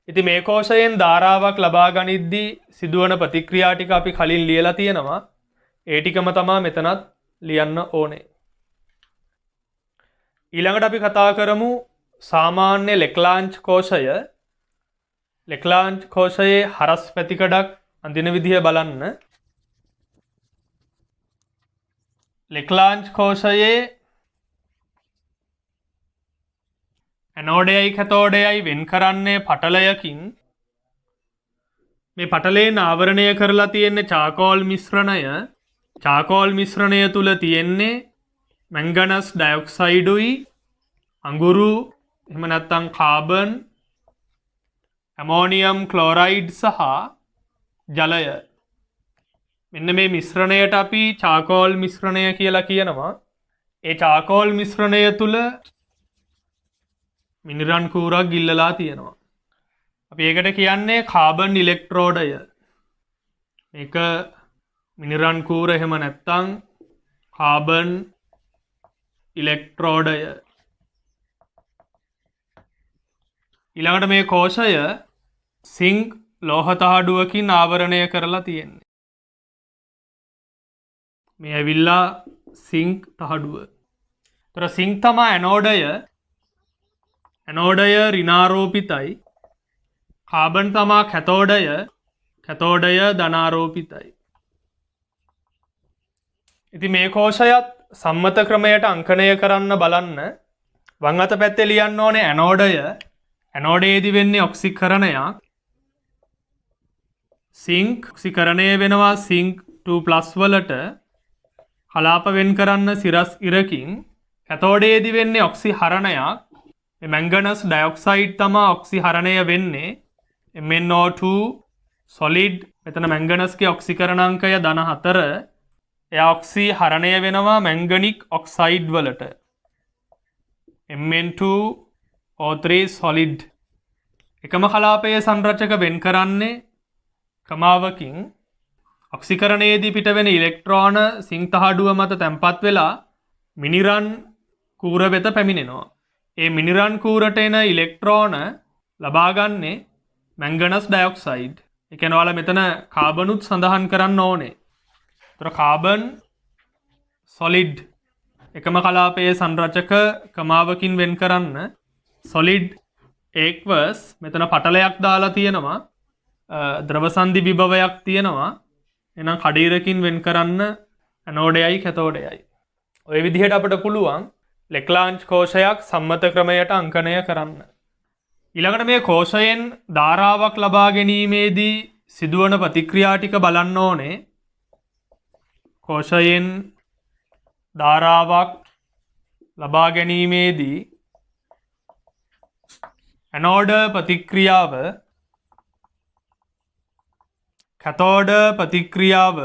ඉතින් මේ කෝෂයෙන් ධාරාවක් ලබා ගනිද්දී සිදුවන ප්‍රතික්‍රියා ටික අපි කලින් ලියලා තියෙනවා. ඒ ටිකම තමයි මෙතනත් ලියන්න ඕනේ. ඊළඟට අපි කතා කරමු සාමාන්‍ය ලෙක්ලාන්ච් කෝෂය. ලෙක්ලාන්ච් කෝෂයේ හරස් පැතිකඩක් අඳින විදිහ බලන්න. ලෙක්ලාන්ච් කෝෂයේ ඇනෝඩයයි කැතෝඩයයි වෙන් කරන්නේ පටලයකින්. මේ පටලයෙන් ආවරණය කරලා තියෙන්නේ චාකෝල් මිශ්‍රණය. චාකෝල් මිශ්‍රණය තුල තියෙන්නේ මැංගනස් ඩයොක්සයිඩුයි අඟුරු එහෙම නැත්නම් කාබන් ඇමෝනියම් ක්ලෝරයිඩ් සහ ජලය මෙන්න මේ මිශ්‍රණයට අපි චාකෝල් මිශ්‍රණය කියලා කියනවා. ඒ චාකෝල් මිශ්‍රණය තුල මිනිරන් කූරක් ගිල්ලලා තියෙනවා. අපි ඒකට කියන්නේ කාබන් ඉලෙක්ට්‍රෝඩය. මේක මිනිරන් කූර එහෙම නැත්නම් කාබන් ඉලෙක්ට්‍රෝඩය. ඊළඟට මේ කෝෂය සිංක් ලෝහ තහඩුවකින් ආවරණය කරලා තියෙන්නේ. මේ ඇවිල්ලා සිංක් තහඩුව. ඒතර සිංක් තමයි ඇනෝඩය. ඇනෝඩය ඍණාරෝපිතයි. කාබන් තමයි කැතෝඩය. කැතෝඩය ධනාරෝපිතයි. ඉතින් මේ කෝෂයත් සම්මත ක්‍රමයට අංකණය කරන්න බලන්න වම් අත පැත්තේ ලියන්න ඕනේ ඇනෝඩය. ඇනෝඩයේදී වෙන්නේ ඔක්සිකරණයක්. සිංක් ඔක්සිකරණය වෙනවා සිංක් 2+ වලට කලාප වෙන් කරන්න සිරස් ඉරකින්. කැතෝඩයේදී වෙන්නේ ඔක්සිහරණයක්. මේ මැංගනස් ඩයොක්සයිඩ් තමයි ඔක්සිහරණය වෙන්නේ. MnO2 solid. මෙතන මැංගනස්ගේ ඔක්සිකරණාංකය -4. එයා ඔක්සිහරණය වෙනවා මැංගනික් ඔක්සයිඩ් වලට. Mn2O3 solid. එකම කලාපයේ සංරචක වෙන් කරන්නේ ක්‍රමාවකින්. ඔක්සිකරණයේදී පිටවෙන ඉලෙක්ට්‍රෝන සිංක් තහඩුව මත තැන්පත් වෙලා මිනිරන් කූර වෙත පැමිණෙනවා. ඒ මිනිරන් කූරට එන ඉලෙක්ට්‍රෝන ලබා ගන්නේ මැංගනස් ඩයොක්සයිඩ්. ඒ කියන්නේ ඔයාලා මෙතන කාබනුත් සඳහන් කරන්න ඕනේ. ඒතර කාබන් solid එකම කලාපයේ සංරචක ක්‍රමාවකින් වෙන් කරන්න solid aqueous මෙතන පටලයක් දාලා තියෙනවා. ද්‍රව සංදි විභවයක් තියෙනවා. එහෙනම් කඩීරකින් වෙන් කරන්න ඇනෝඩයයි කැතෝඩයයි. ඔය විදිහට අපිට පුළුවන් ලෙක්ලාන්ජ් කෝෂයක් සම්මත ක්‍රමයට අංකණය කරන්න. ඊළඟට මේ කෝෂයෙන් ධාරාවක් ලබා ගැනීමේදී සිදුවන ප්‍රතික්‍රියා ටික බලන්න ඕනේ. කෝෂයෙන් ධාරාවක් ලබා ගැනීමේදී ඇනෝඩ ප්‍රතික්‍රියාව කැතෝඩ ප්‍රතික්‍රියාව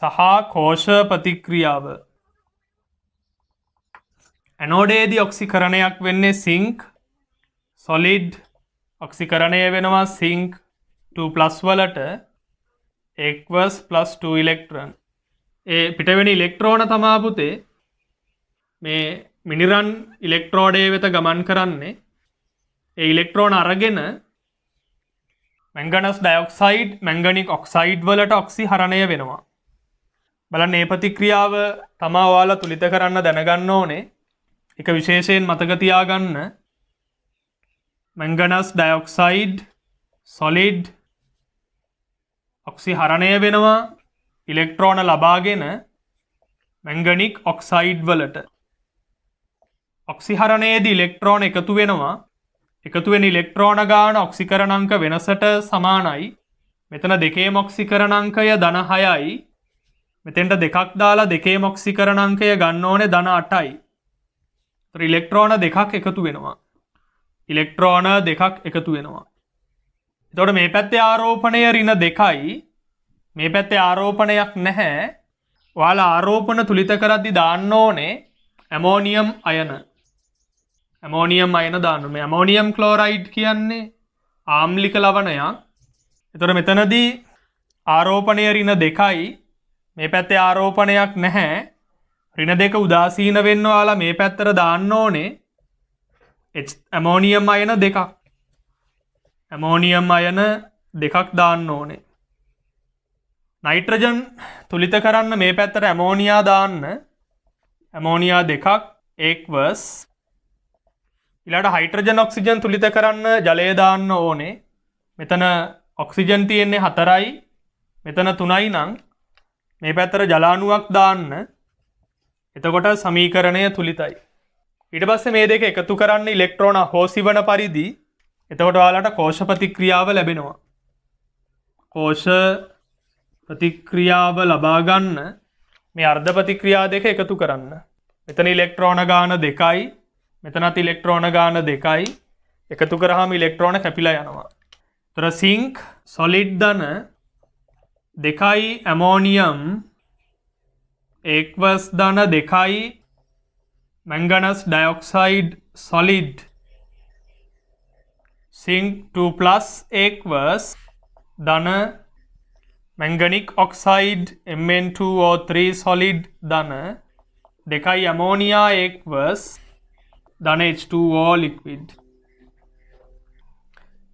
සහ කෝෂ ප්‍රතික්‍රියාව. ඇනෝඩයේදී ඔක්සිකරණයක් වෙන්නේ සිංක් solid. ඔක්සිකරණය වෙනවා සිංක් 2+ වලට aqueous +2 ඉලෙක්ට්‍රෝන. ඒ පිටවෙන ඉලෙක්ට්‍රෝන තමා පුතේ මේ මිනිරන් ඉලෙක්ට්‍රෝඩය වෙත ගමන් කරන්නේ. ඒ ඉලෙක්ට්‍රෝන අරගෙන මැංගනස් ඩයොක්සයිඩ් මැංගනික් ඔක්සයිඩ් වලට ඔක්සිහරණය වෙනවා. බලන්න මේ ප්‍රතික්‍රියාව තමා ඔයාලා තුලිත කරන්න දැනගන්න ඕනේ. එක විශේෂයෙන් මතක තියාගන්න මැංගනස් ඩයොක්සයිඩ් solid ඔක්සිහරණය වෙනවා ඉලෙක්ට්‍රෝන ලබාගෙන මැංගනික් ඔක්සයිඩ් වලට. ඔක්සිහරණයේදී ඉලෙක්ට්‍රෝන එකතු වෙනවා. එකතු වෙන ඉලෙක්ට්‍රෝන ගාන ඔක්සිකරණාංක වෙනසට සමානයි. මෙතන දෙකේම ඔක්සිකරණාංකය -6යි. මෙතෙන්ට දෙකක් දාලා දෙකේම ඔක්සිකරණාංකය ගන්න ඕනේ -8යි. ඒතර ඉලෙක්ට්‍රෝන දෙකක් එකතු වෙනවා. ඉලෙක්ට්‍රෝන දෙකක් එකතු වෙනවා. එතකොට මේ පැත්තේ ආරෝපණය ඍණ 2යි. මේ පැත්තේ ආරෝපණයක් නැහැ. ඔයාලා ආරෝපණ තුලිත කරද්දි දාන්න ඕනේ ඇමෝනියම් අයන. ඇමෝනියම් අයන දාන්න. මේ ඇමෝනියම් ක්ලෝරයිඩ් කියන්නේ ආම්ලික ලවණයක්. එතකොට මෙතනදී ආරෝපණය ඍණ 2යි. මේ පැත්තේ ආරෝපණයක් නැහැ. ඍණ 2 උදාසීන වෙන්න ඔයාලා මේ පැත්තට දාන්න ඕනේ ඇමෝනියම් අයන 2ක්. ඇමෝනියම් අයන 2ක් දාන්න ඕනේ. නයිට්‍රජන් තුලිත කරන්න මේ පැත්තට ඇමෝනියා දාන්න. ඇමෝනියා 2ක් aqueous. ඊළඟට හයිඩ්‍රජන් ඔක්සිජන් තුලිත කරන්න ජලය දාන්න ඕනේ. මෙතන ඔක්සිජන් තියෙන්නේ 4යි. මෙතන 3යි නම් මේ පැත්තට ජලාණුවක් දාන්න. එතකොට සමීකරණය තුලිතයි. ඊට පස්සේ මේ දෙක එකතු කරන්න ඉලෙක්ට්‍රෝන හෝසිවන පරිදි එතකොට ඔයාලට කෝෂ ප්‍රතික්‍රියාව ලැබෙනවා. කෝෂ ප්‍රතික්‍රියාව ලබා ගන්න මේ අර්ධ ප්‍රතික්‍රියා දෙක එකතු කරන්න. මෙතන ඉලෙක්ට්‍රෝන ගාන 2යි. මෙතනත් ඉලෙක්ට්‍රෝන ගාන 2යි. එකතු කරාම ඉලෙක්ට්‍රෝන කැපිලා යනවා. ඒතර සිංක් සොලිඩ් ධන 2යි ඇමෝනියම් ඒක්වස් ධන 2යි මැංගනස් ඩයොක්සයිඩ් සොලිඩ් සිංක් 2+ ඒක්වස් ධන මැංගනික් ඔක්සයිඩ් Mn2O3 සොලිඩ් ධන 2යි ඇමෝනියා ඒක්වස් ධන H2O ලික්විඩ්.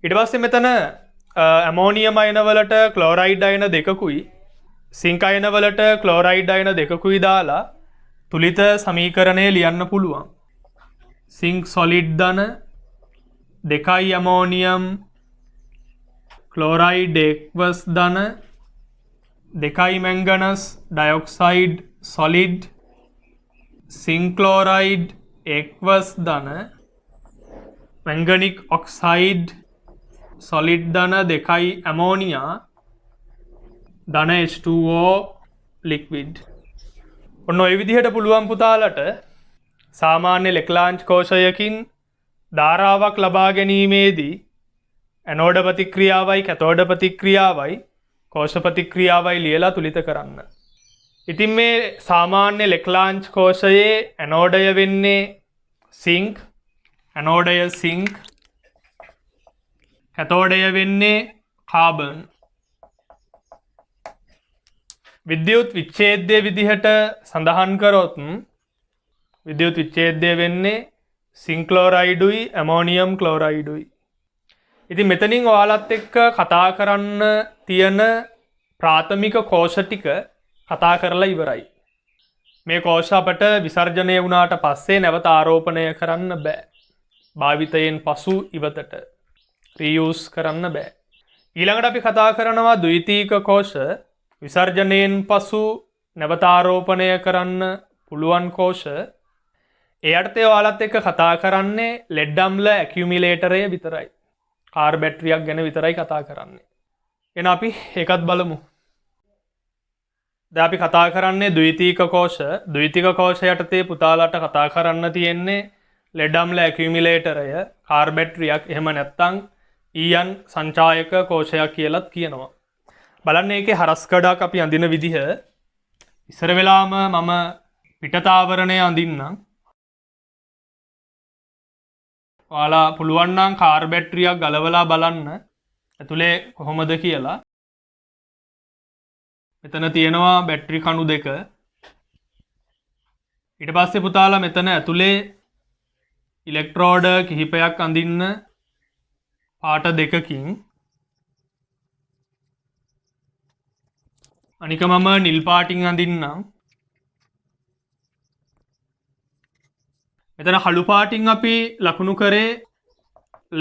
ඊට පස්සේ මෙතන ඇමෝනියම් අයන වලට ක්ලෝරයිඩ් අයන දෙකකුයි සිංක් අයන වලට ක්ලෝරයිඩ් අයන දෙකකුයි දාලා තුලිත සමීකරණය ලියන්න පුළුවන්. සිංක් සොලිඩ් ධන 2යි ඇමෝනියම් ක්ලෝරයිඩ් ඒක්වස් ධන 2යි මැංගනස් ඩයොක්සයිඩ් සොලිඩ් සිංක් ක්ලෝරයිඩ් ඒක්වස් ධන මැංගනික් ඔක්සයිඩ් සොලිඩ් ධන 2යි ඇමෝනියා ධන H2O ලික්විඩ්. ඔන්න ඔය විදිහට පුළුවන් පුතාලට සාමාන්‍ය ලෙක්ලාන්ච් කෝෂයකින් ධාරාවක් ලබා ගැනීමේදී ඇනෝඩ ප්‍රතික්‍රියාවයි කැතෝඩ ප්‍රතික්‍රියාවයි කෝෂ ප්‍රතික්‍රියාවයි ලියලා තුලිත කරන්න. ඉතින් මේ සාමාන්‍ය ලෙක්ලාන්ච් කෝෂයේ ඇනෝඩය වෙන්නේ සිංක්, ඇනෝඩය සිංක්, කැතෝඩය වෙන්නේ කාබන්. විද්‍යුත් විච්ඡේදය විදිහට සඳහන් කරොත් විද්‍යුත් විච්ඡේදය වෙන්නේ සිංක් ක්ලෝරයිඩුයි ඇමෝනියම් ක්ලෝරයිඩුයි. ඉතින් මෙතනින් ඔයාලත් එක්ක කතා කරන්න තියෙන ප්‍රාථමික කෝෂ ටික කතා කරලා ඉවරයි. මේ කෝෂ අපට විසර්ජනය වුණාට පස්සේ නැවත ආරෝපණය කරන්න බෑ. භාවිතයෙන් පසු ඉවතට රීයුස් කරන්න බෑ. ඊළඟට අපි කතා කරනවා ද්විතීක කෝෂ විසර්ජනයෙන් පසු නැවත ආරෝපණය කරන්න පුළුවන් කෝෂ. ඒ අර්ථය ඔයාලත් එක්ක කතා කරන්නේ ලෙඩ් අම්ල ඇකියුමිලේටරය විතරයි. කාර් බැටරියක් ගැන විතරයි කතා කරන්නේ. එහෙනම් අපි ඒකත් බලමු. දැන් අපි කතා කරන්නේ ද්විතීක කෝෂ. ද්විතීක කෝෂ යටතේ පුතාලට කතා කරන්න තියෙන්නේ ලෙඩ් අම්ල ඇකියුමිලේටරය, කාර් බැටරියක්, එහෙම නැත්නම් ඊයන් සංචායක කෝෂයක් කියලාත් කියනවා. බලන්න ඒකේ හරස් කඩක් අපි අඳින විදිහ. ඉස්සර වෙලාම මම පිටතාවරණය අඳින්නම්. ඔයාලා පුළුවන් නම් කාර් බැටරියක් ගලවලා බලන්න ඇතුලේ කොහොමද කියලා. මෙතන තියෙනවා බැටරි කණු දෙක. ඊට පස්සේ පුතාලා මෙතන ඇතුලේ ඉලෙක්ට්‍රෝඩ කිහිපයක් අඳින්න පාට දෙකකින්. අනික මම නිල් පාටින් අඳින්නම්. මෙතන හළු පාටින් අපි ලකුණු කරේ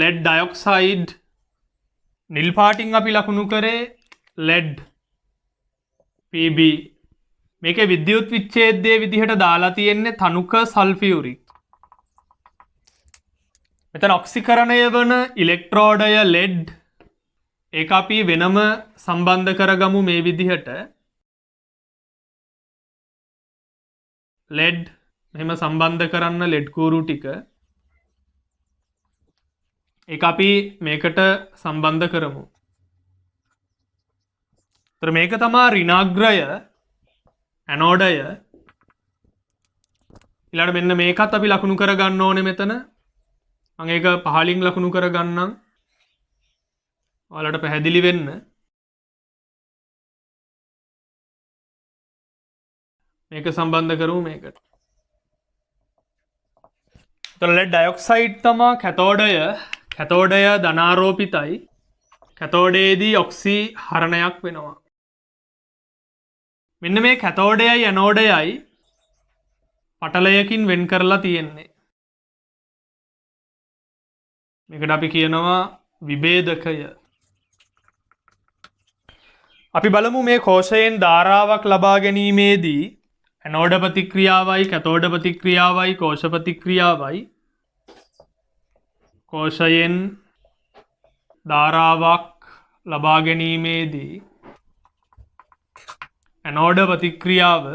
ලෙඩ් ඩයොක්සයිඩ්, නිල් පාටින් අපි ලකුණු කරේ ලෙඩ් Pb. මේකේ විද්‍යුත් විච්ඡේදයේ විදිහට දාලා තියෙන්නේ තනුක සල්ෆියුරික්. මෙතන ඔක්සිකරණය වන ඉලෙක්ට්‍රෝඩය ලෙඩ්. ඒක අපි වෙනම සම්බන්ධ කරගමු මේ විදිහට. ලෙඩ් මෙහෙම සම්බන්ධ කරන්න ලෙඩ් කූරු ටික. ඒක අපි මේකට සම්බන්ධ කරමු. ඒතර මේක තමයි ඍණාග්‍රය ඇනෝඩය. ඊළඟට මෙන්න මේකත් අපි ලකුණු කර ගන්න ඕනේ මෙතන. මම ඒක පහලින් ලකුණු කර ගන්නම්. ඔයාලට පැහැදිලි වෙන්න. මේක සම්බන්ධ කරමු මේකට. ලෙඩ් ඩයොක්සයිඩ් තමයි කැතෝඩය. කැතෝඩය ධනාරෝපිතයි. කැතෝඩයේදී ඔක්සි හරණයක් වෙනවා. මෙන්න මේ කැතෝඩයයි ඇනෝඩයයි පටලයකින් වෙන් කරලා තියෙන්නේ. මේකට අපි කියනවා විභේදකය. අපි බලමු මේ කෝෂයෙන් ධාරාවක් ලබා ගැනීමේදී ඇනෝඩ ප්‍රතික්‍රියාවයි කැතෝඩ ප්‍රතික්‍රියාවයි කෝෂ ප්‍රතික්‍රියාවයි කෝෂයෙන් ධාරාවක් ලබා ගැනීමේදී ඇනෝඩ ප්‍රතික්‍රියාව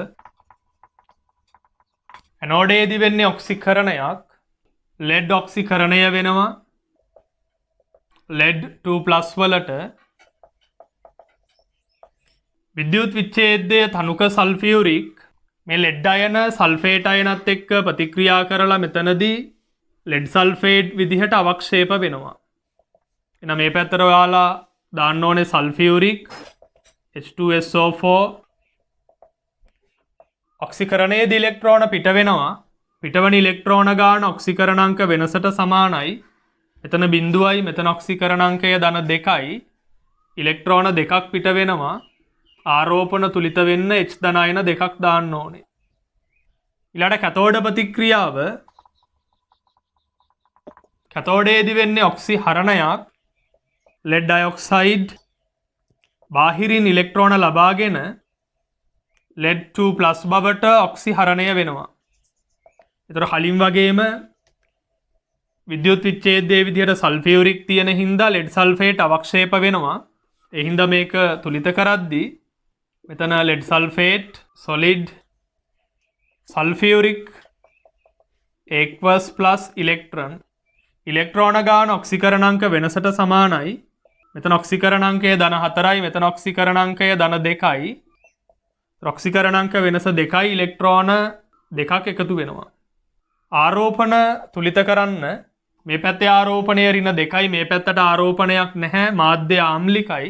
ඇනෝඩේදී වෙන්නේ ඔක්සිකරණයක්. ලෙඩ් ඔක්සිකරණය වෙනවා. ලෙඩ් 2+ වලට විද්‍යුත් විච්ඡේදය තනුක සල්ෆියුරික් මේ ලෙඩ් අයන සල්ෆේට් අයනත් එක්ක ප්‍රතික්‍රියා කරලා මෙතනදී ලෙඩ් සල්ෆේට් විදිහට අවක්ෂේප වෙනවා. එහෙනම් මේ පැත්තට ඔයාලා දාන්න ඕනේ සල්ෆියුරික් H2SO4 ඔක්සිකරණයේදී ඉලෙක්ට්‍රෝන පිට වෙනවා. පිටවන ඉලෙක්ට්‍රෝන ගාන ඔක්සිකරණාංක වෙනසට සමානයි. මෙතන බිඳුවයි මෙතන ඔක්සිකරණාංකය ධන 2යි. ඉලෙක්ට්‍රෝන දෙකක් පිට වෙනවා. ආරෝපණ තුලිත වෙන්න H ධනායන දෙකක් දාන්න ඕනේ. ඊළඟට කැතෝඩ ප්‍රතික්‍රියාව කැතෝඩේදී වෙන්නේ ඔක්සිහරණයක්. ලෙඩ් අයොක්සයිඩ් බාහිරින් ඉලෙක්ට්‍රෝන ලබාගෙන ලෙඩ් 2+ බවට ඔක්සිහරණය වෙනවා. ඒතර කලින් වගේම විද්‍යුත් විච්ඡේදයේ විදිහට සල්ෆියුරික් තියෙන හින්දා ලෙඩ් සල්ෆේට් අවක්ෂේප වෙනවා. ඒ හින්දා මේක තුලිත කරද්දී මෙතන lead sulphate solid sulphuric aqueous ඉලෙක්ට්‍රෝන ගාන ඔක්සිකරණාංක වෙනසට සමානයි. මෙතන ඔක්සිකරණාංකය ධන 4යි මෙතන ඔක්සිකරණාංකය ධන 2යි. ඔක්සිකරණාංක වෙනස 2යි ඉලෙක්ට්‍රෝන දෙකක් එකතු වෙනවා. ආරෝපණ තුලිත කරන්න මේ පැත්තේ ආරෝපණය ඍණ 2යි මේ පැත්තට ආරෝපණයක් නැහැ මාධ්‍ය ආම්ලිකයි.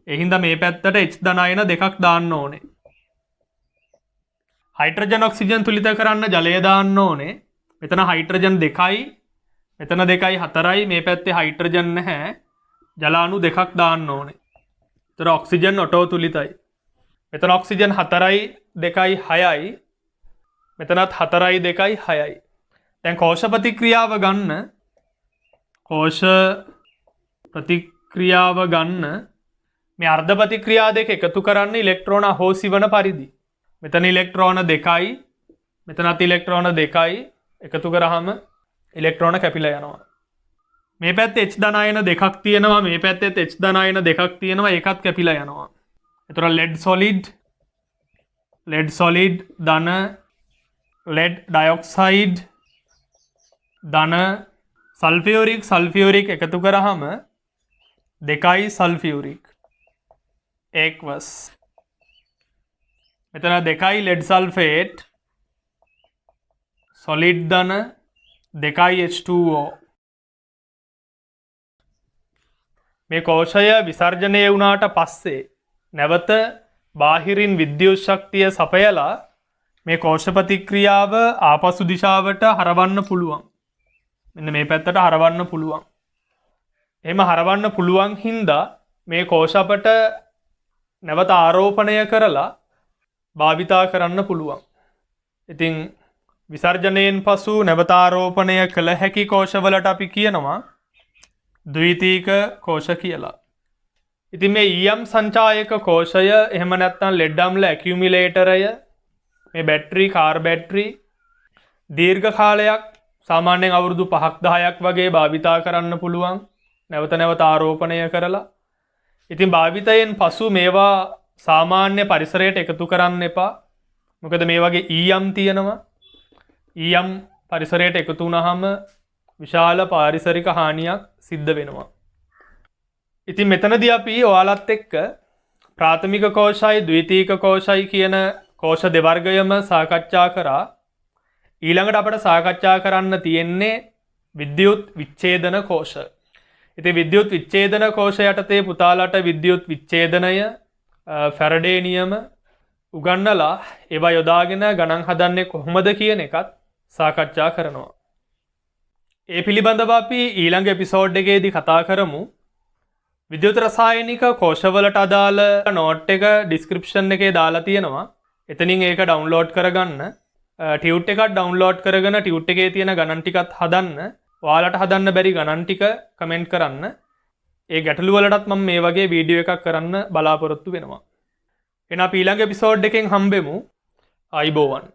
ඒ හින්දා මේ පැත්තට H ධනායන දෙකක් දාන්න ඕනේ. හයිඩ්‍රජන් ඔක්සිජන් තුලිත කරන්න ජලය දාන්න ඕනේ. මෙතන හයිඩ්‍රජන් 2යි මෙතන 2යි 4යි මේ පැත්තේ හයිඩ්‍රජන් නැහැ. ජලාණු දෙකක් දාන්න ඕනේ. ඒතර ඔක්සිජන් ඔටෝ තුලිතයි. මෙතන ඔක්සිජන් 4යි 2යි 6යි මෙතනත් 4යි 2යි 6යි. දැන් කෝෂ ප්‍රතික්‍රියාව ගන්න මේ අර්ධ ප්‍රතික්‍රියා දෙක එකතු කරන්න ඉලෙක්ට්‍රෝන අහෝසි වන පරිදි මෙතන ඉලෙක්ට්‍රෝන 2යි මෙතනත් ඉලෙක්ට්‍රෝන 2යි එකතු කරාම ඉලෙක්ට්‍රෝන කැපිලා යනවා. මේ පැත්තේ H ධනායන දෙකක් තියෙනවා මේ පැත්තෙත් H ධනායන දෙකක් තියෙනවා ඒකත් කැපිලා යනවා. ඒතර ලෙඩ් සොලිඩ් ධන ලෙඩ් ඩයොක්සයිඩ් ධන සල්ෆියුරික් එකතු කරාම 2යි සල්ෆියුරික් aqueous මෙතන 2යි ලෙඩ් සල්ෆේට් සොලිඩ් ධන 2යි H2O මේ කෝෂය විසර්ජනය වුණාට පස්සේ නැවත බාහිරින් විද්‍යුත් ශක්තිය සපයලා මේ කෝෂ ප්‍රතික්‍රියාව ආපසු දිශාවට හරවන්න පුළුවන්. මෙන්න මේ පැත්තට හරවන්න පුළුවන්. එහෙම හරවන්න පුළුවන් හින්දා මේ කෝෂ අපට නැවත ආරෝපණය කරලා භාවිතා කරන්න පුළුවන්. ඉතින් විසර්ජනයෙන් පසු නැවත ආරෝපණය කළ හැකි කෝෂවලට අපි කියනවා ද්විතීක කෝෂ කියලා. ඉතින් මේ EM සංචායක කෝෂය එහෙම නැත්නම් ලෙඩ් අම්ල ඇකියුමුලේටරය මේ බැටරි කාර් බැටරි දීර්ඝ කාලයක් සාමාන්‍යයෙන් අවුරුදු 5ක් 10ක් වගේ භාවිතා කරන්න පුළුවන් නැවත නැවත ආරෝපණය කරලා. ඉතින් භාවිතයෙන් පසු මේවා සාමාන්‍ය පරිසරයට එකතු කරන්න එපා. මොකද මේ වගේ EM තියෙනවා. EM පරිසරයට එකතු වුණාම විශාල පාරිසරික හානියක් සිද්ධ වෙනවා. ඉතින් මෙතනදී අපි ඔයාලත් එක්ක ප්‍රාථමික කෝෂයි ද්විතීක කෝෂයි කියන කෝෂ දෙවර්ගයම සාකච්ඡා කරා. ඊළඟට අපිට සාකච්ඡා කරන්න තියෙන්නේ විද්‍යුත් විච්ඡේදන කෝෂ. ඉතින් විද්‍යුත් විච්ඡේදන කෝෂ යටතේ පුතාලට විද්‍යුත් විච්ඡේදනය ෆැරඩේ නියම උගන්වලා ඒවා යොදාගෙන ගණන් හදන්නේ කොහොමද කියන එකත් සාකච්ඡා කරනවා. ඒ පිළිබඳව අපි ඊළඟ එපිසෝඩ් එකේදී කතා කරමු. විද්‍යුත් රසායනික කෝෂවලට අදාළ නෝට් එක ඩිස්ක්‍රිප්ෂන් එකේ දාලා තියෙනවා. එතනින් ඒක ඩවුන්ලෝඩ් කරගන්න. ටියුට් එකක් ඩවුන්ලෝඩ් කරගෙන ටියුට් එකේ තියෙන ගණන් ටිකත් හදන්න. ඔයාලට හදන්න බැරි ගණන් ටික කමෙන්ට් කරන්න. ඒ ගැටලු වලටත් මම මේ වගේ වීඩියෝ එකක් කරන්න බලාපොරොත්තු වෙනවා. එහෙනම් අපි ඊළඟ එපිසෝඩ් එකෙන් හම්බෙමු. ආයිබෝවන්.